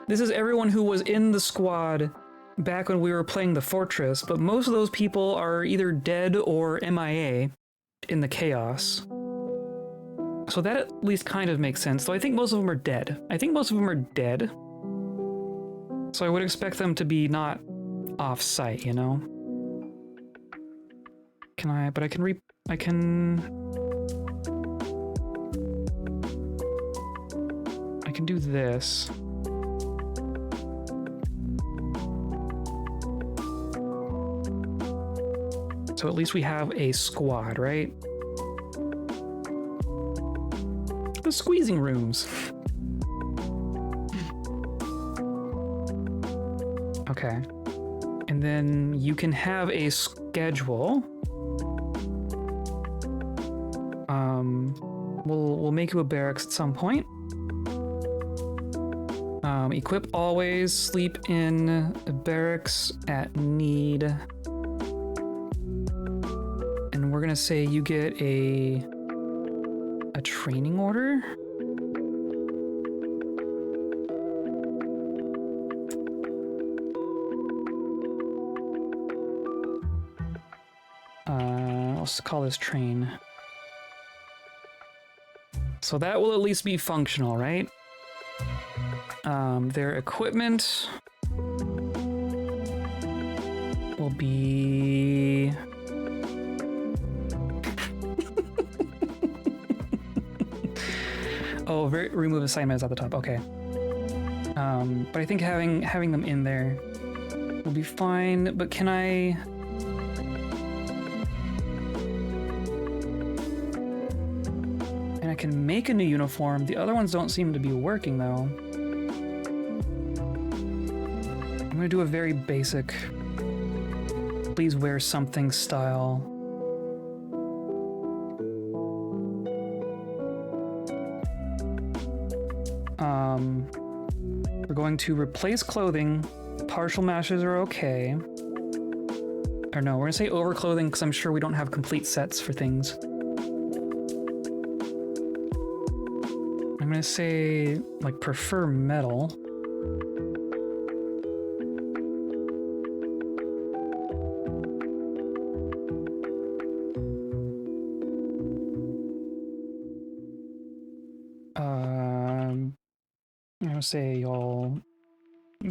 This is everyone who was in the squad back when we were playing the fortress, but most of those people are either dead or MIA in the chaos. So that at least kind of makes sense, though I think most of them are dead. So I would expect them to be not off-site, you know? Can I... But I can I can do this. So at least we have a squad, right? The squeezing rooms. Okay. And then you can have a schedule. We'll make you a barracks at some point. Equip always, sleep in barracks at need. And we're gonna say you get a training order. Let's call this train. So that will at least be functional, right? Their equipment will be... Oh, remove assignments at the top, okay. But I think having them in there will be fine, but can I... And I can make a new uniform. The other ones don't seem to be working, though. I'm gonna do a very basic, please wear something style. We're going to replace clothing. Partial matches are okay. Or no, we're gonna say over clothing because I'm sure we don't have complete sets for things. I'm gonna say, like, prefer metal. I'm gonna say all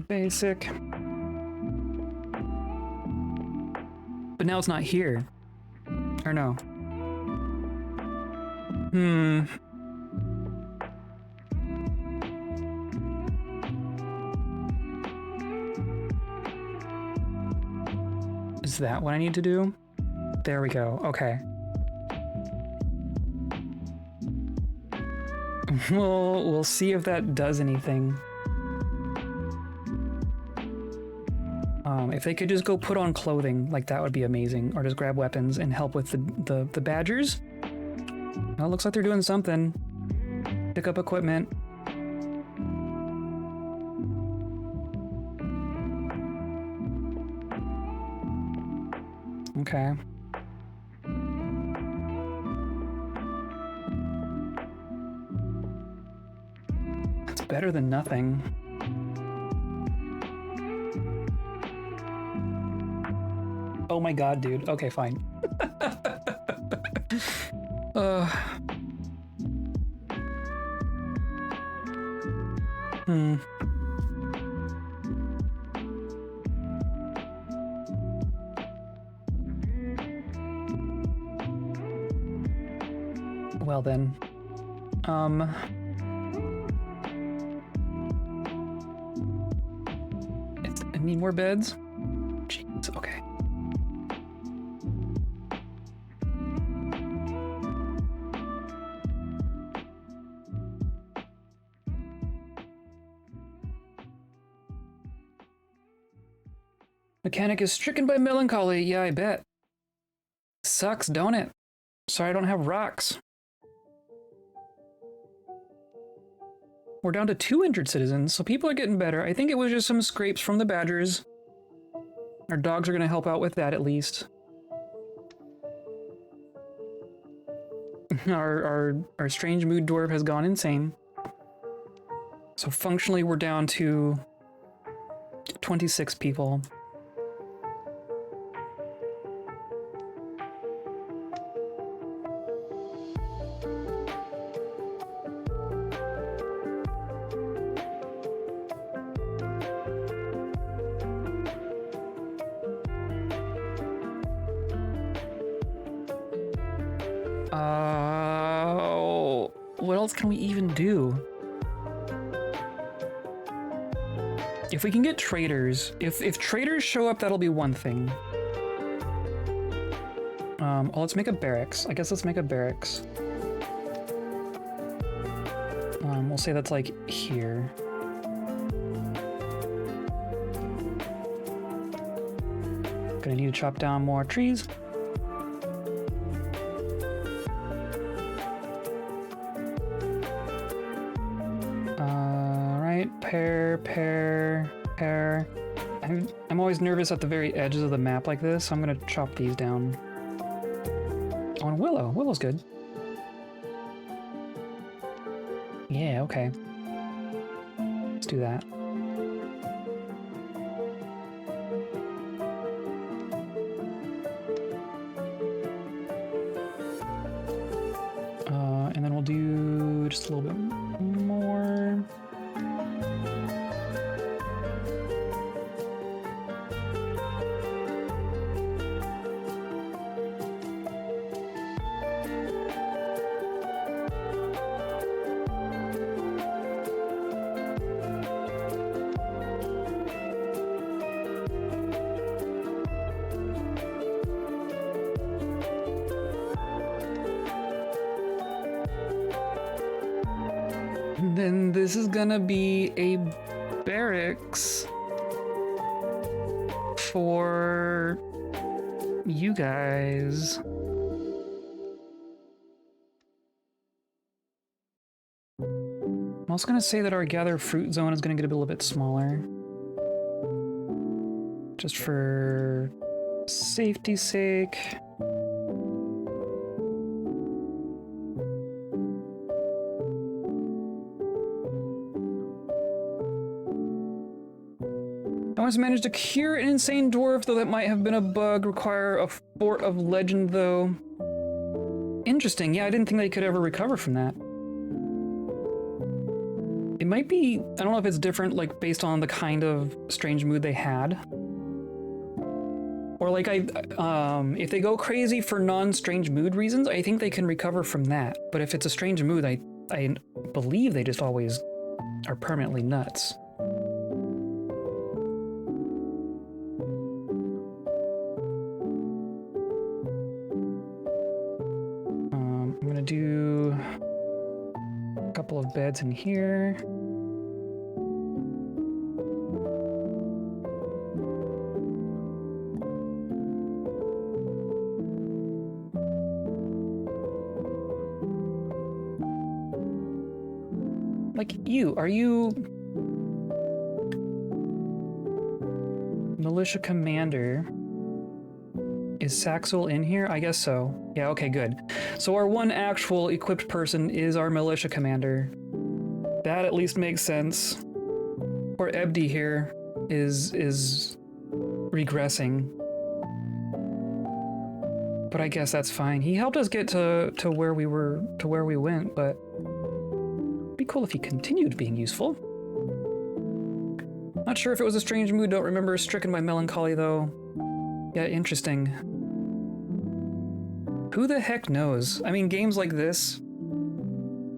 basic. But now it's not here. Or no. Is that what I need to do? There we go. Okay. We'll see if that does anything. If they could just go put on clothing, like, that would be amazing. Or just grab weapons and help with the badgers. Well, it looks like they're doing something. Pick up equipment. Okay. That's better than nothing. Oh my god, dude. Okay, fine. Well then. I need more beds? Jeez, okay. Mechanic is stricken by melancholy. Yeah, I bet. Sucks, don't it? Sorry I don't have rocks. We're down to 2 injured citizens, so people are getting better. I think it was just some scrapes from the badgers. Our dogs are going to help out with that, at least. Our strange mood dwarf has gone insane. So functionally, we're down to 26 people. What else can we even do? If we can get traders, if traders show up, that'll be one thing. Well, let's make a barracks. I guess let's make a barracks. We'll say that's like here. Gonna need to chop down more trees. Right, pear. I'm always nervous at the very edges of the map like this, so I'm gonna chop these down. Oh, and willow. Willow's good. Yeah, okay. Let's do that. And then we'll do just a little bit more. Then this is gonna be a barracks for you guys. I'm also gonna say that our gather fruit zone is gonna get a little bit smaller. Just for safety's sake. I once managed to cure an insane dwarf, though that might have been a bug. Require a fort of legend, though. Interesting. Yeah, I didn't think they could ever recover from that. It might be, I don't know if it's different, like, based on the kind of strange mood they had. Or, like, if they go crazy for non-strange mood reasons, I think they can recover from that. But if it's a strange mood, I believe they just always are permanently nuts. Do a couple of beds in here. Like you, are you militia commander? Is Saxel in here? I guess so. Yeah, okay, good. So our one actual equipped person is our militia commander. That at least makes sense. Or Ebdi here is regressing. But I guess that's fine. He helped us get to where we went, but it'd be cool if he continued being useful. Not sure if it was a strange mood, don't remember. Stricken by melancholy though. Yeah, interesting. Who the heck knows? I mean, games like this,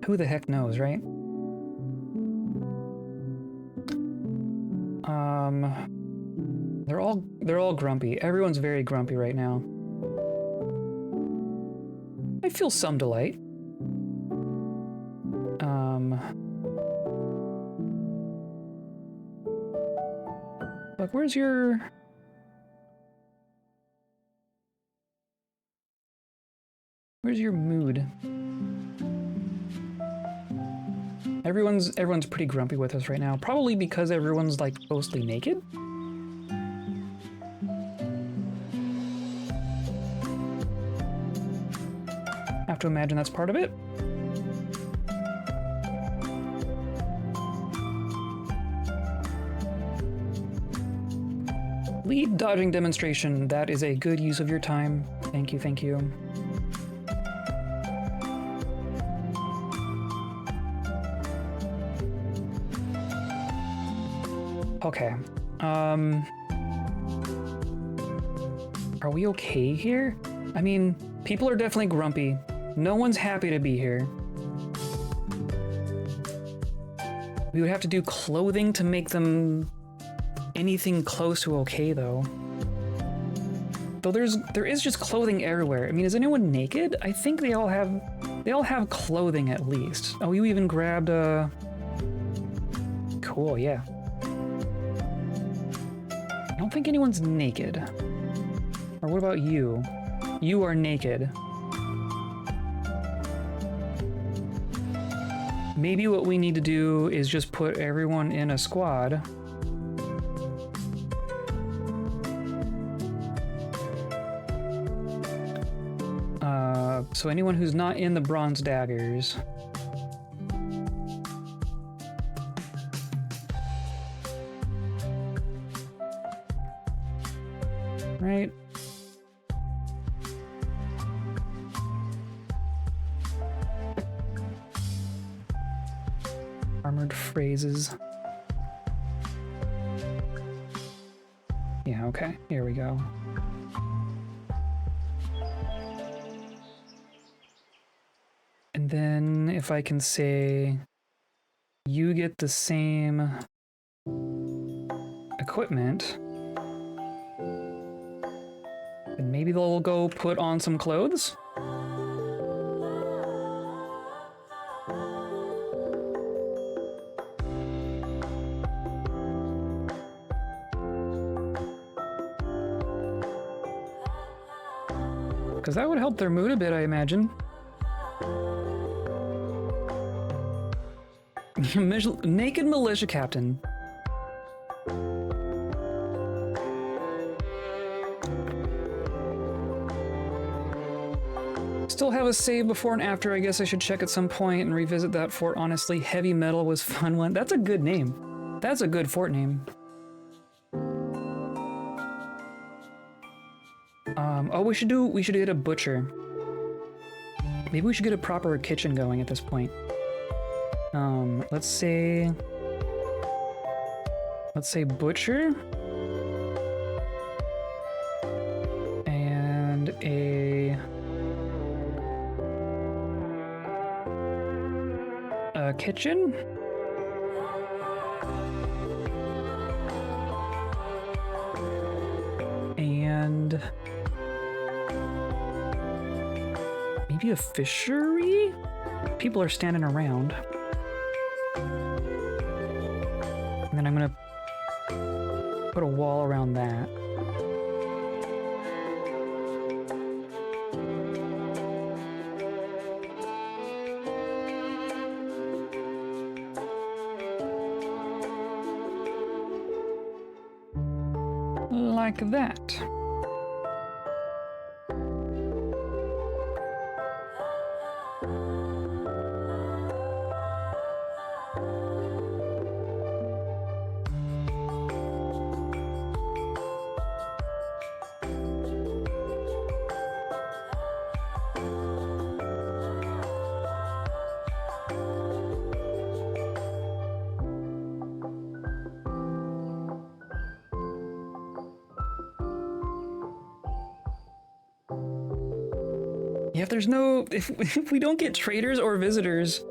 who the heck knows, right? They're all grumpy. Everyone's very grumpy right now. I feel some delight. Like, where's your... Where's your mood? Everyone's pretty grumpy with us right now. Probably because everyone's like mostly naked. I have to imagine that's part of it. Lead dodging demonstration. That is a good use of your time. Thank you, thank you. Okay. Are we okay here? I mean, people are definitely grumpy. No one's happy to be here. We would have to do clothing to make them anything close to okay, though. Though there is just clothing everywhere. I mean, is anyone naked? I think they all have clothing at least. Oh, you even grabbed a... Cool, yeah. I don't think anyone's naked. Or what about you? You are naked. Maybe what we need to do is just put everyone in a squad. So anyone who's not in the bronze daggers. Right? Armored phrases. Yeah, okay, here we go. And then if I can say, you get the same equipment, then maybe they'll go put on some clothes? Because that would help their mood a bit, I imagine. Naked militia captain. Still have a save before and after. I guess I should check at some point and revisit that fort. Honestly, heavy metal was fun one. That's a good name. That's a good fort name. Oh, we should get a butcher. Maybe we should get a proper kitchen going at this point. Let's say butcher and a kitchen. And maybe a fishery? People are standing around. And then I'm gonna put a wall around that. Like that. Yeah, if we don't get traders or visitors,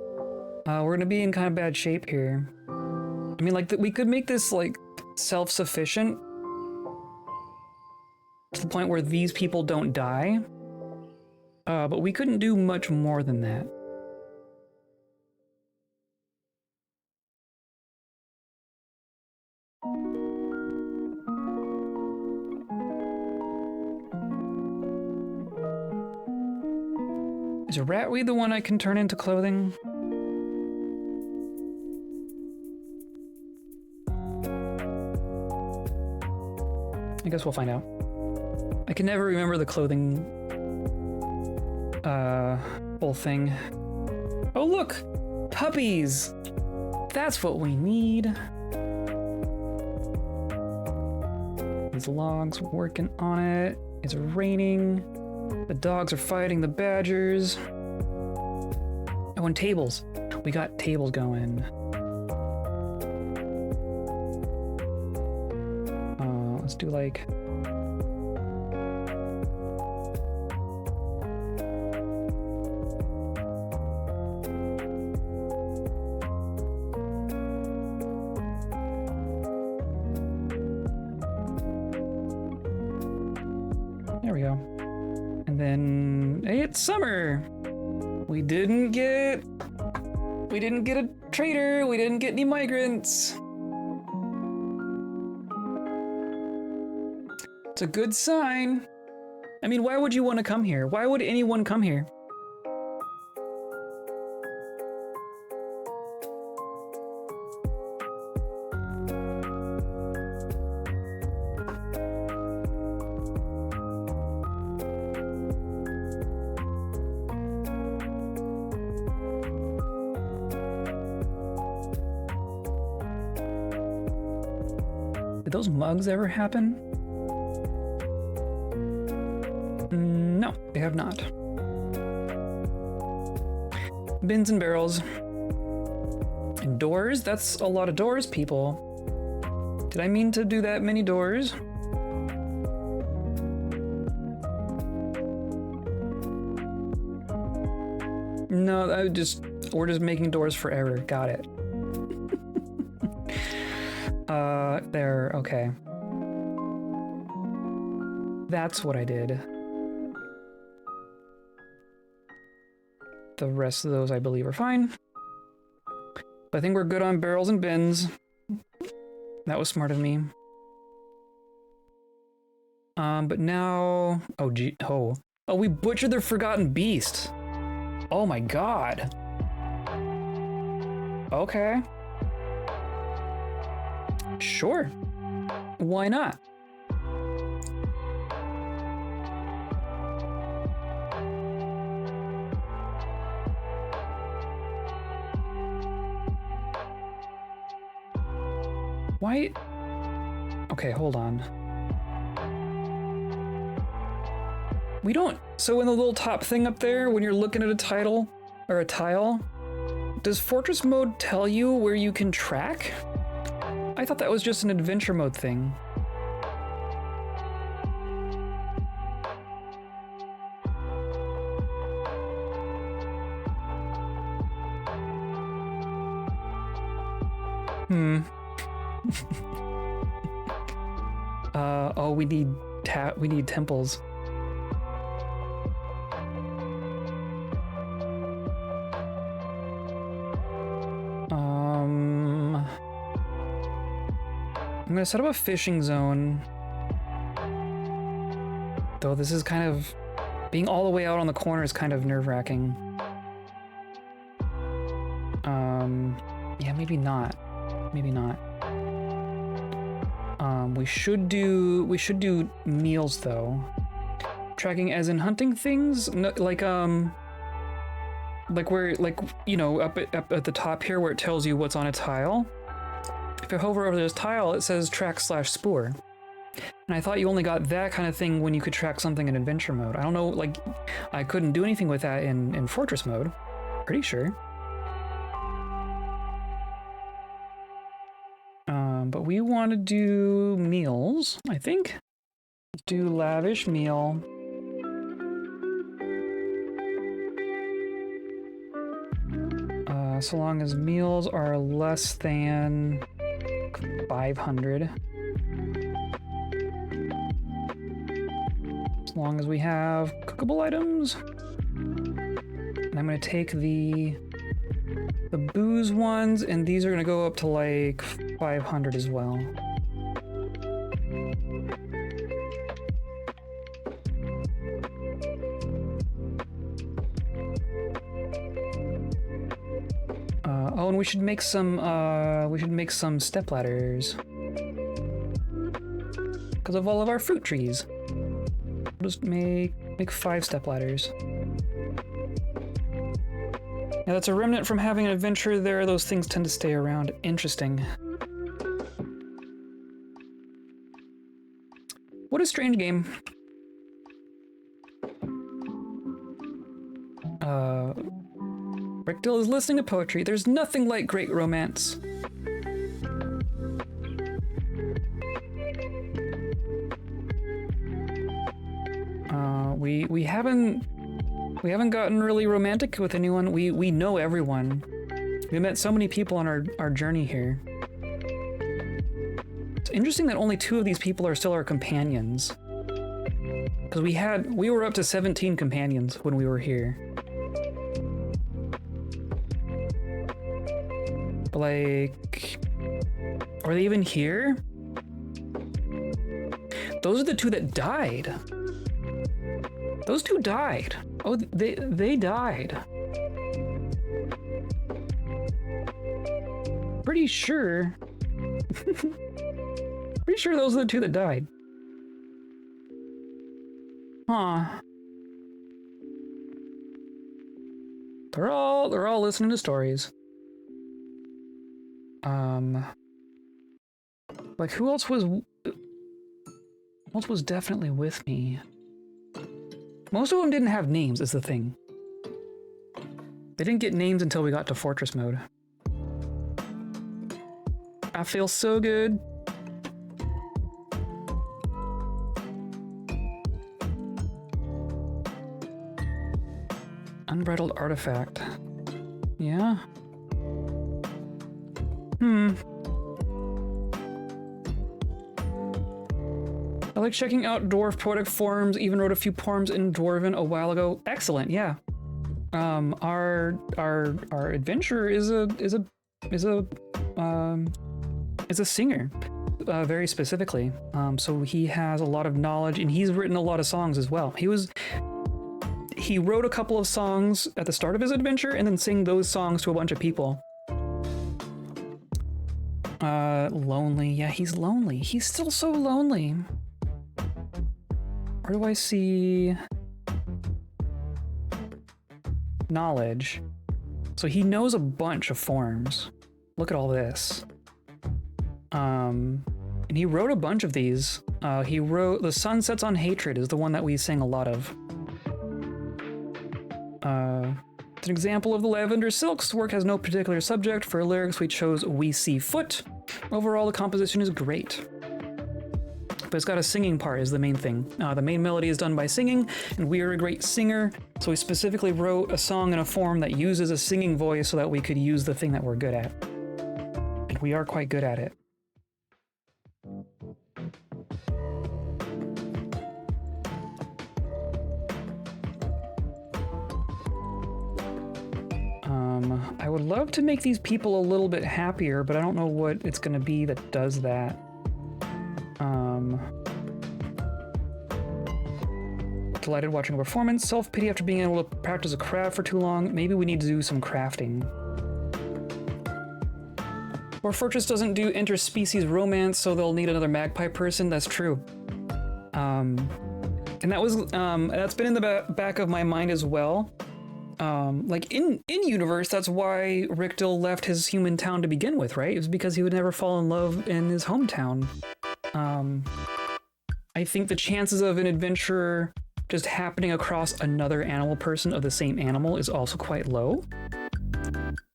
we're gonna be in kind of bad shape here. I mean, like, we could make this, like, self-sufficient to the point where these people don't die, but we couldn't do much more than that. Is ratweed the one I can turn into clothing? I guess we'll find out. I can never remember the clothing whole thing. Oh look! Puppies! That's what we need. These logs, working on it. It's raining. The dogs are fighting the badgers. Oh, and tables. We got tables going. Let's do like... There we go. And then, hey, it's summer. We didn't get a trader. We didn't get any migrants. It's a good sign. I mean, why would you want to come here? Why would anyone come here? Did those mugs ever happen? No, they have not. Bins and barrels. And doors? That's a lot of doors, people. Did I mean to do that many doors? No, we're just making doors forever. Got it. There, okay. That's what I did. The rest of those, I believe, are fine. But I think we're good on barrels and bins. That was smart of me. But now... Oh, gee. Oh, we butchered the Forgotten Beast. Oh my god. Okay. Sure. Why not? Why? Okay, hold on. We don't... So in the little top thing up there, when you're looking at a title, or a tile, does Fortress Mode tell you where you can track? I thought that was just an adventure mode thing. Oh, we need temples. I'm gonna set up a fishing zone. Though this is kind of... Being all the way out on the corner is kind of nerve-wracking. Yeah, maybe not. Maybe not. We should do meals though. Tracking as in hunting things, no, like where, like, you know, up at the top here where it tells you what's on a tile. If you hover over this tile, it says track/spoor. And I thought you only got that kind of thing when you could track something in adventure mode. I don't know, like, I couldn't do anything with that in fortress mode. Pretty sure. But we want to do meals, I think. Do lavish meal. So long as meals are less than 500. As long as we have cookable items. And I'm going to take the booze ones, and these are going to go up to like 500 as well. Oh, and we should make some step ladders. Because of all of our fruit trees. We'll just make 5 step ladders. Now that's a remnant from having an adventure there. Those things tend to stay around. Interesting. What a strange game. Ricdil is listening to poetry. There's nothing like great romance. We haven't gotten really romantic with anyone. We know everyone. We met so many people on our journey here. It's interesting that only 2 of these people are still our companions. Because we were up to 17 companions when we were here. But like, are they even here? Those are the two that died. Those two died. Oh, they died. Pretty sure. Pretty sure those are the two that died. Huh. They're all listening to stories. Like who else was definitely with me? Most of them didn't have names, is the thing. They didn't get names until we got to Fortress mode. I feel so good. Unbridled artifact. Yeah. I like checking out dwarf poetic forms, even wrote a few poems in Dwarven a while ago. Excellent, yeah. Our adventurer is a singer, very specifically. So he has a lot of knowledge, and he's written a lot of songs as well. He wrote a couple of songs at the start of his adventure, and then sang those songs to a bunch of people. Lonely. Yeah, he's lonely. He's still so lonely. Where do I see knowledge? So he knows a bunch of forms. Look at all this. And he wrote a bunch of these. He wrote The Sun Sets on Hatred is the one that we sing a lot of. It's an example of the Lavender Silks. Work has no particular subject. For lyrics, we chose We See Foot. Overall, the composition is great. But it's got a singing part is the main thing. The main melody is done by singing, and we are a great singer, so we specifically wrote a song in a form that uses a singing voice so that we could use the thing that we're good at. And we are quite good at it. I would love to make these people a little bit happier, but I don't know what it's going to be that does that. Delighted watching a performance. Self-pity after being able to practice a craft for too long. Maybe we need to do some crafting. Dwarf Fortress doesn't do interspecies romance, so they'll need another magpie person. That's true. And that was that's been in the back of my mind as well. Like in universe, that's why Ricdil left his human town to begin with, right? It was because he would never fall in love in his hometown. I think the chances of an adventure just happening across another animal person of the same animal is also quite low.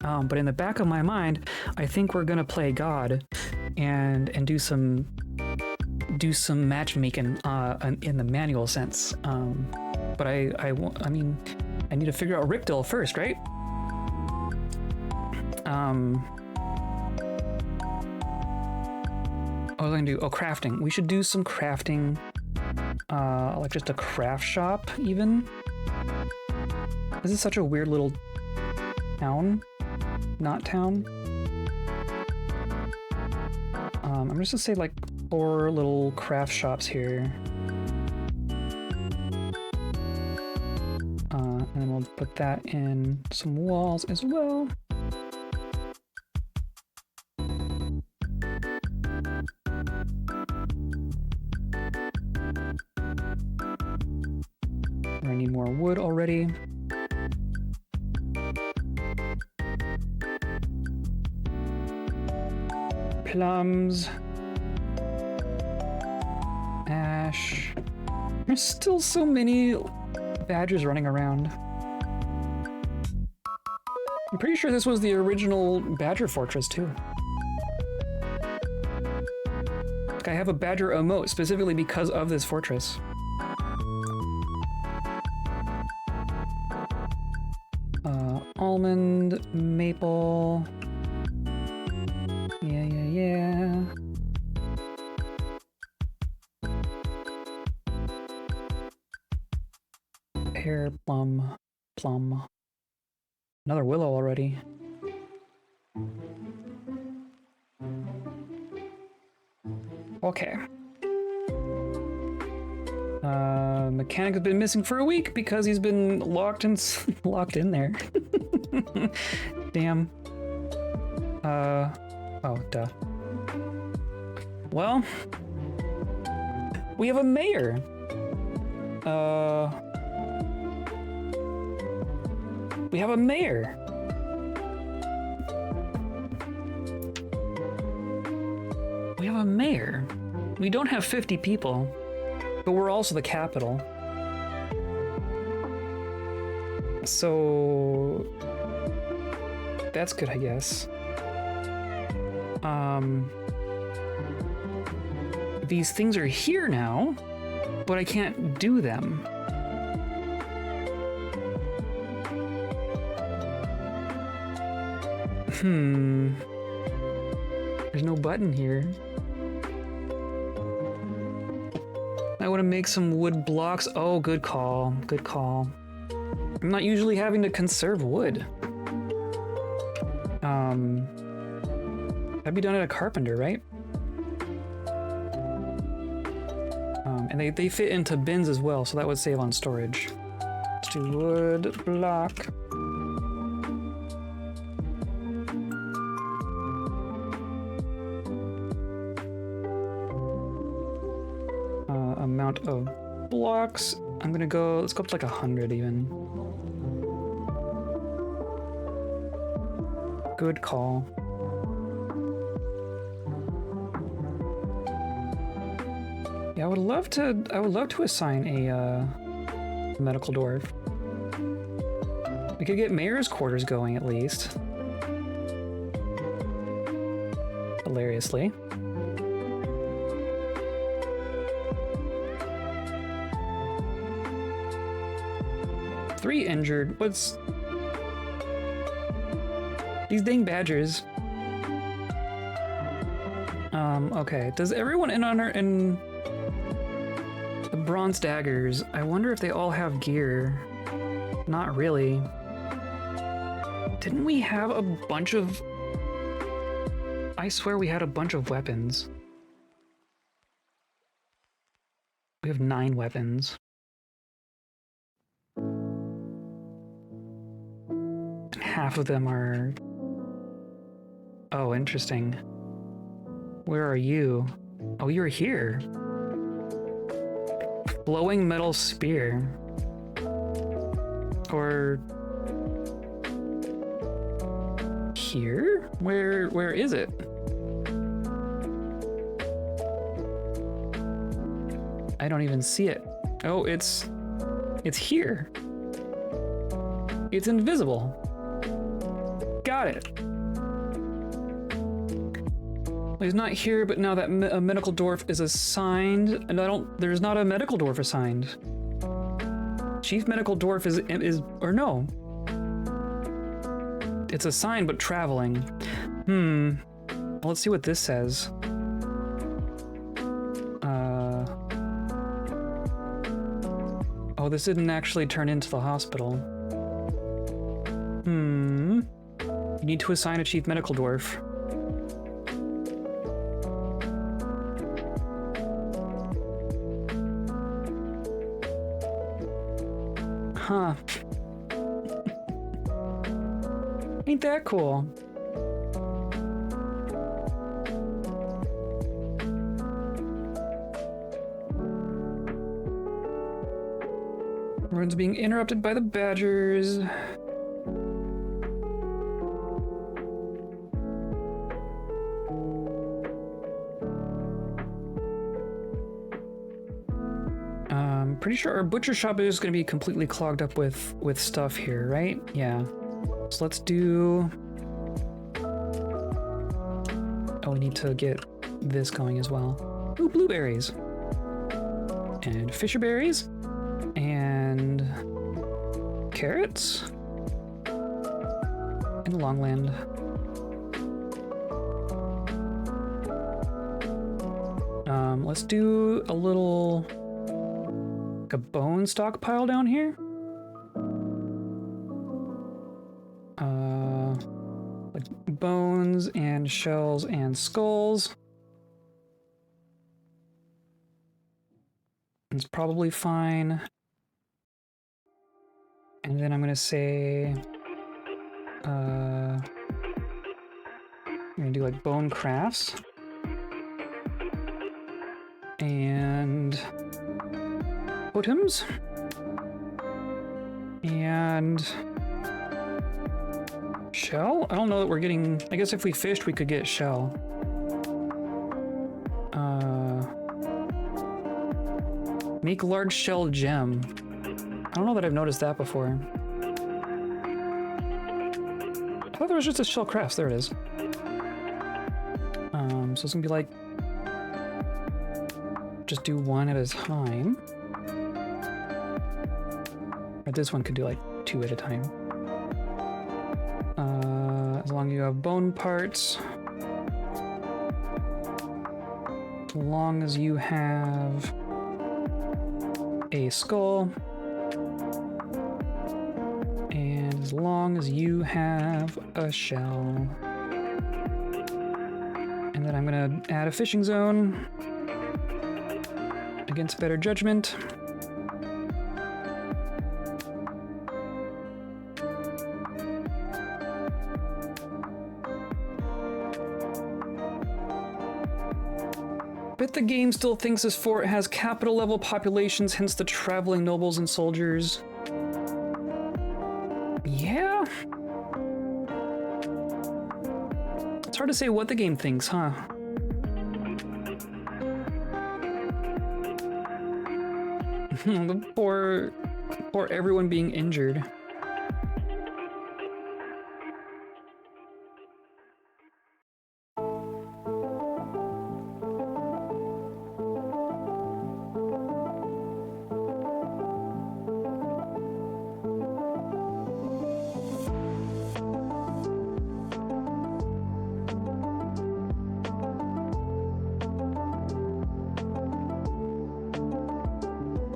But in the back of my mind, I think we're gonna play God and do some matchmaking in the manual sense. But I mean, I need to figure out Ricdil first, right? What was I gonna do? Oh, crafting. We should do some crafting. Like just a craft shop, even. This is such a weird little town. Not town. I'm just gonna say like 4 little craft shops here. And then we'll put that in some walls as well. I need more wood already. Plums. Ash. There's still so many badgers running around. I'm pretty sure this was the original Badger Fortress too. Like I have a badger emote specifically because of this fortress. Almond, maple. Yeah. pear, plum, plum. Another willow already. Okay. Mechanic has been missing for a week because he's been locked in there. Damn. Oh, duh. Well, we have a mayor. We have a mayor. We have a mayor. We don't have 50 people, but we're also the capital. So that's good, I guess. These things are here now, but I can't do them. There's no button here. I want to make some wood blocks. Oh, good call. Good call. I'm not usually having to conserve wood. That'd be done at a carpenter, right? And they fit into bins as well, so that would save on storage. Let's do wood block. Amount of blocks. I'm gonna go, let's go up to like 100 even. Good call. Yeah, I would love to assign a medical dwarf. We could get mayor's quarters going at least. Hilariously. Three injured. What's these dang badgers? Okay. Does everyone in the bronze daggers? I wonder if they all have gear. Not really. Didn't we have a bunch of? I swear we had a bunch of weapons. We have 9 weapons. Half of them are... Oh, interesting. Where are you? Oh, you're here. Glowing metal spear. Or... Here? Where is it? I don't even see it. Oh, it's here. It's invisible. Got it. Well, he's not here, but now that a medical dwarf is assigned, and there's not a medical dwarf assigned. Chief medical dwarf is, or no. It's assigned, but traveling. Well, let's see what this says. Oh, this didn't actually turn into the hospital. You need to assign a chief medical dwarf. Huh. Ain't that cool? Everyone's being interrupted by the badgers. Pretty sure our butcher shop is going to be completely clogged up with stuff here, right? Yeah. So let's do... Oh, we need to get this going as well. Ooh, blueberries. And fisher berries. And carrots. And longland. Let's do a little... a bone stockpile down here. bones and shells and skulls. It's probably fine. And then I'm gonna say, I'm gonna do like bone crafts. And totems. And shell? I don't know that we're getting, I guess if we fished we could get shell. Make large shell gem. I don't know that I've noticed that before. I thought there was just a shell crafts. There it is. So it's gonna be like, just do one at a time. Or this one could do like 2 at a time. As long as you have bone parts. As long as you have a skull. And as long as you have a shell. And then I'm gonna add a fishing zone against better judgment. Bet the game still thinks this fort has capital level populations, hence the traveling nobles and soldiers. Yeah? It's hard to say what the game thinks, huh? Poor everyone being injured.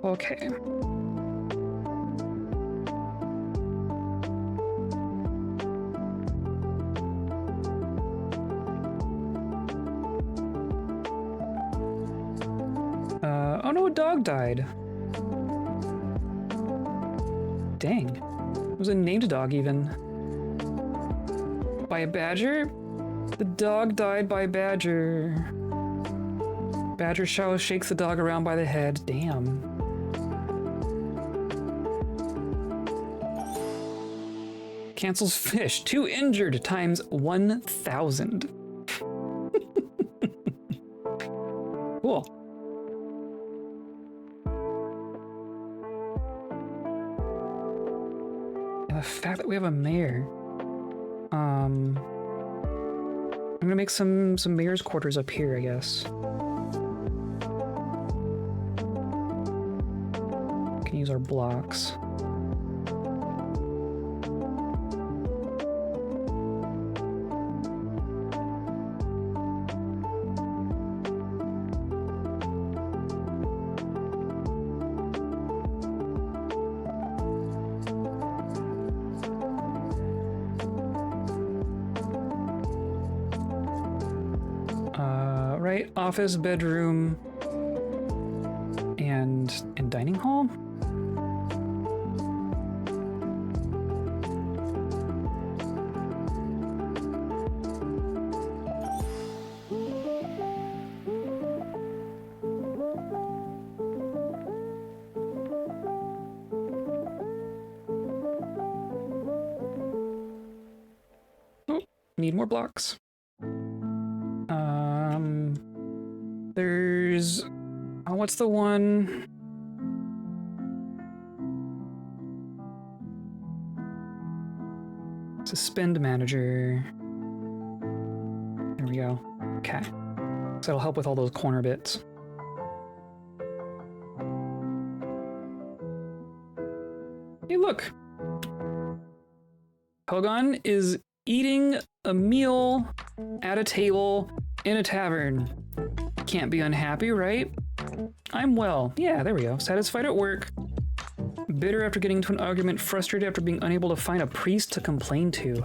Okay. Oh no, a dog died. Dang. It was a named dog even. By a badger? The dog died by badger. Badger shakes the dog around by the head. Damn. Cancels fish. 2 injured times 1,000. Cool. And the fact that we have a mayor. I'm gonna make some mayor's quarters up here, I guess. Can use our blocks. Right, office, bedroom, and dining hall? Oh, need more blocks. There's... Oh, what's the one? Suspend manager. There we go. Okay. So that'll help with all those corner bits. Hey, look! Hogan is eating a meal at a table in a tavern. Can't be unhappy, right? I'm well. Yeah, there we go. Satisfied at work. Bitter after getting into an argument. Frustrated after being unable to find a priest to complain to.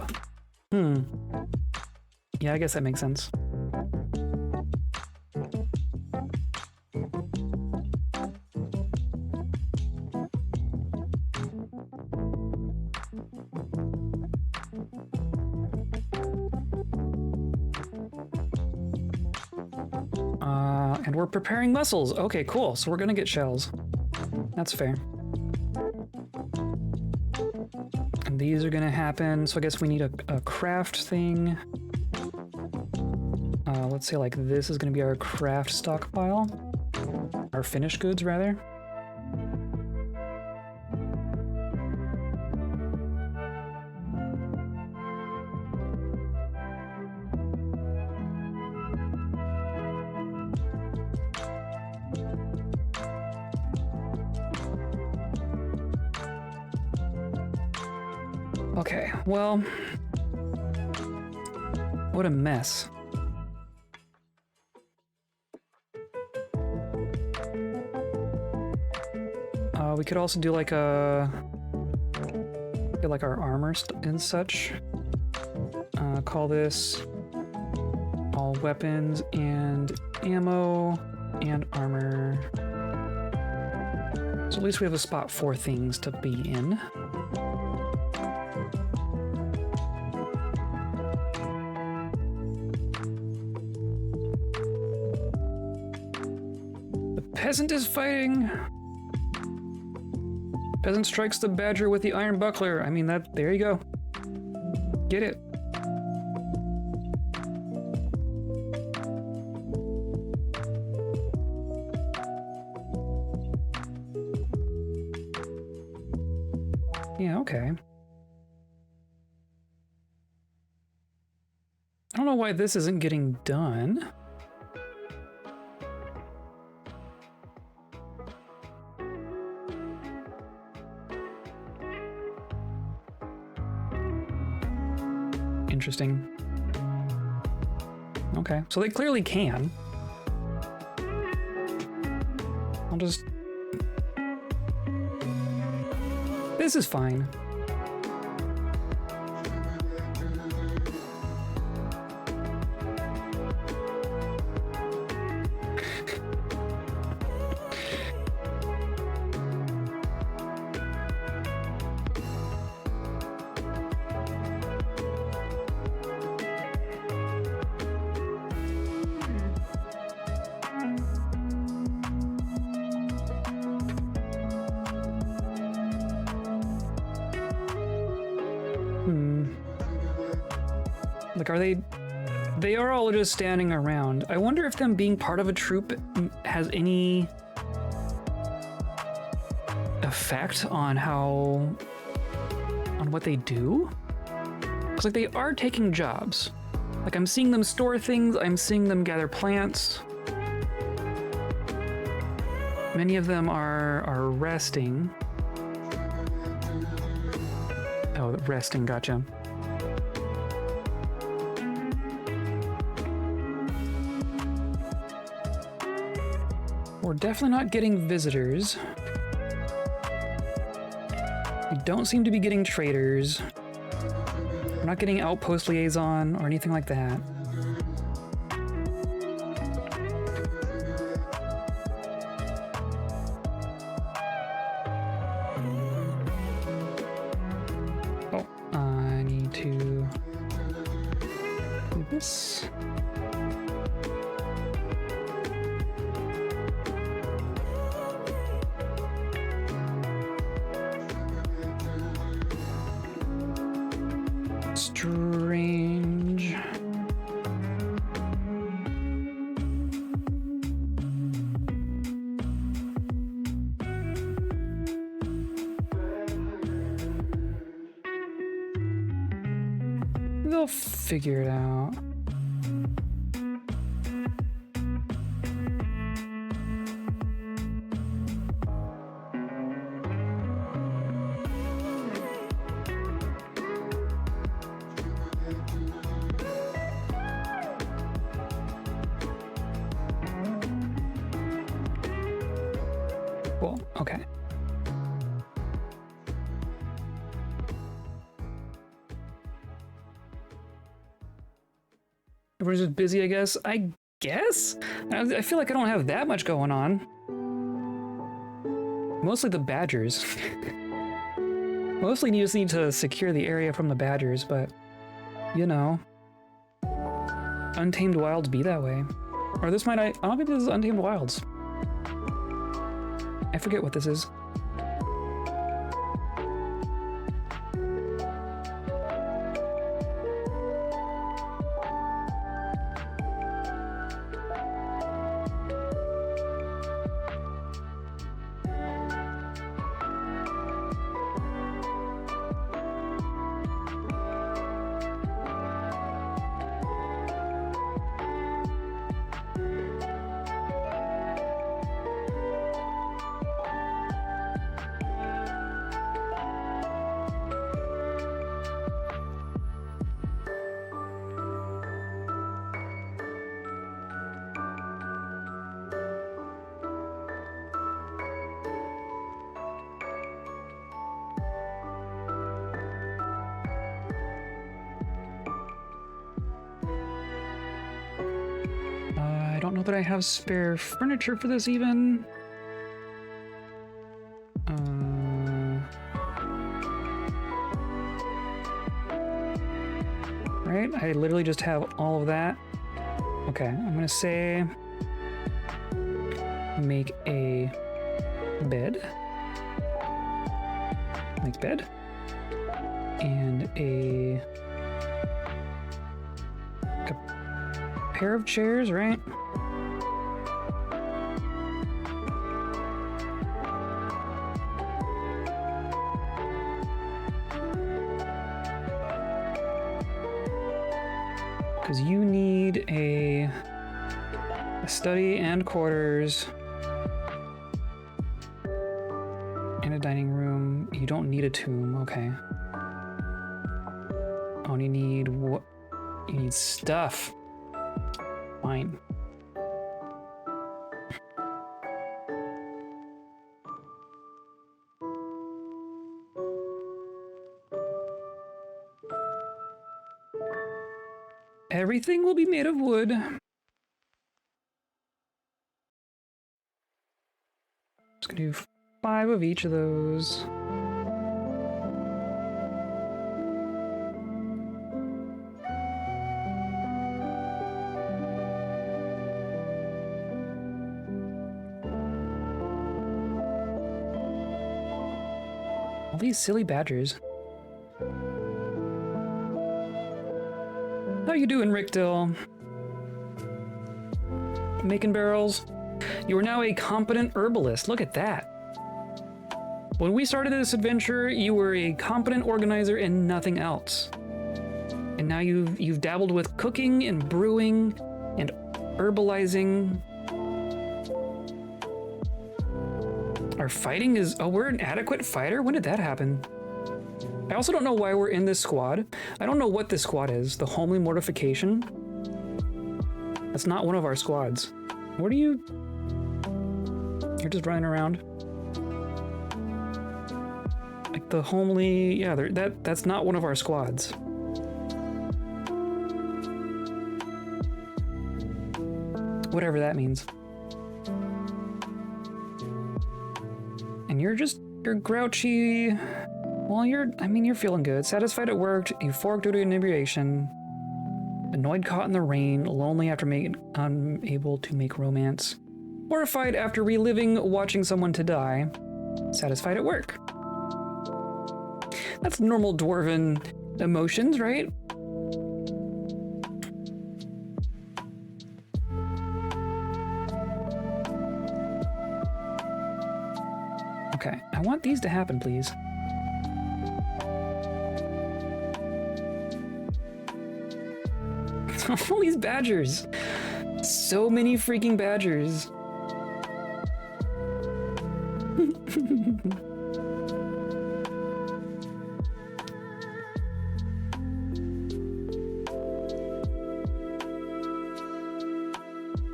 Yeah, I guess that makes sense. And we're preparing mussels. Okay, cool. So we're gonna get shells. That's fair. And these are gonna happen. So I guess we need a craft thing. Let's say like this is gonna be our craft stockpile. Our finished goods, rather. Okay, well, what a mess. We could also do like a, get like our armor and such. Call this all weapons and ammo and armor. So at least we have a spot for things to be in. The peasant is fighting. Peasant strikes the badger with the iron buckler. I mean, that, there you go. Get it. Yeah, okay. I don't know why this isn't getting done. Interesting. Okay, so they clearly can. I'll just... This is fine. Like, are they... They are all just standing around. I wonder if them being part of a troop has any effect on how... on what they do? Because, like, they are taking jobs. Like, I'm seeing them store things, I'm seeing them gather plants. Many of them are resting. Oh, resting, gotcha. We're definitely not getting visitors. We don't seem to be getting traders. We're not getting outpost liaison or anything like that. Oh, I need to do this. Strange. They'll figure it out. Cool, okay. Everyone's just busy, I guess. I guess? I feel like I don't have that much going on. Mostly the badgers. Mostly you just need to secure the area from the badgers, but, you know. Untamed Wilds be that way. Or this might, I don't think this is Untamed Wilds. I forget what this is. I don't know that I have spare furniture for this even. Right? I literally just have all of that. Okay, I'm gonna say make a bed. Make bed. And a pair of chairs, right? Because you need a study and quarters and a dining room. You don't need a tomb, okay. Oh, you need what? You need stuff. Fine. Everything will be made of wood. Just gonna do 5 of each of those. All these silly badgers. How you doing, Ricdil? Making barrels? You are now a competent herbalist. Look at that. When we started this adventure, you were a competent organizer and nothing else. And now you've dabbled with cooking and brewing and herbalizing. Our fighting is... Oh, we're an adequate fighter? When did that happen? I also don't know why we're in this squad. I don't know what this squad is. The Homely Mortification? That's not one of our squads. What are you... You're just running around. Like the Homely... Yeah, that's not one of our squads. Whatever that means. And you're grouchy... Well, you're feeling good. Satisfied it worked, euphoric due to inebriation, annoyed caught in the rain, lonely after unable to make romance, horrified after reliving watching someone to die, satisfied at work. That's normal dwarven emotions, right? Okay, I want these to happen, please. All these badgers. So many freaking badgers.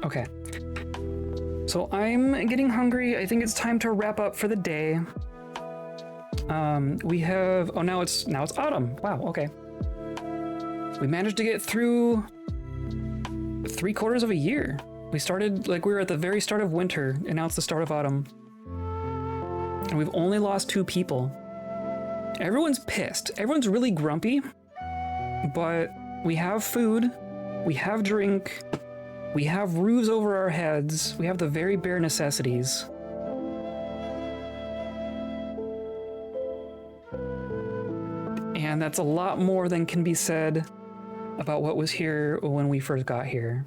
Okay. So I'm getting hungry. I think it's time to wrap up for the day. We have... Oh, now it's autumn. Wow, okay. We managed to get through 3/4 of a year. We started, like, we were at the very start of winter, and now it's the start of autumn. And we've only lost 2 people. Everyone's pissed. Everyone's really grumpy. But we have food. We have drink. We have roofs over our heads. We have the very bare necessities. And that's a lot more than can be said about what was here when we first got here.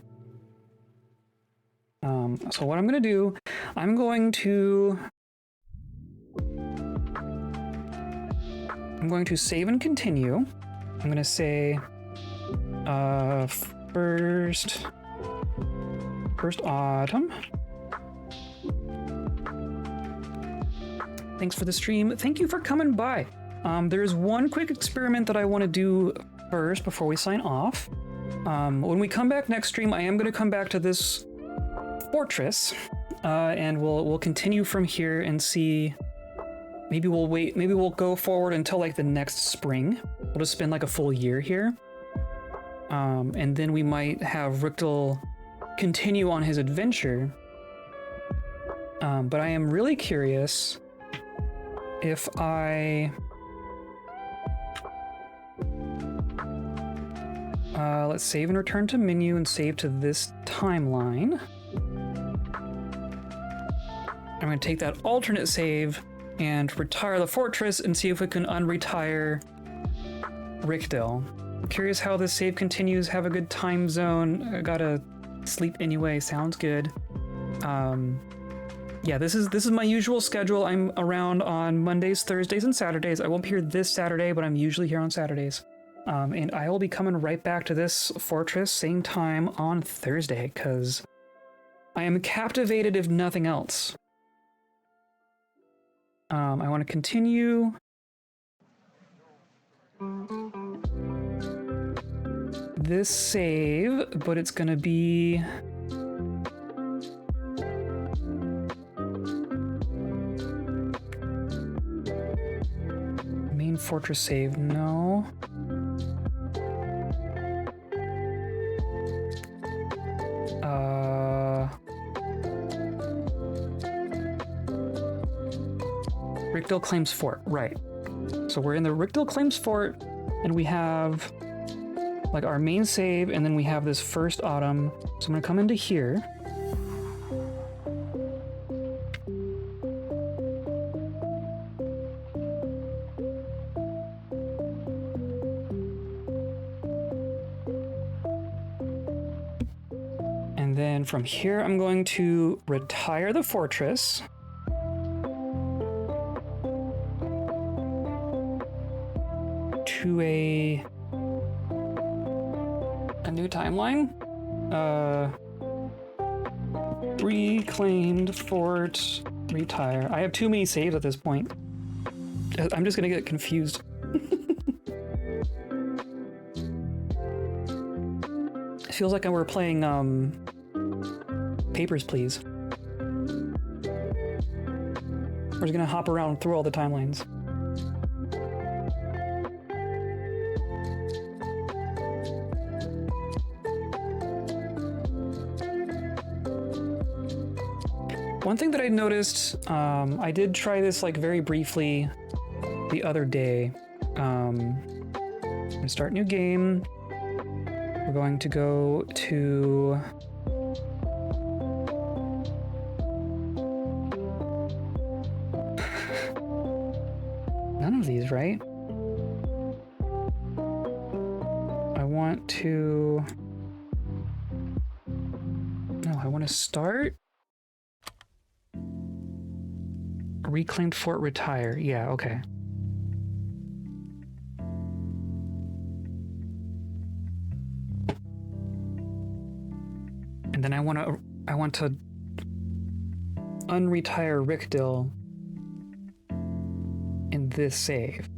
So what I'm going to do, I'm going to save and continue. I'm going to say first autumn. Thanks for the stream. Thank you for coming by. There's one quick experiment that I want to do first before we sign off. When we come back next stream, I am going to come back to this fortress, and we'll continue from here and see. Maybe we'll wait. Maybe we'll go forward until like the next spring. We'll just spend like a full year here, and then we might have Ricdil continue on his adventure. But I am really curious if I let's save and return to menu and save to this timeline. I'm going to take that alternate save and retire the fortress and see if we can unretire Ricdil. I'm curious how this save continues. Have a good time zone. I gotta sleep anyway. Sounds good. Yeah, this is my usual schedule. I'm around on Mondays, Thursdays, and Saturdays. I won't be here this Saturday, but I'm usually here on Saturdays. And I will be coming right back to this fortress same time on Thursday, because I am captivated if nothing else. I want to continue. This save, but it's going to be main fortress save. No. Ricdil Claims Fort, right. So we're in the Ricdil Claims Fort, and we have like our main save, and then we have this first autumn. So I'm gonna come into here. And then from here, I'm going to retire the fortress. To a new timeline. Reclaimed fort, retire. I have too many saves at this point. I'm just gonna get confused. It feels like we're playing Papers, Please. We're just gonna hop around through all the timelines. One thing that I noticed, I did try this like very briefly the other day. I'm gonna start new game. We're going to go to none of these, right? I want to, no, I want to start Reclaimed Fort, retire. Yeah, okay. And then I want to unretire Ricdil in this save.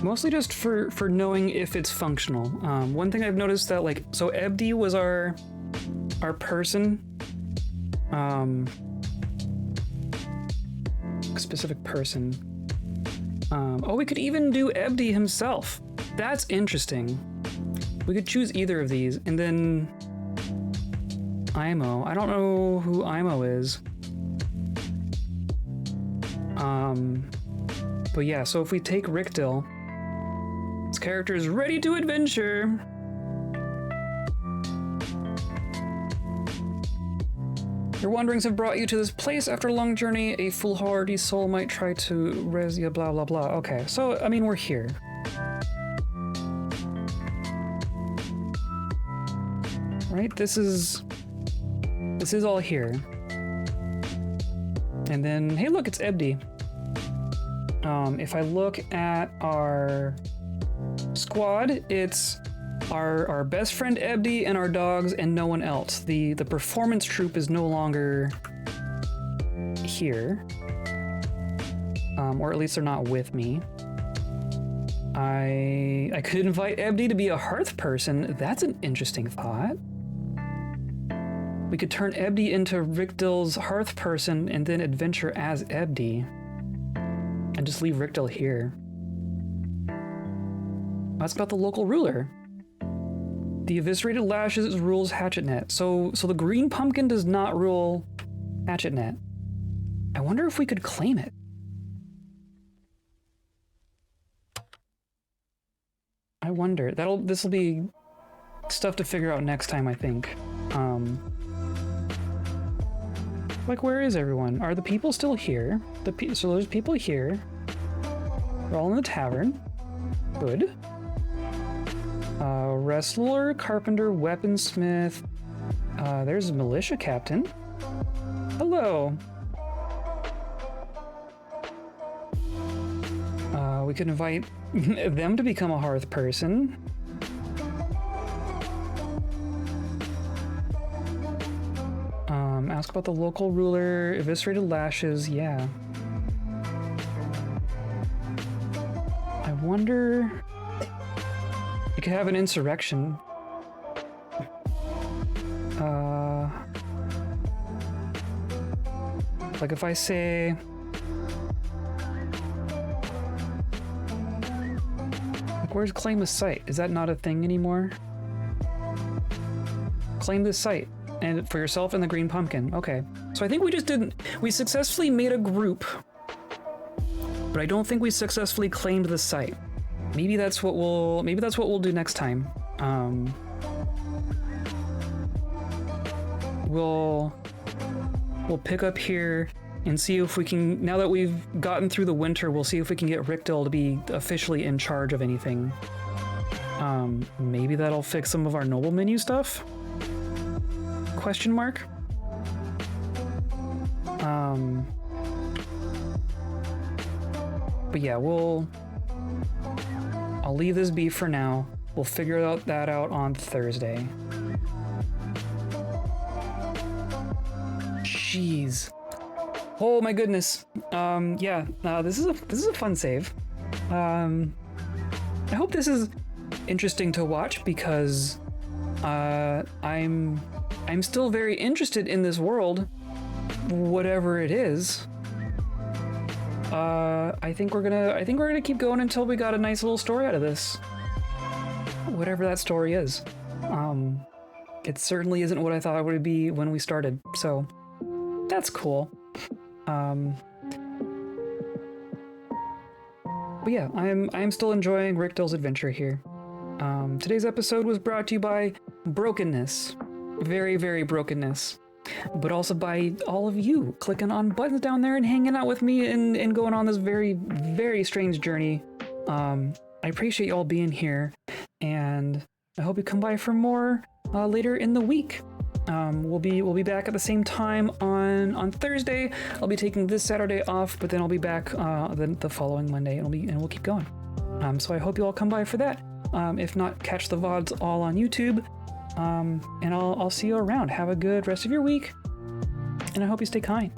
Mostly just for knowing if it's functional. One thing I've noticed that, like, so Ebdi was our person. Specific person. Oh, we could even do Ebdi himself. That's interesting. We could choose either of these, and then Imo. I don't know who Imo is. But yeah, so if we take Ricdil, this character is ready to adventure. Your wanderings have brought you to this place. After a long journey, a foolhardy soul might try to res ya, blah, blah, blah. Okay, so, I mean, we're here. Right? This is all here. And then, hey, look, it's Ebdi. If I look at our squad, it's our best friend Ebdi and our dogs and no one else. The performance troupe is no longer here. Or at least they're not with me. I could invite Ebdi to be a hearth person. That's an interesting thought. We could turn Ebdi into Ricdil's hearth person and then adventure as Ebdi. And just leave Ricdil here. That's about the local ruler. The eviscerated lashes rules hatchetnet. So the green pumpkin does not rule hatchetnet. I wonder if we could claim it. I wonder. This will be stuff to figure out next time, I think. Like, where is everyone? Are the people still here? So there's people here. They're all in the tavern. Good. Wrestler, carpenter, weaponsmith. There's a militia captain. Hello. We could invite them to become a hearth person. Ask about the local ruler, eviscerated lashes, yeah. I wonder... You could have an insurrection. Like if I say... Like, where's claim a site? Is that not a thing anymore? Claim this site. And for yourself and the green pumpkin. Okay. So I think we successfully made a group, but I don't think we successfully claimed the site. Maybe that's what we'll do next time. We'll pick up here and see if we can, now that we've gotten through the winter, we'll see if we can get Ricdil to be officially in charge of anything. Maybe that'll fix some of our noble menu stuff? Question mark? But yeah, I'll leave this be for now. We'll figure that out on Thursday. Jeez. Oh my goodness. Yeah, this is a fun save. I hope this is interesting to watch because I'm still very interested in this world, whatever it is. I think we're gonna keep going until we got a nice little story out of this. Whatever that story is. It certainly isn't what I thought it would be when we started, so that's cool. But yeah, I'm still enjoying Ricdil's adventure here. Today's episode was brought to you by brokenness. Very, very brokenness. But also by all of you clicking on buttons down there and hanging out with me and going on this very, very strange journey. I appreciate y'all being here, and I hope you come by for more later in the week. We'll be back at the same time on Thursday. I'll be taking this Saturday off, but then I'll be back the following Monday, and we'll keep going. So I hope you all come by for that. If not, catch the VODs all on YouTube. And I'll see you around. Have a good rest of your week, and I hope you stay kind.